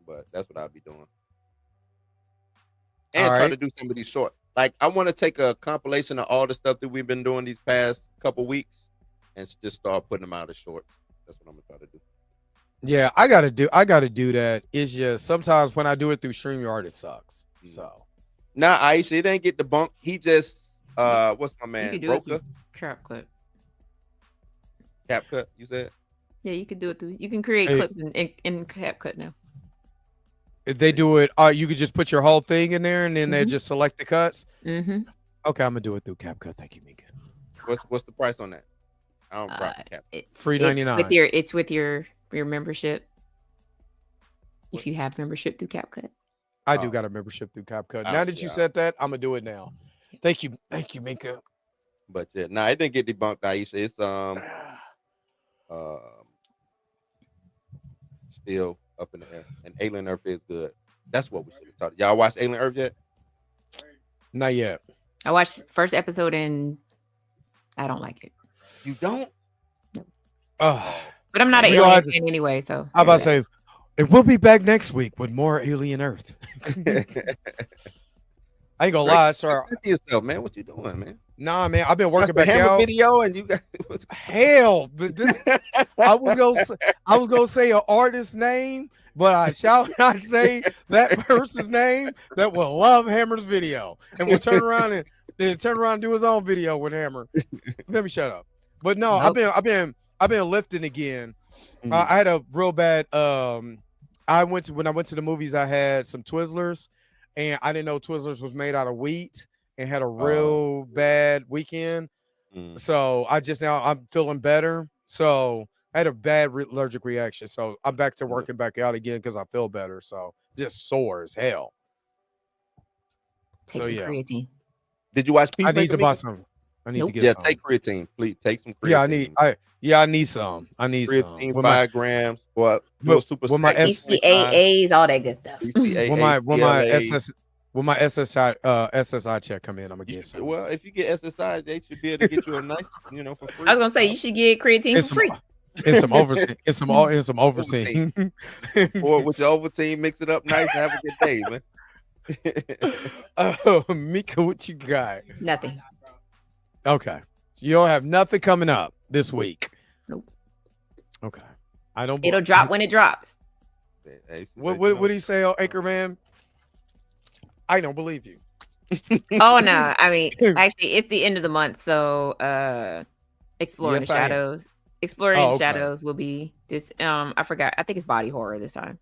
but that's what I'll be doing. And try to do some of these short. Like I want to take a compilation of all the stuff that we've been doing these past couple weeks and just start putting them out as shorts. That's what I'm gonna try to do. Yeah, I gotta do that. It's just sometimes when I do it through StreamYard, it sucks. So Nah, Aisha, it ain't get debunked. He just what's my You man? can do Roka? it crap cut. CapCut, you said? Yeah, you can do it through. You can create Hey. clips in CapCut now. if they do it, you could just put your whole thing in there and then they just select the cuts. Mm-hmm. Okay, I'm gonna do it through CapCut. Thank you, Mika. What's the price on that? I don't rock Cap. It's $3.99. It's with your membership. If you have membership through CapCut. I do got a membership through CapCut. Now that you said that, I'm gonna do it now. Thank you, Mika. But yeah, nah, it didn't get debunked, Aisha. It's still up in the air. And Alien Earth is good. That's what we should have talked. Y'all watched Alien Earth yet? Not yet. I watched first episode and I don't like it. You don't? Oh, But I'm not an We gonna alien have to- fan anyway, so I'm about to say, and we'll be back next week with more Alien Earth. I ain't gonna lie, sir. Yourself, man. What you doing, man? Nah, man, I've been working That's the back Hammer out. video, and you got Hell, but this, I was gonna say an artist's name, but I shall not say that person's name that will love Hammer's video and will turn around and do his own video with Hammer. Let me shut up. But no, I've been lifting again. I had a real bad. When I went to the movies, I had some Twizzlers, and I didn't know Twizzlers was made out of wheat, and had a real bad weekend. So I'm feeling better. So I had a bad allergic reaction. So I'm back to working back out again because I feel better. So just sore as hell. take some creatine. Did you watch I need to Peacemaker, buy Mika? some. I need to get some. Take creatine, please. Take some creatine. I need some. I need creatine, some. 5 grams. What? Super with my BCAAs, all that good stuff. When my SSI check come in, I'm gonna get some. Well, if you get SSI, they should be able to get you a nice, for free. I was gonna say you should get creatine for free. It's some overseeing. It's some overseeing. Or with your Ovaltine, mix it up nice and have a good day, man. Oh, Mika, what you got? Nothing. Okay, you don't have nothing coming up this week. Nope. Okay, I don't. It'll drop when it drops. What do you say, Anchorman? I don't believe you. Oh no, I mean, actually, it's the end of the month, so Exploring Yes, the I am. Shadows. Exploring Oh, the okay. Shadows will be this. I forgot. I think it's body horror this time.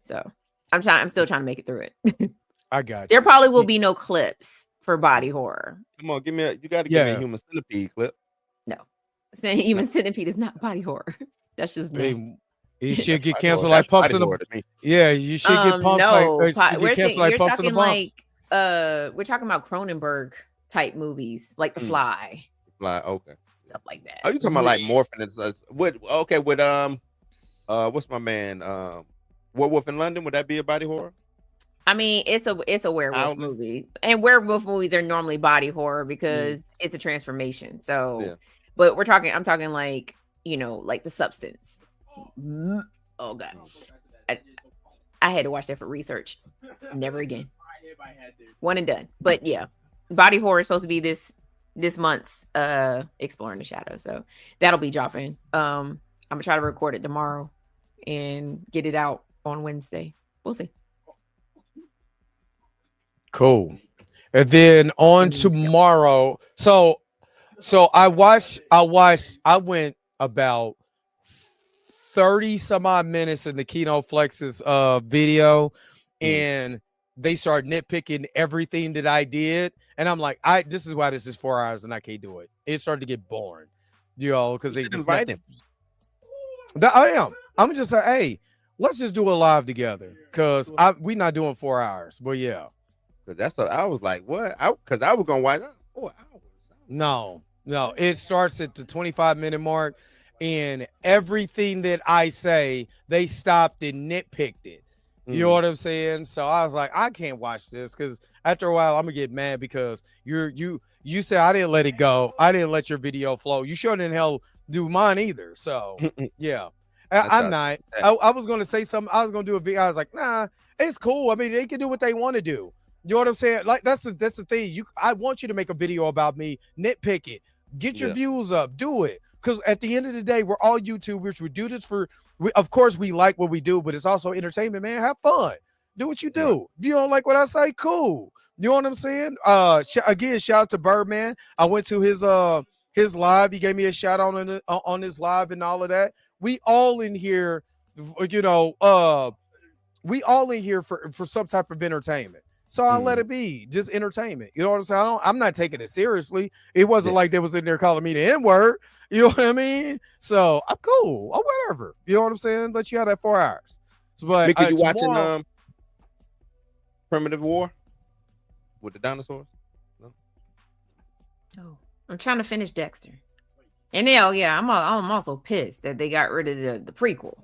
So I'm still trying to make it through it. I got There you. probably will be no clips for body horror. Come on, you got to give me a Yeah. human centipede clip. No, even Centipede is not body horror. That's just nasty. It should get Body horror. canceled like That's pumps body in the. horror to me. Yeah, you should get pumps like No, should get canceled like you're pumps in the talking bumps. like we're talking about Cronenberg type movies, like The Fly, Like, okay. stuff like that. Are you talking about like morphing and with what's my man Werewolf in London? Would that be a body horror? I mean, it's a werewolf movie, and werewolf movies are normally body horror because it's a transformation. So, Yeah. but I'm talking like, like The Substance. Oh God, I had to watch that for research. Never again. One and done. But yeah, body horror is supposed to be this month's Exploring the Shadows. So that'll be dropping. I'm gonna try to record it tomorrow and get it out on Wednesday. We'll see. Cool. And then on tomorrow, so I went about 30 some odd minutes in the Kino Flex's video, and they start nitpicking everything that I did. And I'm like, this is why this is 4 hours and I can't do it. It started to get boring, because they invite him. I am. I'm just like, hey, let's just do a live together, because we not doing 4 hours. But yeah. That's what I was like, what? Because I was gonna watch 4 hours. No, it starts at the 25-minute mark, and everything that I say, they stopped and nitpicked it. You know what I'm saying? So I was like, I can't watch this, because after a while I'm gonna get mad because you said I didn't let it go. I didn't let your video flow. You sure didn't hell do mine either. So yeah. I'm not. I was gonna say something. I was gonna do a video. I was like, nah, it's cool. I mean, they can do what they want to do. You know what I'm saying? Like that's the thing. I want you to make a video about me, nitpick it, get your views up, do it. Because at the end of the day, we're all YouTubers. We do this of course we like what we do, but it's also entertainment, man. Have fun. Do what you do. If you don't like what I say, cool. You know what I'm saying? Again, shout out to Birdman. I went to his live. He gave me a shout out on his live and all of that. We all in here, we all in here for some type of entertainment. So I'll let it be just entertainment. You know what I'm saying? I'm not taking it seriously. It wasn't like they was in there calling me the N-word. You know what I mean? So I'm cool or whatever. You know what I'm saying? Let you have that 4 hours. So, but Mickey, you watching Primitive War with the dinosaurs? No. Oh, I'm trying to finish Dexter. And now, I'm also pissed that they got rid of the prequel.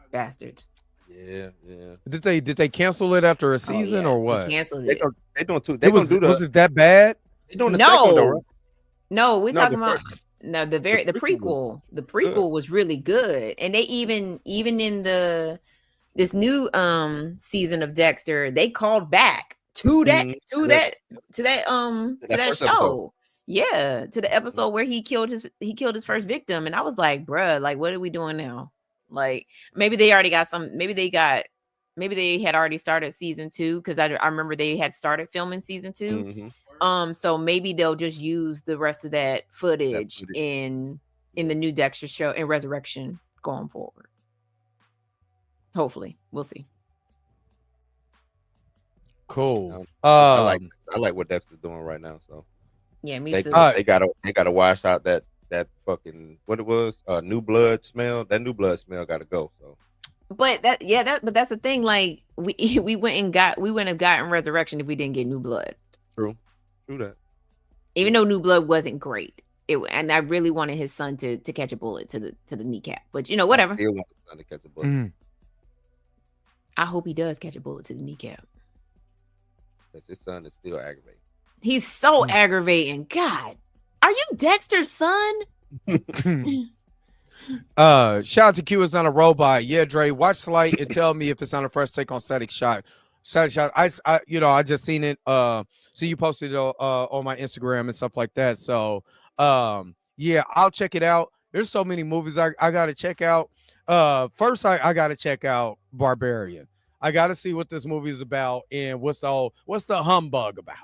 Bastards. Yeah. Did they cancel it after a season or what? They canceled it. They doing two. Was it that bad? They doing the second though, right? No, we're talking about first. the prequel. The prequel was really good, and they even in this new season of Dexter, they called back to that show. Yeah, to the episode where he killed his first victim, and I was like, bruh, like, what are we doing now? Like, maybe they already got maybe they had already started season 2, because I remember they had started filming season 2. So maybe they'll just use the rest of that footage in the new Dexter show and Resurrection going forward. Hopefully, we'll see. Cool. I like what Dexter's doing right now. So yeah, me they, too. They gotta wash out that fucking what it was new blood smell. That new blood smell gotta go. So. But that's the thing. Like we wouldn't have gotten Resurrection if we didn't get New Blood. True that. Even though New Blood wasn't great, and I really wanted his son to catch a bullet to the kneecap. But whatever. I still want his son to catch a bullet. I hope he does catch a bullet to the kneecap. Because his son is still aggravating. He's so aggravating. God, are you Dexter's son? Shout out to Q is on a robot. Yeah, Dre, watch Slight and tell me if it's on a fresh take on Static Shock. Static Shock. I just seen it. So you posted it on my Instagram and stuff like that. So yeah, I'll check it out. There's so many movies I gotta check out. First I gotta check out Barbarian. I gotta see what this movie is about and what's the humbug about.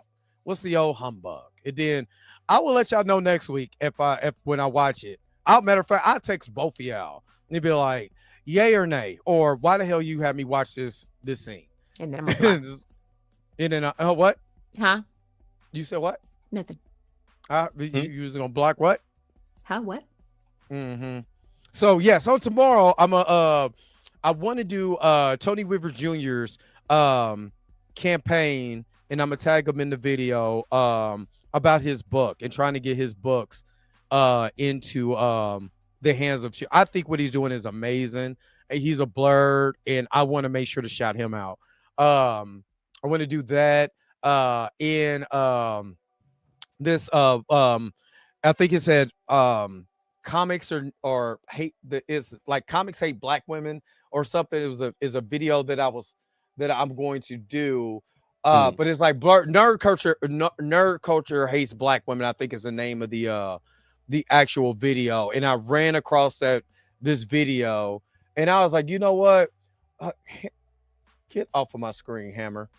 What's the old humbug? And then I will let y'all know next week if when I watch it. matter of fact, I'll text both of y'all and be like, yay or nay, or why the hell you had me watch this scene? And then I'm gonna block. And then what? Huh? You said what? Nothing. You was gonna block what? Huh? What? Mm-hmm. So yeah, so tomorrow I want to do Tony Weaver Jr.'s campaign, and I'm gonna tag him in the video about his book and trying to get his books into the hands of children. I think what he's doing is amazing. He's a Blerd, and I want to make sure to shout him out. I want to do that in this I think it said comics or hate is like comics hate black women or something. It was a video that I'm going to do. But it's like nerd culture hates black women, I think is the name of the actual video. And I ran across this video and I was like, you know what? Get off of my screen, Hammer.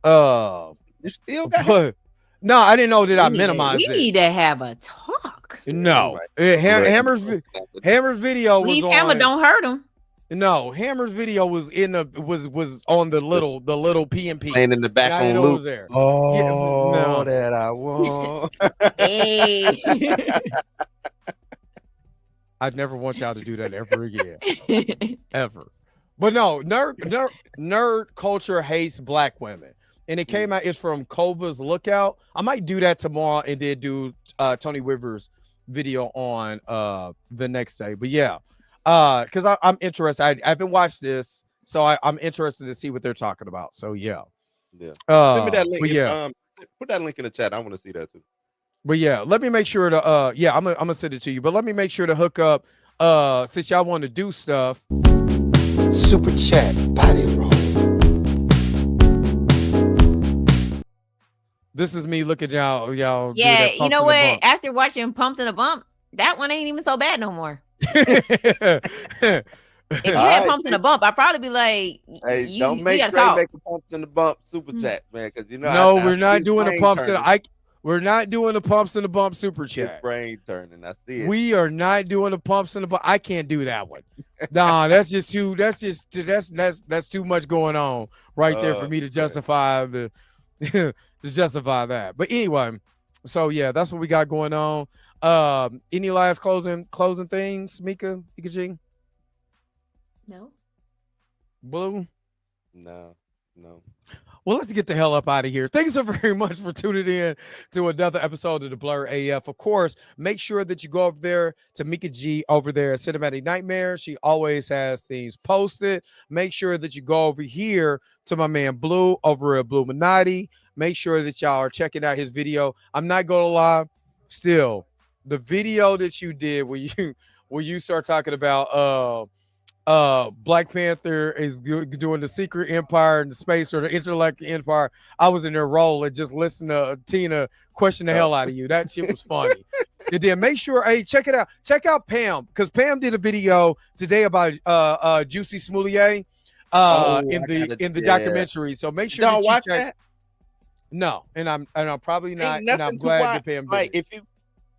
You still got no, I didn't know that I minimized it. We need to have a talk. No, Hammer's video was on. Hammer don't hurt him. No, Hammer's video was was on the little PMP. Playing in the back on loop. There. Oh, yeah, no. That I want. Hey. I'd never want y'all to do that ever again, ever. But no, nerd culture hates black women. And it came out, it's from Kova's Lookout. I might do that tomorrow and then do Tony Weaver's video on the next day. But yeah, because I'm interested. I haven't watched this, so I'm interested to see what they're talking about. So yeah. Yeah. Send me that link. Put that link in the chat. I want to see that too. But yeah, let me make sure to I'm gonna send it to you. But let me make sure to hook up since y'all want to do stuff. Super chat body roll. This is me looking y'all. Yeah, do that you know what? After watching Pumps and a Bump, that one ain't even so bad no more. If you had Pumps and a Bump, I'd probably be like, hey, don't make Trey make the Pumps and the Bump super chat, man. Because you know, no, we're not doing the Pumps we're not doing the Pumps and the Bump super chat. His brain turning. I see it. We are not doing the Pumps and the Bump. I can't do that one. Nah, that's too much going on right there for me to justify to justify that. But anyway, so yeah, that's what we got going on. Any last closing things, Mika G? No. Blue? No. Well, let's get the hell up out of here. Thank you so very much for tuning in to another episode of the Blerd AF. Of course, make sure that you go over there to Mika G over there at Cinematic Nightmare. She always has things posted. Make sure that you go over here to my man Blue over at Bluminati. Make sure that y'all are checking out his video. I'm not going to lie. Still, the video that you did where you start talking about Black Panther is doing the Secret Empire and the space or the Intergalactic Empire. I was in their role and just listened to Tina question the hell out of you. That shit was funny. And then make sure, hey, check it out. Check out Pam, because Pam did a video today about Juicy Smoulier in the documentary. So make sure you watch that. No, and I'm probably not. And I'm glad that Pam did. Like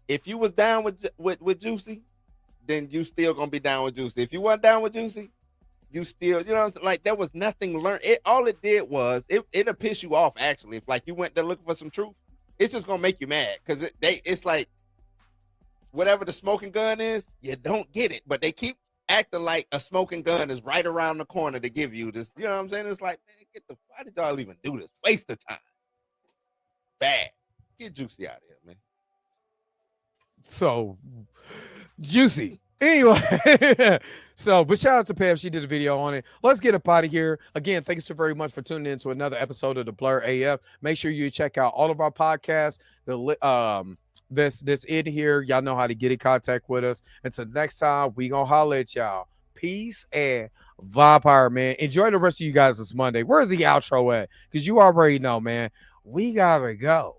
if you was down with Juicy, then you still gonna be down with Juicy. If you weren't down with Juicy, you still, you know, like there was nothing learned. All it did was it'll piss you off actually. If like you went there looking for some truth, it's just gonna make you mad because it's like whatever the smoking gun is, you don't get it, but they keep acting like a smoking gun is right around the corner to give you this. You know what I'm saying? It's like, man, why did y'all even do this? Waste of time. Bad. Get Juicy out of here, man. So Juicy. Anyway, but shout out to Pam. She did a video on it. Let's get up out of here. Again, thank you so very much for tuning in to another episode of the Blerd AF. Make sure you check out all of our podcasts. This in here. Y'all know how to get in contact with us. Until next time, we gonna holler at y'all. Peace and vibe power, man. Enjoy the rest of you guys this Monday. Where's the outro at? Because you already know, man. We gotta go.